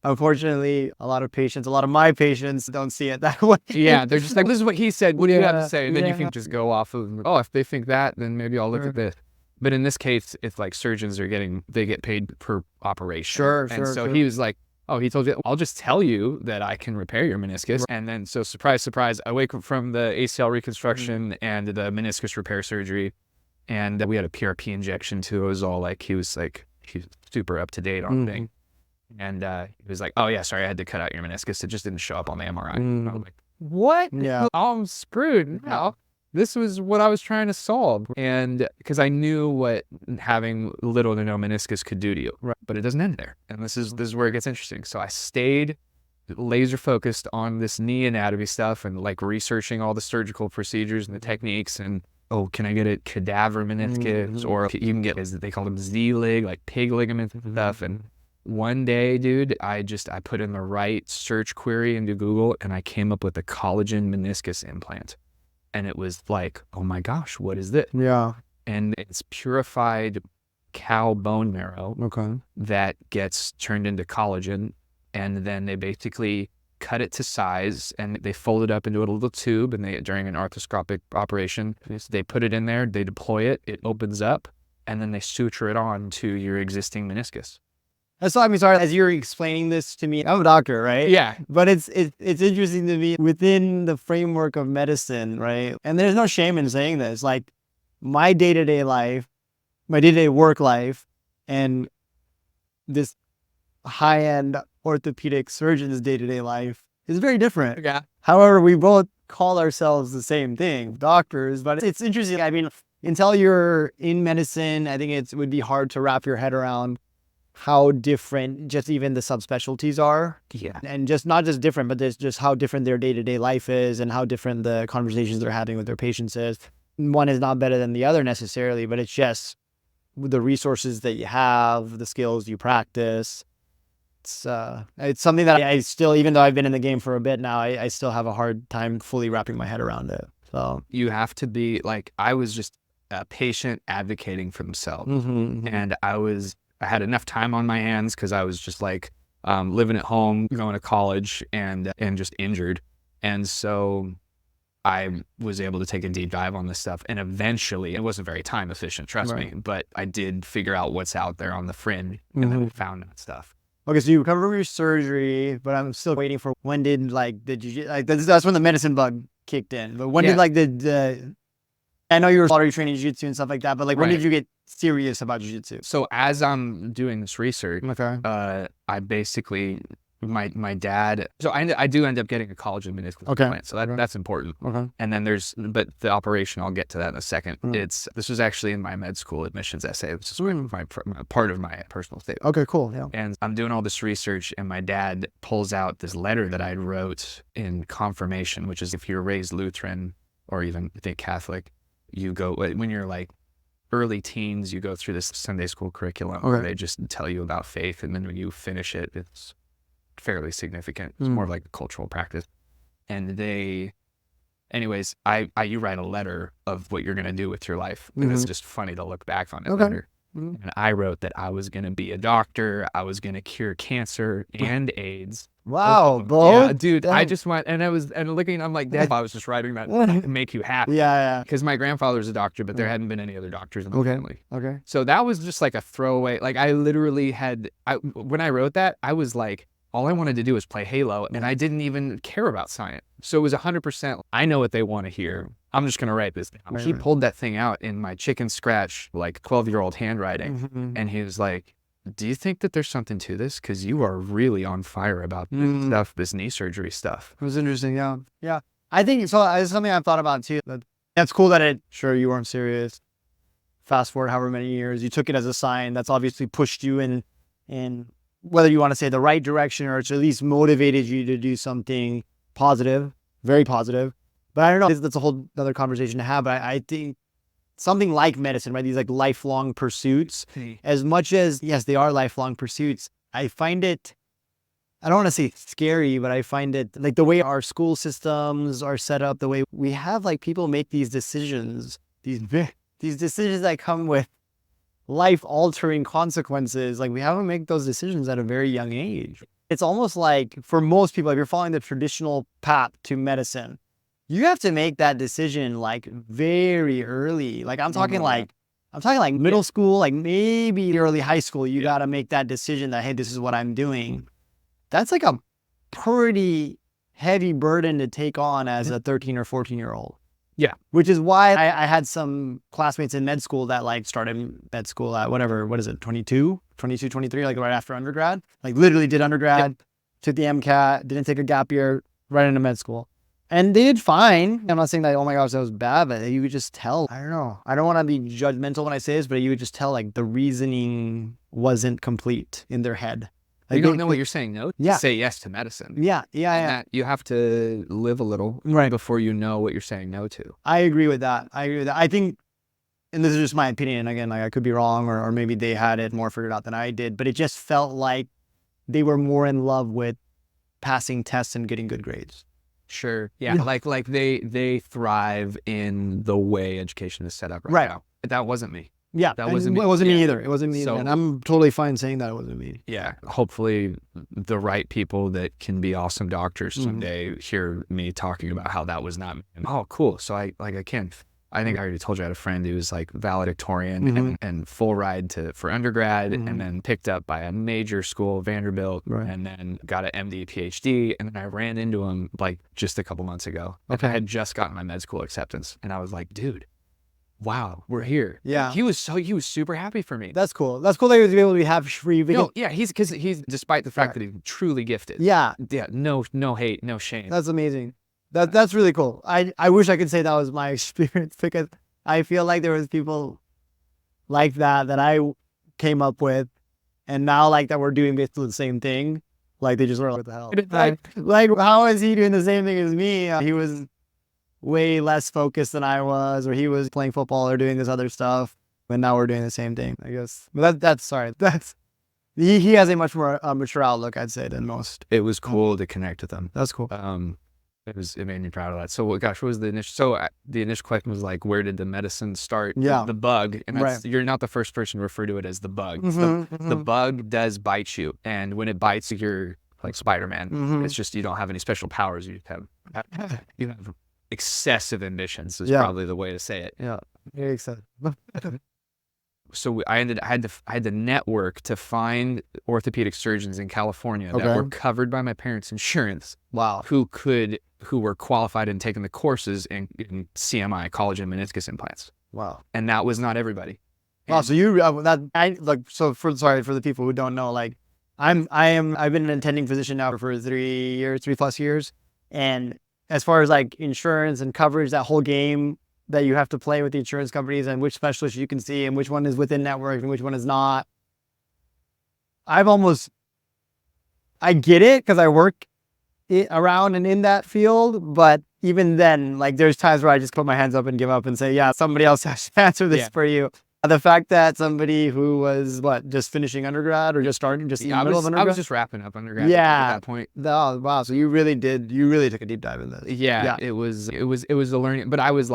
Unfortunately, a lot of my patients don't see it that way. Yeah, they're just like, this is what he said. What do you have to say? And then you can just go off of, oh, if they think that, then maybe I'll look at this. But in this case, it's like surgeons they get paid per operation. So he was like, oh, he told you, I'll just tell you that I can repair your meniscus. And then, so surprise, surprise, I wake up from the ACL reconstruction and the meniscus repair surgery. And we had a PRP injection too. It was all like, he was super up to date on things. And he was like, oh yeah, sorry, I had to cut out your meniscus. It just didn't show up on the MRI. And I was like, what? Yeah. I'm screwed now. This was what I was trying to solve. And because I knew what having little to no meniscus could do to you. But it doesn't end there. And this is where it gets interesting. So I stayed laser focused on this knee anatomy stuff and like researching all the surgical procedures and the techniques. And oh, can I get a cadaver meniscus? Or you can get, they call them Z-lig, like pig ligaments and stuff. And one day, dude, I put in the right search query into Google, and I came up with a collagen meniscus implant. And it was like, oh my gosh, what is this? Yeah. And it's purified cow bone marrow that gets turned into collagen. And then they basically cut it to size, and they fold it up into a little tube, and during an arthroscopic operation, they put it in there, they deploy it, it opens up, and then they suture it on to your existing meniscus. So, I mean, sorry, as you're explaining this to me, I'm a doctor, right? Yeah. But it's interesting to me within the framework of medicine, right? And there's no shame in saying this. Like my day-to-day life, my day-to-day work life, and this high-end orthopedic surgeon's day-to-day life is very different. Yeah. However, we both call ourselves the same thing, doctors. But it's interesting. I mean, until you're in medicine, I think it would be hard to wrap your head around how different just even the subspecialties are. Yeah. And just not just different, but there's just how different their day-to-day life is and how different the conversations they're having with their patients is. One is not better than the other necessarily, but it's just the resources that you have, the skills you practice. It's something that I still, even though I've been in the game for a bit now, I still have a hard time fully wrapping my head around it. So you have to be like, I was just a patient advocating for themselves. And I had enough time on my hands because I was just like living at home, going to college, and just injured. And so I was able to take a deep dive on this stuff. And eventually, it wasn't very time efficient, trust me, but I did figure out what's out there on the fringe, and then I found that stuff. Okay, so you covered your surgery, but I'm still waiting for when did that's when the medicine bug kicked in. But when did I know you were already training jiu-jitsu and stuff like that, but like when did you get serious about jiu-jitsu? So as I'm doing this research, I basically, my dad, so I do end up getting a collagen meniscus implant, so that's important. And then but the operation, I'll get to that in a second. This was actually in my med school admissions essay. This is part of my personal statement. Okay, cool. Yeah. And I'm doing all this research, and my dad pulls out this letter that I wrote in confirmation, which is if you're raised Lutheran or even think Catholic, you go, when you're like early teens, you go through this Sunday school curriculum where they just tell you about faith. And then when you finish it, it's fairly significant. It's more like a cultural practice. And you write a letter of what you're going to do with your life. And it's just funny to look back on it later. And I wrote that I was going to be a doctor. I was going to cure cancer and AIDS. Wow, Yeah, dude, I Dang. just went, and looking, I'm like, Dad, I was just writing that to make you happy. Yeah, Because my grandfather's a doctor, but there hadn't been any other doctors in the family. Okay. So that was just like a throwaway. Like I literally when I wrote that, I was like, all I wanted to do was play Halo, and I didn't even care about science. So it was 100%, I know what they want to hear. I'm just going to write this down. He pulled that thing out in my chicken scratch, like 12-year-old handwriting. And he was like, do you think that there's something to this? Because you are really on fire about this stuff, this knee surgery stuff. It was interesting. Yeah. Yeah. I think so. It's something I've thought about too. That's cool that sure, you weren't serious. Fast forward however many years, you took it as a sign that's obviously pushed you in whether you want to say the right direction or it's at least motivated you to do something positive, very positive. But I don't know, that's a whole other conversation to have. But I think something like medicine, right? These like lifelong pursuits, as much as, yes, they are lifelong pursuits, I find it, I don't want to say scary, but I find it like the way our school systems are set up, the way we have like people make these decisions, these decisions that come with life-altering consequences. Like we have to make those decisions at a very young age. It's almost like for most people, if you're following the traditional path to medicine, you have to make that decision like very early. Like I'm talking like middle school, like maybe early high school. You got to make that decision that, hey, this is what I'm doing. That's like a pretty heavy burden to take on as a 13 or 14-year-old. Yeah. Which is why I had some classmates in med school that like started med school at whatever, what is it, 22, 23, like right after undergrad. Like literally did undergrad, took the MCAT, didn't take a gap year, right into med school. And they did fine. I'm not saying that, oh my gosh, that was bad, but you could just tell. I don't know. I don't want to be judgmental when I say this, but you would just tell like the reasoning wasn't complete in their head. Like, you don't know what you're saying no to. Yeah. Say yes to medicine. Yeah. And that you have to live a little before you know what you're saying no to. I agree with that. I think, and this is just my opinion, again, like I could be wrong, or maybe they had it more figured out than I did, but it just felt like they were more in love with passing tests and getting good grades. Sure. Yeah. Like they thrive in the way education is set up right now. That wasn't me. Yeah. That wasn't me. It wasn't me either. It wasn't me So- either. And I'm totally fine saying that it wasn't me. Yeah. Hopefully the right people that can be awesome doctors someday hear me talking about how that was not me. And, oh, cool. So I think I already told you I had a friend who was like valedictorian and full ride for undergrad and then picked up by a major school, Vanderbilt, and then got an MD, PhD. And then I ran into him like just a couple months ago. Okay. I had just gotten my med school acceptance. And I was like, dude, wow, we're here. Yeah. He was super happy for me. That's cool. That's cool that he was able to have free video. No, yeah, he's despite the fact that he's truly gifted. Yeah. Yeah, no hate, no shame. That's amazing. That's really cool. I wish I could say that was my experience, because I feel like there was people like that I came up with, and now like that we're doing basically the same thing. Like they just were like, what the hell? Like how is he doing the same thing as me? He was way less focused than I was, or he was playing football or doing this other stuff, and now we're doing the same thing, I guess. But he has a much more mature outlook, I'd say, than most. It was cool to connect with him. That's cool. It made me proud of that. So gosh, what was the initial? So the initial question was like, where did the medicine start? Yeah. The bug, and that's, you're not the first person to refer to it as the bug. The bug does bite you, and when it bites, you're like Spider-Man. It's just you don't have any special powers. You have excessive ambitions. Is probably the way to say it. Yeah, very excited. So I had to network to find orthopedic surgeons in California that were covered by my parents' insurance. Wow. Who were qualified and taking the courses in CMI, collagen meniscus implants. Wow. And that was not everybody. Wow. So sorry for the people who don't know, like I've been an attending physician now for 3+ years. And as far as like insurance and coverage, that whole game that you have to play with the insurance companies and which specialists you can see and which one is within network and which one is not. I get it because I work around and in that field, but even then, like there's times where I just put my hands up and give up and say, yeah, somebody else has to answer this for you. The fact that somebody who was just finishing undergrad or just starting, just in the middle of I undergrad. was just wrapping up undergrad Yeah. at that point. Oh, wow. So you really took a deep dive in this. Yeah, it was a learning, but I was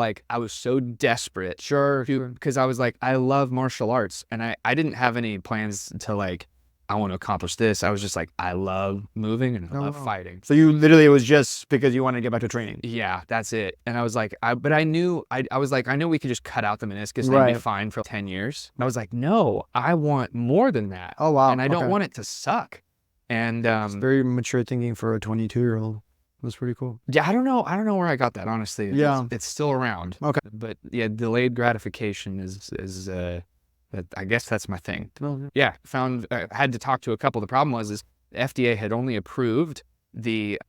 so desperate. Sure. Because I was like, I love martial arts, and I didn't have any plans to like, I want to accomplish this. I was just like, I love moving and I love fighting. So you literally, it was just because you wanted to get back to training. Yeah, that's it. And I was like, but I knew, I was like, I know we could just cut out the meniscus and I'd be fine for 10 years. And I was like, no, I want more than that. Oh, wow. And I don't want it to suck. And It's very mature thinking for a 22-year-old. That's pretty cool. yeah, I don't know where I got that, honestly. Yeah. It's still around. Okay. But yeah, delayed gratification is I guess that's my thing. Yeah, I had to talk to a couple. The problem was the FDA had only approved the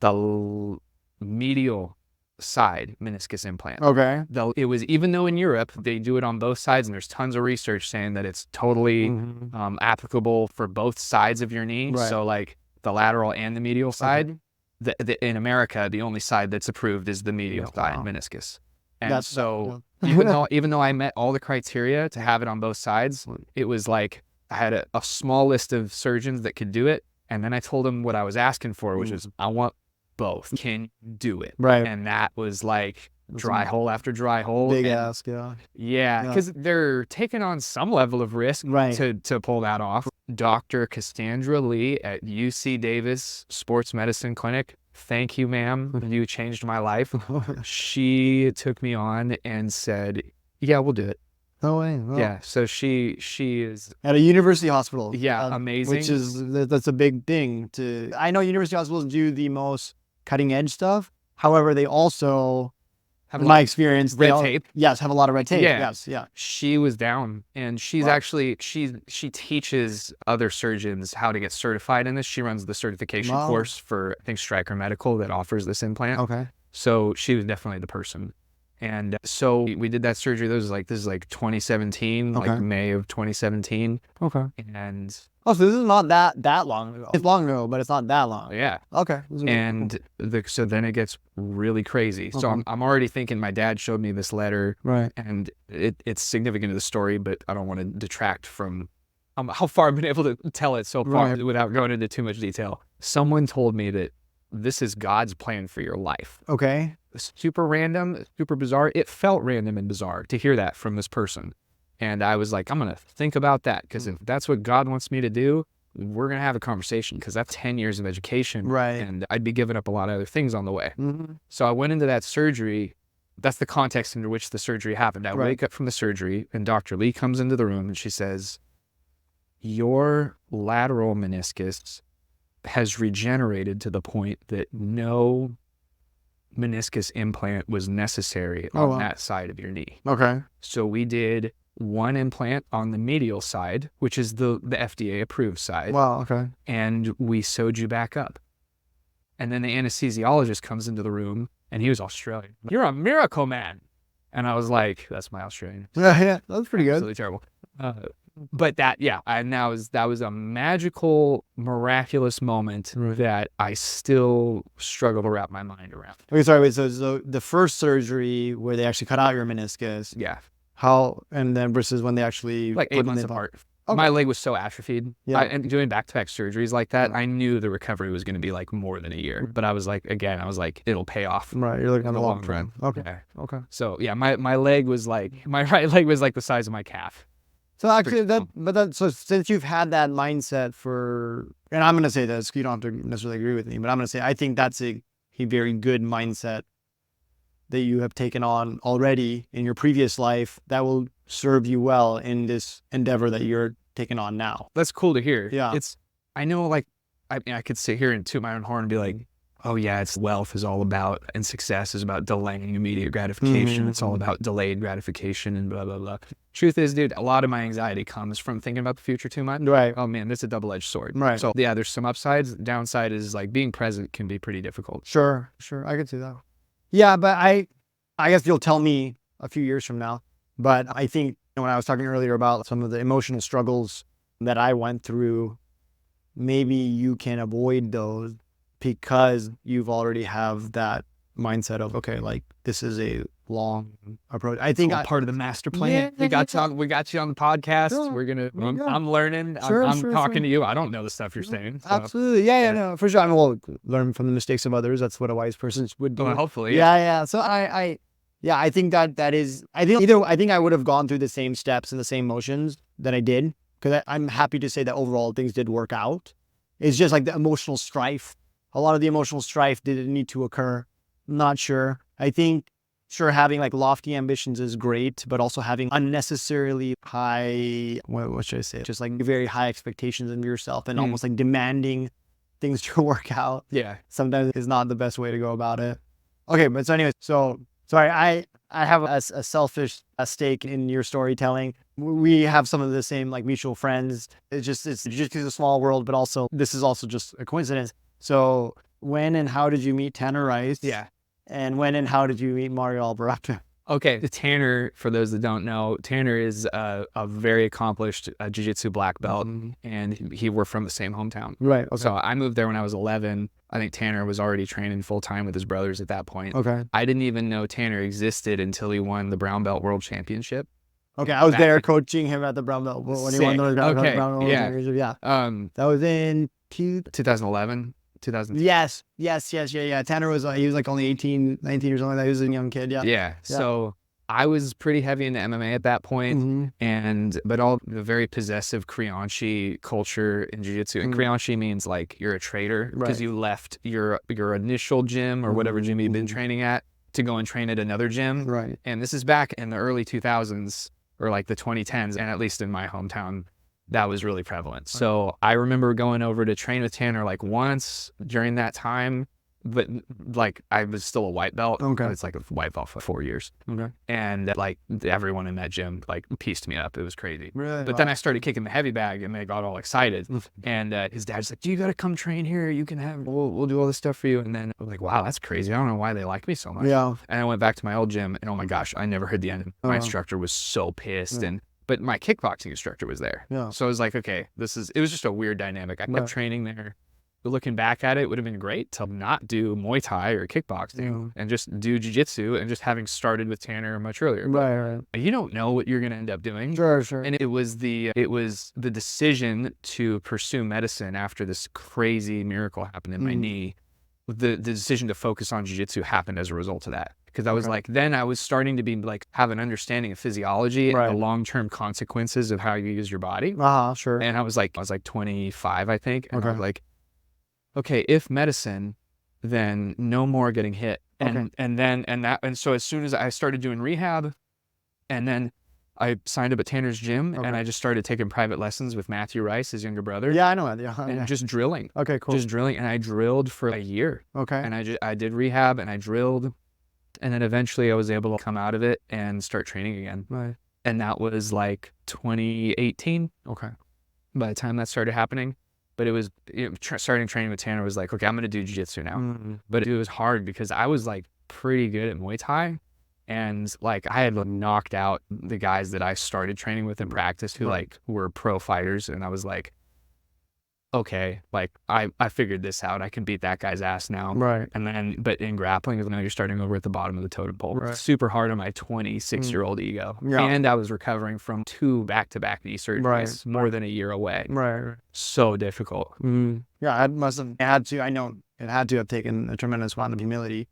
medial side meniscus implant. Okay. It was, even though in Europe they do it on both sides, and there's tons of research saying that it's totally applicable for both sides of your knee. Right. So like the lateral and the medial side. In America, the only side that's approved is the medial side meniscus. And even though I met all the criteria to have it on both sides, it was like I had a small list of surgeons that could do it. And then I told them what I was asking for, which is, I want both. Can you do it? Right. And that was like dry hole after dry hole. Big ask, yeah. Yeah, because they're taking on some level of risk to pull that off. Dr. Cassandra Lee at UC Davis Sports Medicine Clinic. Thank you, ma'am. You changed my life. She took me on and said, yeah, we'll do it. No way. Oh. Yeah. So she is at a university hospital. Yeah. Amazing. That's a big thing I know university hospitals do the most cutting edge stuff. However, they also, in my experience, red tape. Yes, have a lot of red tape. Yeah. Yes, yeah. She was down, and she's actually she teaches other surgeons how to get certified in this. She runs the certification course for, I think, Stryker Medical that offers this implant. Okay. So she was definitely the person. And so we did that surgery. This is like 2017, like May of 2017. Okay. And so this is not that long ago. It's long ago, but it's not that long. Yeah. Okay. And so then it gets really crazy. Okay. So I'm already thinking, my dad showed me this letter, right? And it's significant to the story, but I don't want to detract from how far I've been able to tell it so far without going into too much detail. Someone told me that this is God's plan for your life. Okay. Super random, super bizarre. It felt random and bizarre to hear that from this person. And I was like, I'm going to think about that, because if that's what God wants me to do, we're going to have a conversation, because that's 10 years of education. Right. And I'd be giving up a lot of other things on the way. Mm-hmm. So I went into that surgery. That's the context into which the surgery happened. I wake up from the surgery, and Dr. Lee comes into the room, and she says, your lateral meniscus has regenerated to the point that no meniscus implant was necessary on that side of your knee. Okay. So we did one implant on the medial side, which is the FDA approved side. Wow. Okay. And we sewed you back up. And then the anesthesiologist comes into the room, and he was Australian. You're a miracle man. And I was like, that's my Australian. Yeah, that's pretty good. Absolutely terrible. But that was a magical, miraculous moment that I still struggle to wrap my mind around. Okay, sorry, wait. So the first surgery where they actually cut out your meniscus. Yeah. And then versus when they actually like 8 months apart. Okay. My leg was so atrophied. Yeah. And doing back-to-back surgeries like that, I knew the recovery was going to be like more than a year. But I was like, it'll pay off. Right. You're looking in at the the long run. Okay. Yeah. Okay. So yeah, my right leg was like the size of my calf. So actually, so since you've had that mindset and I'm going to say this, you don't have to necessarily agree with me, but I'm going to say, I think that's a very good mindset that you have taken on already in your previous life that will serve you well in this endeavor that you're taking on now. That's cool to hear. Yeah. I know, like, I could sit here and toot my own horn and be like, oh yeah, it's wealth is all about, and success is about delaying immediate gratification. It's all about delayed gratification and blah, blah, blah. Truth is, dude, a lot of my anxiety comes from thinking about the future too much. Right. Oh man, that's a double-edged sword. Right. So yeah, there's some upsides. Downside is like being present can be pretty difficult. Sure. I can see that. Yeah, but I guess you'll tell me a few years from now. But I think when I was talking earlier about some of the emotional struggles that I went through, maybe you can avoid those because you've already have that mindset of, okay, like this is a long approach. I think part of the master plan. Yeah, we got you on the podcast. Yeah, We're gonna. yeah. I'm learning. Sure, I'm sure, talking sure. to you. I don't know the stuff you're saying. So. Absolutely. Yeah, no, for sure. I mean, we'll learn from the mistakes of others. That's what a wise person would do. Well, hopefully. Yeah. So I think that is, I think I would have gone through the same steps and the same motions that I did, because I'm happy to say that overall things did work out. It's just like the emotional strife. A lot of the emotional strife didn't need to occur. I'm not sure. I think, sure, having like lofty ambitions is great, but also having unnecessarily high, what should I say? Just like very high expectations of yourself and almost like demanding things to work out. Yeah. Sometimes is not the best way to go about it. Okay, but so anyways, so sorry, I have a selfish stake in your storytelling. We have some of the same like mutual friends. It's just a small world, but also this is also just a coincidence. So when and how did you meet Tanner Rice? Yeah. And when and how did you meet Mario Alvarado? Okay, Tanner, for those that don't know, Tanner is a very accomplished Jiu-Jitsu black belt, and we're from the same hometown. Right. Okay. So I moved there when I was 11. I think Tanner was already training full-time with his brothers at that point. Okay. I didn't even know Tanner existed until he won the Brown Belt World Championship. Okay, I was there coaching him at the Brown Belt when he won the Brown Belt World Championship. Yeah. That was in 2011. 2000. Yes. Tanner was he was like only 18, 19 years old. He was a young kid. Yeah. So I was pretty heavy into MMA at that point, but all the very possessive Krianshi culture in Jiu-Jitsu. And Krianshi means like you're a traitor because you left your initial gym or whatever gym you've been training at to go and train at another gym. Right. And this is back in the early 2000s or like the 2010s, and at least in my hometown, that was really prevalent. So I remember going over to train with Tanner like once during that time, but like I was still a white belt. Okay. It's like a white belt for 4 years. Okay. And like everyone in that gym like pieced me up. It was crazy. Really? But then I started kicking the heavy bag and they got all excited. And his dad's like, "Do you got to come train here? You can have, we'll do all this stuff for you." And then I was like, wow, that's crazy. I don't know why they like me so much. Yeah. And I went back to my old gym and oh my gosh, I never heard the end. My instructor was so pissed but my kickboxing instructor was there. Yeah. So I was like, okay, it was just a weird dynamic. I kept training there. But looking back at it, it would have been great to not do Muay Thai or kickboxing and just do Jiu-Jitsu and just having started with Tanner much earlier. Right. You don't know what you're going to end up doing. Sure. And it was the decision to pursue medicine after this crazy miracle happened in my knee. The decision to focus on Jiu-Jitsu happened as a result of that. Because I was like, then I was starting to be like, have an understanding of physiology and the long-term consequences of how you use your body. Sure. And I was like 25, I think. And I was like, okay, if medicine, then no more getting hit. And so as soon as I started doing rehab, and then I signed up at Tanner's gym and I just started taking private lessons with Matthew Rice, his younger brother. Yeah, I know that. Yeah. And just drilling. Okay, cool. Just drilling. And I drilled for a year. Okay. And I did rehab and I drilled. And then eventually I was able to come out of it and start training again. Right. And that was like 2018. Okay. By the time that started happening. But it was, starting training with Tanner was like, okay, I'm going to do Jiu-Jitsu now. But it was hard because I was like pretty good at Muay Thai. And like I had knocked out the guys that I started training with in practice who like were pro fighters. And I was like, okay, like I figured this out. I can beat that guy's ass now. Right. And then, but in grappling, now you're starting over at the bottom of the totem pole. Right. Super hard on my 26-year-old ego. Yeah. And I was recovering from 2 back-to-back knee surgeries more than a year away. Right. So difficult. Yeah, it must have had to. I know it had to have taken a tremendous amount of humility.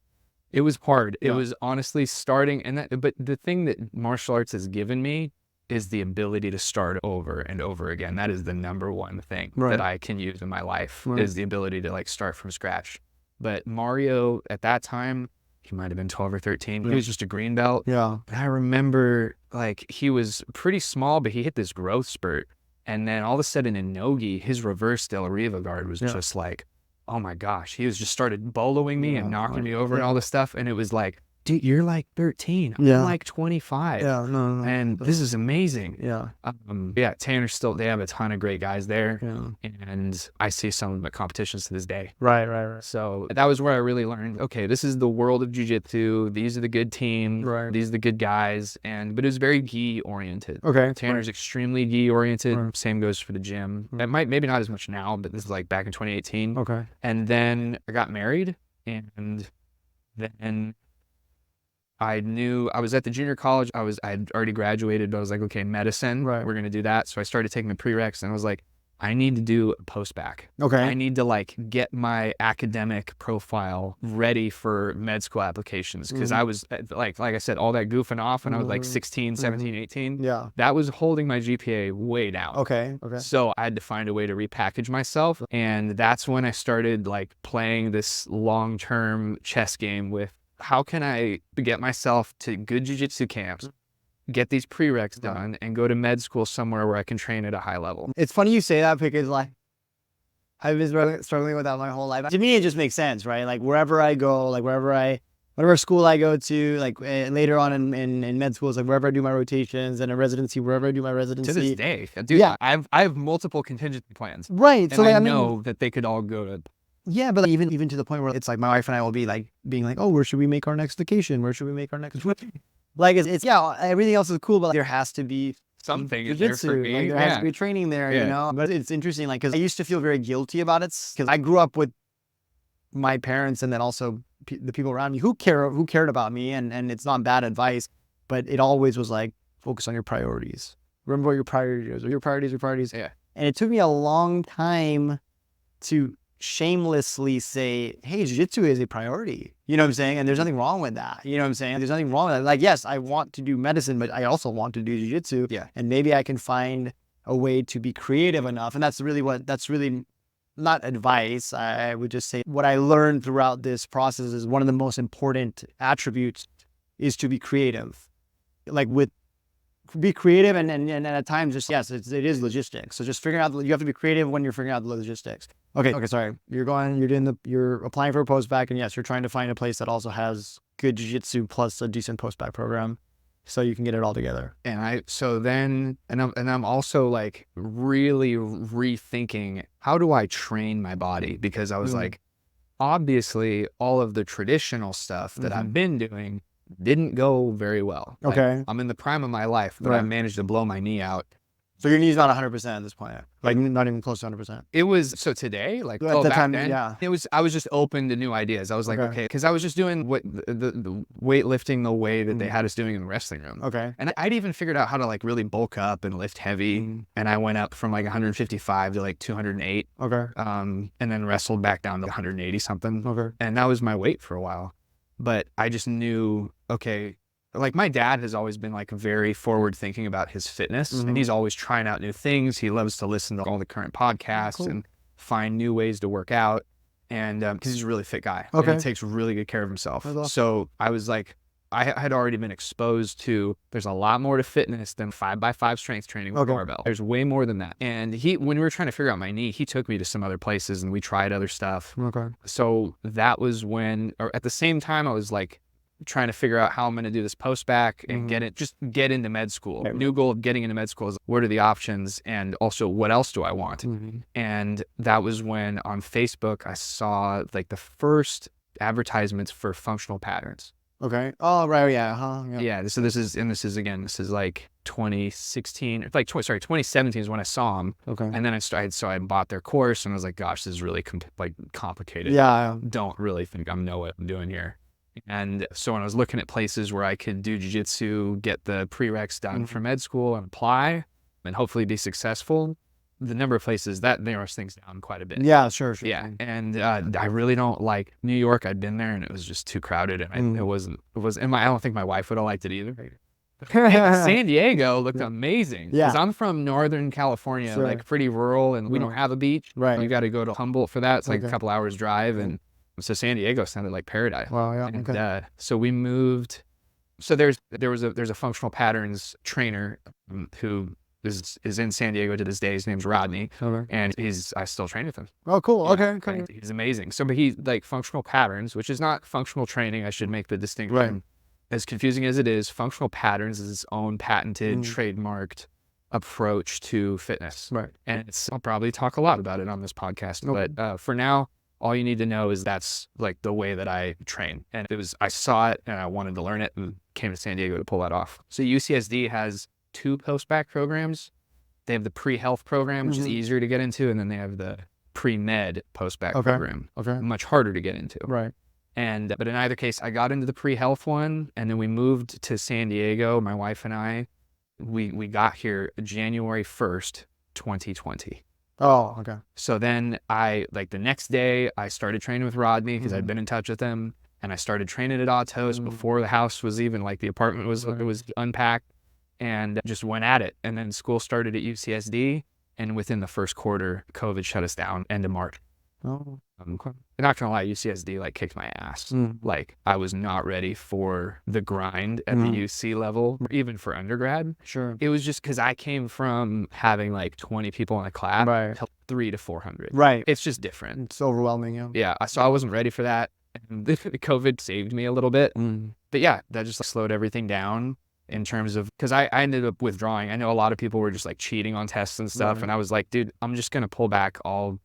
It was hard. It was honestly starting, but the thing that martial arts has given me is the ability to start over and over again. That is the number one thing that I can use in my life is the ability to like start from scratch. But Mario at that time, he might have been 12 or 13. He was just a green belt. Yeah. But I remember like he was pretty small, but he hit this growth spurt. And then all of a sudden in Nogi, his reverse Del Riva guard was just like, oh my gosh. He was just started boloing me and knocking me over and all this stuff. And it was like, dude, you're like 13. I'm like 25. Yeah, no. And this is amazing. Yeah. Tanner they have a ton of great guys there. Yeah. And I see some of them at competitions to this day. Right. So that was where I really learned, okay, this is the world of jiu-jitsu. These are the good teams. Right. These are the good guys. But it was very gi oriented. Okay. Tanner's extremely gi oriented. Same goes for the gym. It maybe not as much now, but this is like back in 2018. Okay. And then I got married and then I knew I was at the junior college. I had already graduated, but I was like, okay, medicine, Right. we're going to do that. So I started taking the prereqs, and I was like, I need to do a post-bac. Okay. I need to like get my academic profile ready for med school applications. Cause I was like I said, all that goofing off when I was like 16, 17, 18, Yeah. that was holding my GPA way down. Okay. So I had to find a way to repackage myself. And that's when I started like playing this long-term chess game with how can I get myself to good jiu-jitsu camps, get these prereqs done, and go to med school somewhere where I can train at a high level. It's funny you say that because like I've been struggling with that my whole life. To me, it just makes sense, right? Like wherever I go, like whatever school I go to, like later on in med schools, like wherever I do my rotations, and a residency, wherever I do my residency. To this day, dude, Yeah. I have multiple contingency plans. Right. And So like, I I mean, know that they could all go to. yeah, but like, even to the point where it's like my wife and I will be like being like, oh, where should we make our next vacation? Where should we make our next trip? Like it's yeah, everything else is cool, but like, there has to be Something in there for jiu-jitsu. me. Like, there has to be training there, you Yeah. know. But it's interesting, like, because I used to feel very guilty about it, because I grew up with my parents and then also the people around me who cared about me, and it's not bad advice, but it always was like, focus on your priorities. Remember what your priority is. Your priorities. Yeah. And it took me a long time to shamelessly say, hey, jiu-jitsu is a priority. You know what I'm saying? And there's nothing wrong with that. You know what I'm saying? There's nothing wrong with that. Like, yes, I want to do medicine, but I also want to do jiu-jitsu. Yeah. And maybe I can find a way to be creative enough. And that's really not advice. I would just say what I learned throughout this process is one of the most important attributes is to be creative. Like be creative and at times just, yes, it is logistics. So just figuring out, you have to be creative when you're figuring out the logistics. Okay, sorry. You're applying for a post-bac, and yes, you're trying to find a place that also has good jiu-jitsu plus a decent post-bac program so you can get it all together. And I'm also like really rethinking, how do I train my body? Because I was like, obviously all of the traditional stuff that I've been doing didn't go very well. Like, Okay. I'm in the prime of my life, but I managed to blow my knee out. So your knee's not 100% at this point, like not even close to 100%. It was, so today, like At the back time, then, yeah. I was just open to new ideas. I was like, okay, because I was just doing what the weightlifting the way that they had us doing in the wrestling room. Okay. And I'd even figured out how to like really bulk up and lift heavy. And I went up from like 155 to like 208. Okay. And then wrestled back down to 180 something. Okay. And that was my weight for a while. But I just knew, okay, like my dad has always been like very forward thinking about his fitness, and he's always trying out new things. He loves to listen to all the current podcasts and find new ways to work out. And because he's a really fit guy, and he takes really good care of himself. Awesome. So I was like, I had already been exposed to, there's a lot more to fitness than 5x5 strength training with barbell. There's way more than that. And when we were trying to figure out my knee, he took me to some other places and we tried other stuff. Okay. So that was when, or at the same time, I was like trying to figure out how I'm going to do this post-bac and get into med school. New goal of getting into med school is, what are the options? And also, what else do I want? And that was when on Facebook, I saw like the first advertisements for functional patterns. Okay. Oh, right. Yeah. Yeah. So this is like 2016, like 2017 is when I saw them. Okay. And then I bought their course and I was like, gosh, this is really complicated. Yeah. Don't really think I know what I'm doing here. And so when I was looking at places where I could do jiu-jitsu, get the prereqs done for med school and apply and hopefully be successful, the number of places that narrows things down quite a bit. Yeah, sure. Yeah. And I really don't like New York. I'd been there and it was just too crowded, and I don't think my wife would have liked it either. San Diego looked amazing. Yeah. Because I'm from Northern California, like pretty rural, and we don't have a beach. Right. You got to go to Humboldt for that. It's like a couple hours drive. And so San Diego sounded like paradise. Wow, yeah. And so we moved. So there's a functional patterns trainer who is in San Diego to this day. His name's Rodney. Okay. And I still train with him. Oh, cool. Yeah, Okay. and he's amazing. So, but he's like functional patterns, which is not functional training. I should make the distinction. Right. As confusing as it is, functional patterns is its own patented, trademarked approach to fitness. Right. And I'll probably talk a lot about it on this podcast. But for now, all you need to know is that's like the way that I train. And I saw it and I wanted to learn it and came to San Diego to pull that off. So UCSD has 2 post-bac programs. They have the pre-health program, which is easier to get into. And then they have the pre-med post-bac program. Okay. Much harder to get into. Right. But in either case, I got into the pre-health one, and then we moved to San Diego. My wife and I, we got here January 1st, 2020. Oh, okay. So then the next day I started training with Rodney because I'd been in touch with him, and I started training at Autos before the house was even the apartment was unpacked, and just went at it. And then school started at UCSD, and within the first quarter, COVID shut us down end of March. Oh, I'm not gonna lie, UCSD kicked my ass. I was not ready for the grind at the UC level, even for undergrad. sure. It was just because I came from having 20 people in a class to 300 to 400. Right. It's just different. It's overwhelming. Yeah. Yeah. So I wasn't ready for that. And COVID saved me a little bit. But yeah, that just slowed everything down in terms of, because I ended up withdrawing. I know a lot of people were just cheating on tests and stuff. And I was like, dude, I'm just going to pull back. I'll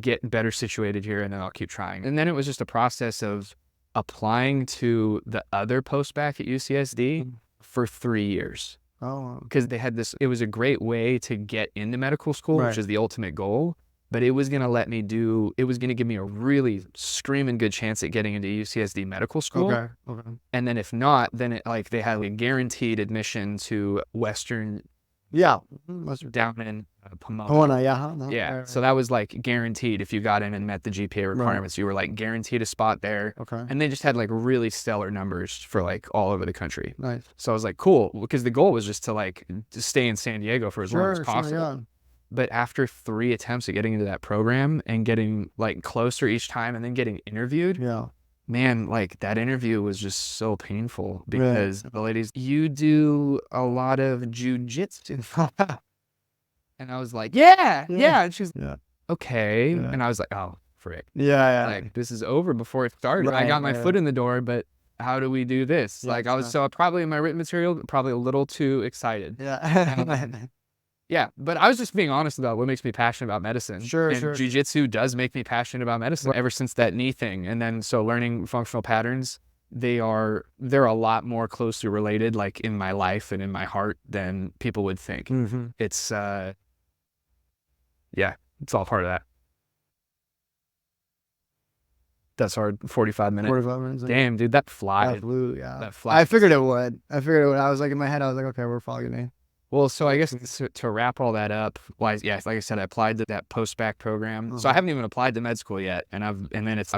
get better situated here, and then I'll keep trying. And then it was just a process of applying to the other post-bac at UCSD for 3 years. Oh, Because they had this, it was a great way to get into medical school, which is the ultimate goal. But it was going to it was going to give me a really screaming good chance at getting into UCSD medical school. okay. And then if not, then they had a guaranteed admission to Western Yeah. down in Pomona. Pomona, yeah. No, Yeah. right. So that was guaranteed. If you got in and met the GPA requirements, you were guaranteed a spot there. Okay. And they just had really stellar numbers for all over the country. Nice. So I was like, cool, because the goal was just to to stay in San Diego for as long as possible. Yeah. But after 3 attempts at getting into that program and getting closer each time and then getting interviewed, Yeah. man, that interview was just so painful because the ladies, you do a lot of Jiu-Jitsu. And I was like, yeah. And she's okay. Yeah. And I was like, oh, frick. Yeah. This is over before it started. I Right, got my right. foot in the door, but how do we do this? Yeah, I was so probably in my written material, probably a little too excited. Yeah. Yeah, but I was just being honest about what makes me passionate about medicine. Sure. Jiu-Jitsu does make me passionate about medicine ever since that knee thing. And then so learning functional patterns, they're a lot more closely related in my life and in my heart than people would think. It's it's all part of that. That's our 45 minutes. 45 minutes. Damn, dude, that flies. That flew, yeah. That flies. I figured it would. I was in my head, I was like, okay, we're following me. Well, so I guess to wrap all that up, like I said, I applied to that post-bac program. So I haven't even applied to med school yet, and I've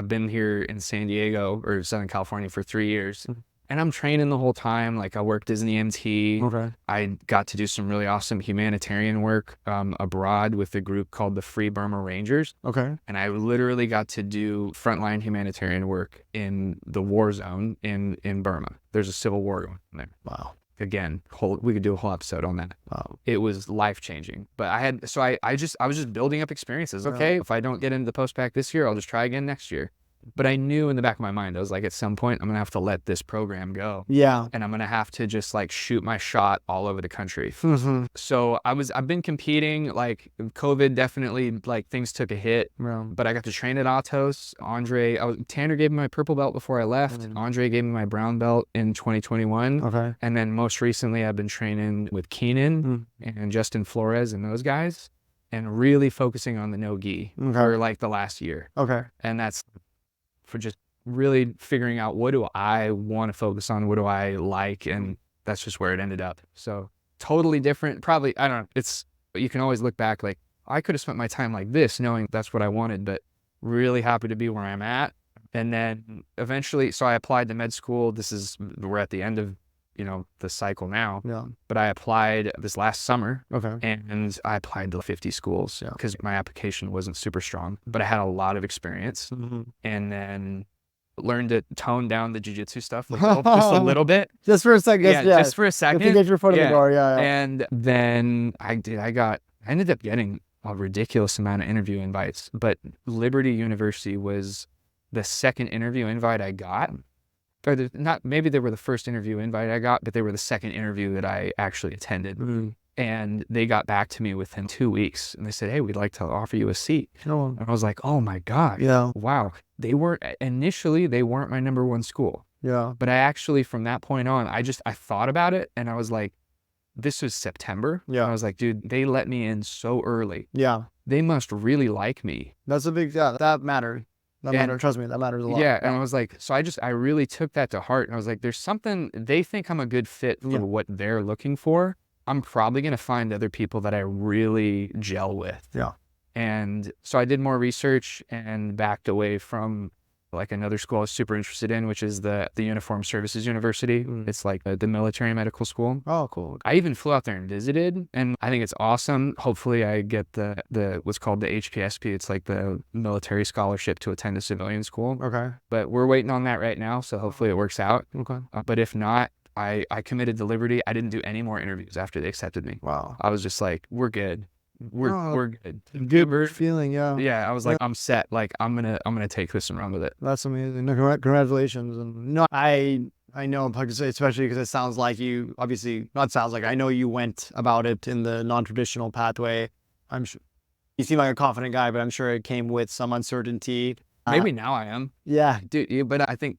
been here in San Diego or Southern California for 3 years, and I'm training the whole time. I worked as an EMT. Okay. I got to do some really awesome humanitarian work abroad with a group called the Free Burma Rangers. Okay. And I literally got to do frontline humanitarian work in the war zone in Burma. There's a civil war going on there. Wow. Again, we could do a whole episode on that. Wow. It was life-changing. But I was just building up experiences. Okay, if I don't get into the post-bac this year, I'll just try again next year. But I knew in the back of my mind, I was like, at some point, I'm going to have to let this program go. Yeah. And I'm going to have to just shoot my shot all over the country. So I've been competing, COVID definitely, things took a hit, but I got to train at Autos. Tanner gave me my purple belt before I left. Andre gave me my brown belt in 2021. Okay. And then most recently I've been training with Keenan and Justin Flores and those guys, and really focusing on the no-gi for the last year. Okay. And that's for just really figuring out, what do I want to focus on? What do I like? And that's just where it ended up. So totally different. Probably, I don't know. You can always look back I could have spent my time like this knowing that's what I wanted, but really happy to be where I'm at. And then eventually, so I applied to med school. We're at the end of, the cycle now. Yeah. But I applied this last summer. Okay. And I applied to 50 schools because my application wasn't super strong, but I had a lot of experience. And then learned to tone down the jiu-jitsu stuff just a little bit. Just for a second. Yeah, just for a second. To get your foot in the door. Yeah. And then I ended up getting a ridiculous amount of interview invites, but Liberty University was the second interview invite I got. Or maybe they were the first interview invite I got, but they were the second interview that I actually attended. And they got back to me within 2 weeks, and they said, hey, we'd like to offer you a seat. And I was like, oh my God. Yeah. Wow. They weren't my number one school. Yeah. But I actually, from that point on, I thought about it, and I was like, this was September. Yeah. I was like, dude, they let me in so early. Yeah. They must really like me. That's a big, that mattered. That matters. Trust me, that matters a lot. Yeah, and I was like, so I really took that to heart, and I was like, there's something, they think I'm a good fit for what they're looking for. I'm probably gonna find other people that I really gel with. Yeah. And so I did more research and backed away from like another school I was super interested in, which is the Uniformed Services University. It's like the military medical school. Oh, cool. I even flew out there and visited, and I think it's awesome. Hopefully I get the what's called the HPSP. It's like the military scholarship to attend a civilian school. Okay. But we're waiting on that right now, so hopefully it works out. Okay. But if not, I committed to Liberty. I didn't do any more interviews after they accepted me. Wow. I was just like, we're good. We're good. Good feeling, yeah. Yeah, I was like, I'm set. Like, I'm gonna take this and run with it. That's amazing. No, congratulations. And no, I know, especially because it sounds like you, obviously, not sounds like, I know you went about it in the non-traditional pathway. I'm sure you seem like a confident guy, but I'm sure it came with some uncertainty. Maybe now I am. Yeah. Dude, but I think,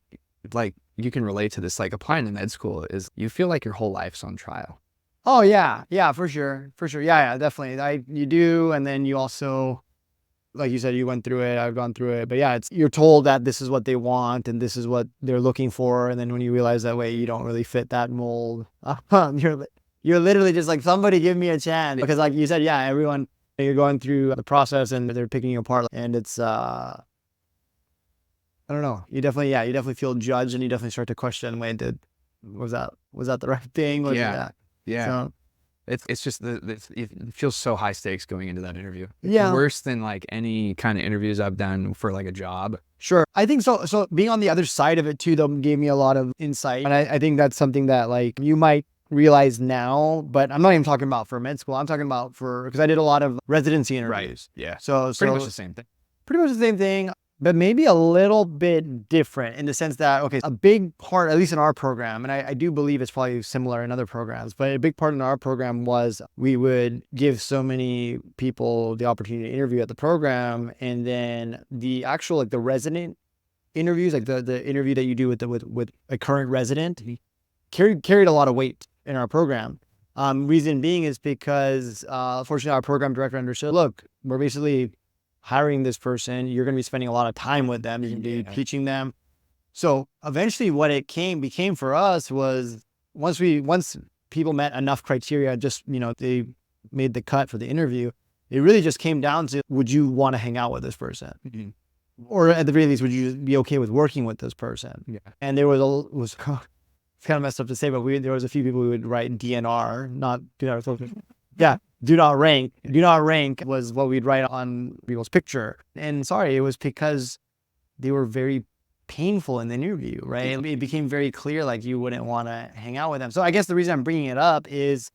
like, you can relate to this. Like, applying to med school is, you feel like your whole life's on trial. Oh yeah, for sure. Yeah, definitely. You do, and then you also, like you said, you went through it. I've gone through it, but yeah, you're told that this is what they want and this is what they're looking for, and then when you realize that way, you don't really fit that mold. You're literally just like, somebody give me a chance, because like you said, yeah, everyone, you're going through the process and they're picking you apart, and it's I don't know. You definitely feel judged, and you definitely start to question, wait, was that the right thing? Yeah. So, it's just it feels so high stakes going into that interview. Yeah. Worse than like any kind of interviews I've done for like a job. Sure. I think so. So being on the other side of it too, though, gave me a lot of insight. And I think that's something that like you might realize now, but I'm not even talking about for med school. I'm talking about because I did a lot of residency interviews. Right. Yeah. So pretty much the same thing. Pretty much the same thing, but maybe a little bit different in the sense that, okay, a big part, at least in our program, and I do believe it's probably similar in other programs, but a big part in our program was we would give so many people the opportunity to interview at the program, and then the actual, like the resident interviews, like the interview that you do with a current resident, carried a lot of weight in our program. Reason being is because, fortunately, our program director understood, look, we're basically hiring this person, you're going to be spending a lot of time with them, you're going to be teaching them. So eventually what it became for us was once people met enough criteria, just, they made the cut for the interview, it really just came down to, would you want to hang out with this person? Mm-hmm. Or at the very least, would you be okay with working with this person? Yeah. And there was it's kind of messed up to say, but there was a few people who would write DNR, not do not rank. Do not rank was what we'd write on people's picture. And sorry, it was because they were very painful in the interview, right? It became very clear, like you wouldn't want to hang out with them. So I guess the reason I'm bringing it up is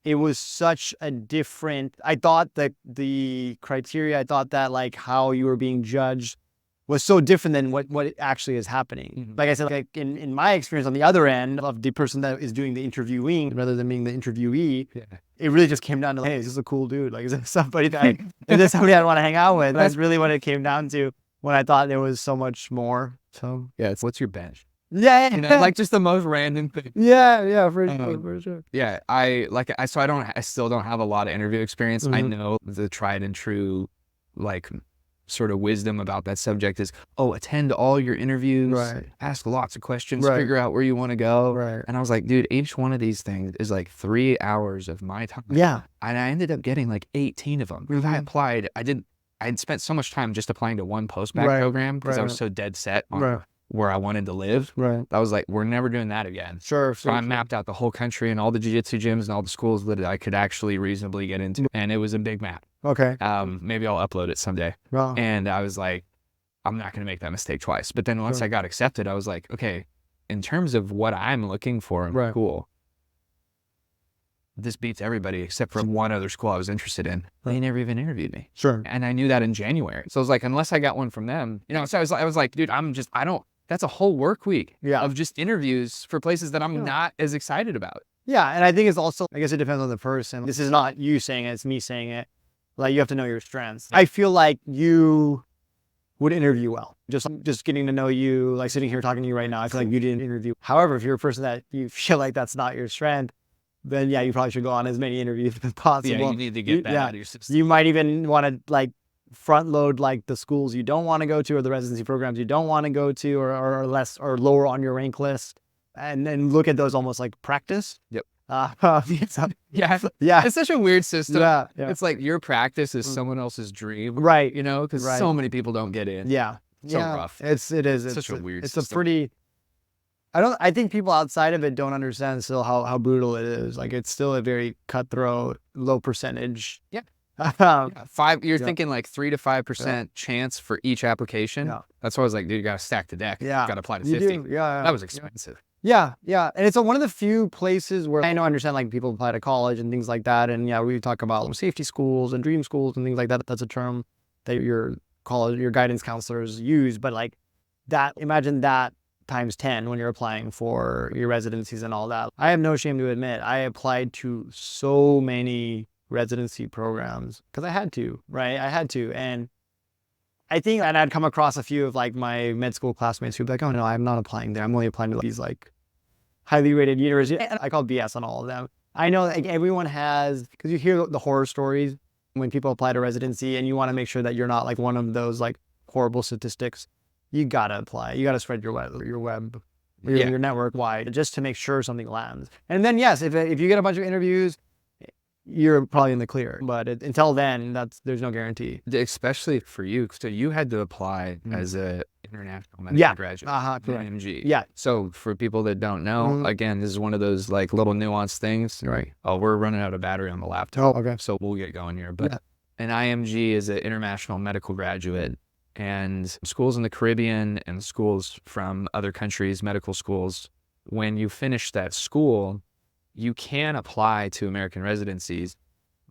it was such a different, I thought that the criteria, I thought that like how you were being judged was so different than what actually is happening. Mm-hmm. Like I said, like in my experience on the other end of the person that is doing the interviewing rather than being the interviewee, it really just came down to, hey, is this a cool dude? Like, is this somebody that I want to hang out with? That's really what it came down to when I thought there was so much more. So yeah, what's your bench? Yeah. Like just the most random thing. Yeah, for sure. Yeah, I still don't have a lot of interview experience. Mm-hmm. I know the tried and true, like, sort of wisdom about that subject is, attend all your interviews, ask lots of questions, figure out where you want to go. Right. And I was like, dude, each one of these things is like 3 hours of my time. Yeah. And I ended up getting like 18 of them. Mm-hmm. I applied. I'd spent so much time just applying to one post-bac program because I was so dead set on where I wanted to live. Right. I was like, we're never doing that again. Sure. So I mapped out the whole country and all the jiu-jitsu gyms and all the schools that I could actually reasonably get into. And it was a big map. Okay. Maybe I'll upload it someday. Wow. And I was like, I'm not going to make that mistake twice. But then once I got accepted, I was like, okay, in terms of what I'm looking for in school, this beats everybody except for one other school I was interested in. They never even interviewed me. Sure. And I knew that in January. So I was like, unless I got one from them, so I was like, dude, that's a whole work week of just interviews for places that I'm not as excited about. Yeah. And I think it's also, I guess it depends on the person. This is not you saying it, it's me saying it. Like, you have to know your strengths. I feel like you would interview well. Just getting to know you, like sitting here talking to you right now, I feel like you didn't interview. However, if you're a person that you feel like that's not your strength, then you probably should go on as many interviews as possible. Yeah, you need to get that out of your system. You might even want to like front load like the schools you don't want to go to or the residency programs you don't want to go to or less or lower on your rank list, and then look at those almost like practice. Yep. Yeah. It's such a weird system. Yeah. It's like your practice is someone else's dream, Right. you know, because Right. so many people don't get in. Yeah. So rough. It is. It's such a weird It's system. a pretty. I think people outside of it don't understand still how brutal it is. Like it's still a very cutthroat, low percentage. Yeah. Yeah. You're Yeah. thinking like 3 to 5% chance for each application. Yeah. That's why I was like, dude, you got to stack the deck. Yeah. You got to apply to You 50. do. Yeah. That was expensive. Yeah, and it's one of the few places where I know I understand like people apply to college and things like that, and yeah, we talk about safety schools and dream schools and things like that. That's a term that your guidance counselors use, but like that, imagine that times 10 when you're applying for your residencies and all that. I have no shame to admit I applied to so many residency programs because I had to, right? I had to, and I think, and I'd come across a few of like my med school classmates who'd be like, oh no, I'm not applying there. I'm only applying to these like highly rated universities. And I call BS on all of them. I know like everyone has, because you hear the horror stories when people apply to residency and you want to make sure that you're not like one of those like horrible statistics. You got to apply. You got to spread your network wide just to make sure something lands. And then yes, if you get a bunch of interviews, you're probably in the clear, but until then, there's no guarantee. Especially for you. So you had to apply as a international medicine graduate. IMG. Yeah. So for people that don't know, again, this is one of those like little nuanced things. Right. Oh, we're running out of battery on the laptop. Oh, okay. So we'll get going here. But an IMG is an international medical graduate, and schools in the Caribbean and schools from other countries, medical schools, when you finish that school, you can apply to American residencies,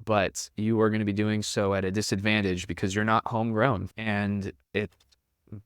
but you are going to be doing so at a disadvantage because you're not homegrown. And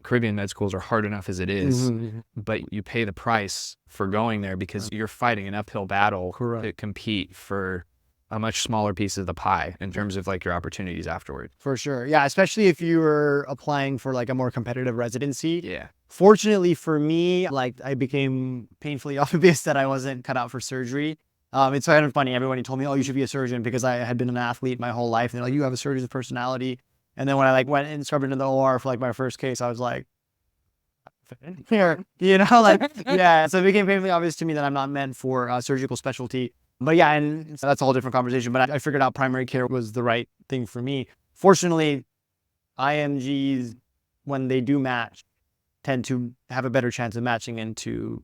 Caribbean med schools are hard enough as it is, but you pay the price for going there because you're fighting an uphill battle to compete for a much smaller piece of the pie in terms of like your opportunities afterward. For sure. Yeah. Especially if you were applying for like a more competitive residency. Yeah. Fortunately for me, like I became painfully obvious that I wasn't cut out for surgery. It's kind of funny. Everybody told me, oh, you should be a surgeon because I had been an athlete my whole life. And they're like, you have a surgeon's personality. And then when I like went and started into the OR for like my first case, I was like, here, you know, like, yeah. So it became painfully obvious to me that I'm not meant for a surgical specialty. But yeah, and so that's a whole different conversation. But I figured out primary care was the right thing for me. Fortunately, IMGs, when they do match, tend to have a better chance of matching into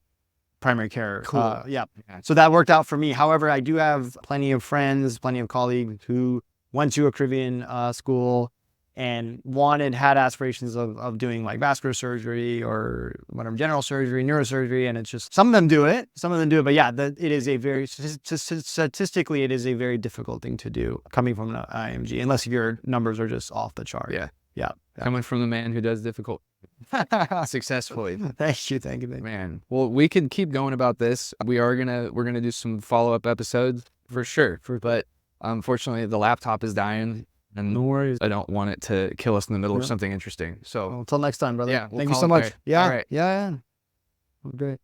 primary care. Cool. Yeah. So that worked out for me. However, I do have plenty of friends, plenty of colleagues who went to a Caribbean school and had aspirations of doing like vascular surgery or whatever, general surgery, neurosurgery. And it's just, some of them do it. But yeah, it is a very, statistically, it is a very difficult thing to do coming from an IMG, unless your numbers are just off the chart. Yeah. Coming from the man who does difficult successfully. Thank you. Man. Well, we can keep going about this. We're gonna do some follow-up episodes for sure. But unfortunately the laptop is dying. And no worries. I don't want it to kill us in the middle of something interesting. So until next time, brother. Yeah. Thank you so much. Yeah. All right. Yeah. Great.